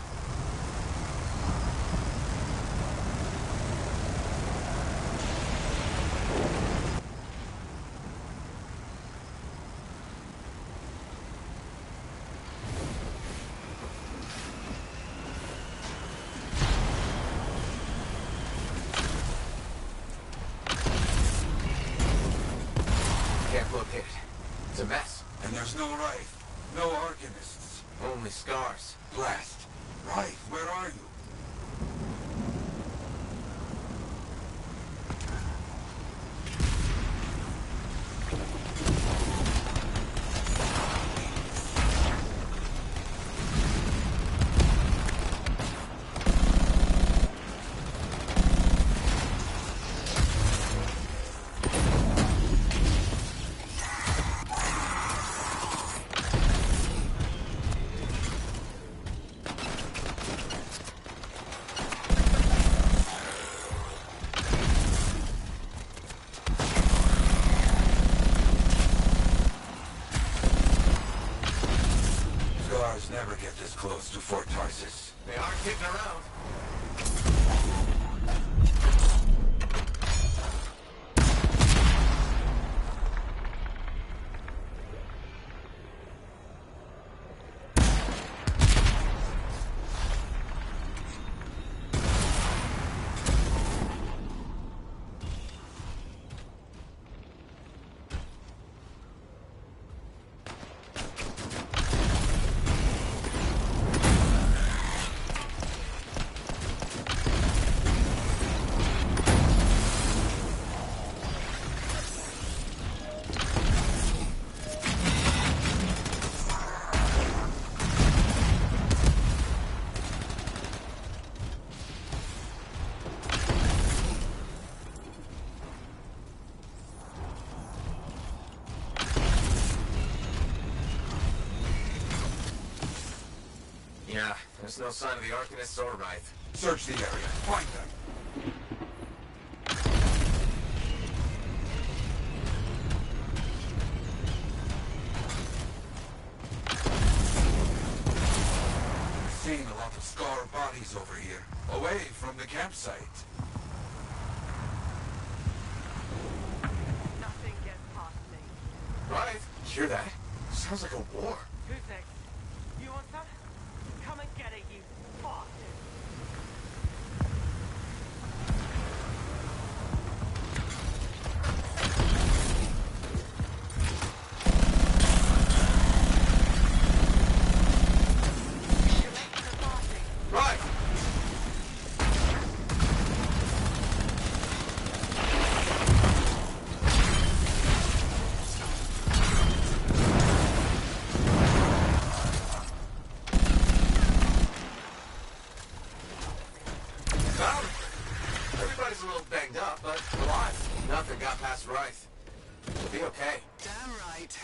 no Wraith. No Arcanists. Only scars. Blast. Wraith, where are you? Never get this close to Fort Tarsis. They aren't kidding around. Yeah, there's no sign of the Arcanists or Wraith. Search the area. Find them. Seeing a lot of scar bodies over here, away from the campsite. Nothing gets past me. Wraith, hear that? Sounds like a war. Who's next? You want some? Come and get it, you bastard! Right! Well, everybody's a little banged up, but alive. Nothing got past Wraith. We'll be okay. Damn right.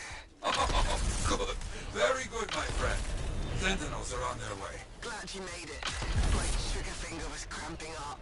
Oh, good. Very good, my friend. Sentinels are on their way. Glad you made it. My trigger finger was cramping up.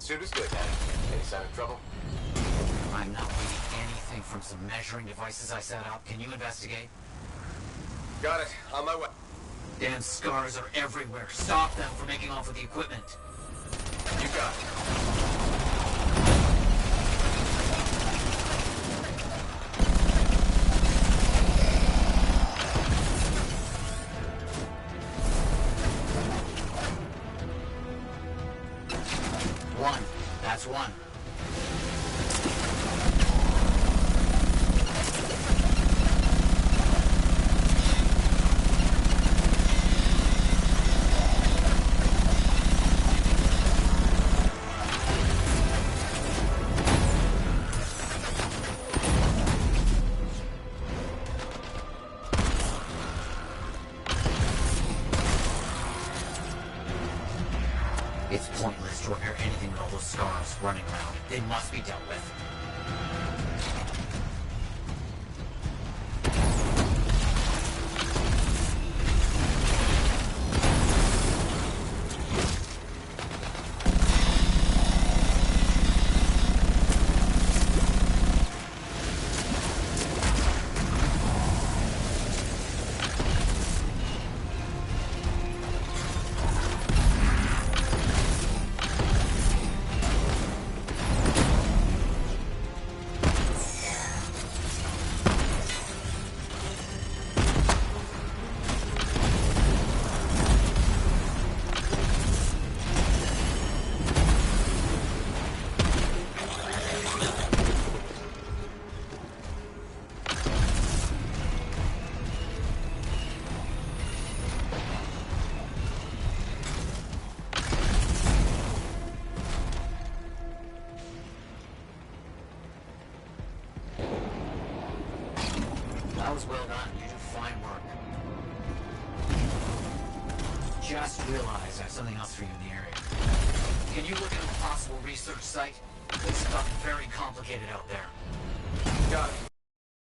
Suit is good, man. Any sign of trouble? I'm not reading anything from some measuring devices I set up. Can you investigate? Got it. On my way. Damn scars are everywhere. Stop them from making off with the equipment. You got it. One. That's one. It's pointless to repair anything with all those scars running around. They must be dealt with. That was well done. You do fine work. Just realized I have something else for you in the area. Can you look at a possible research site? Things have gotten very complicated out there. Got it.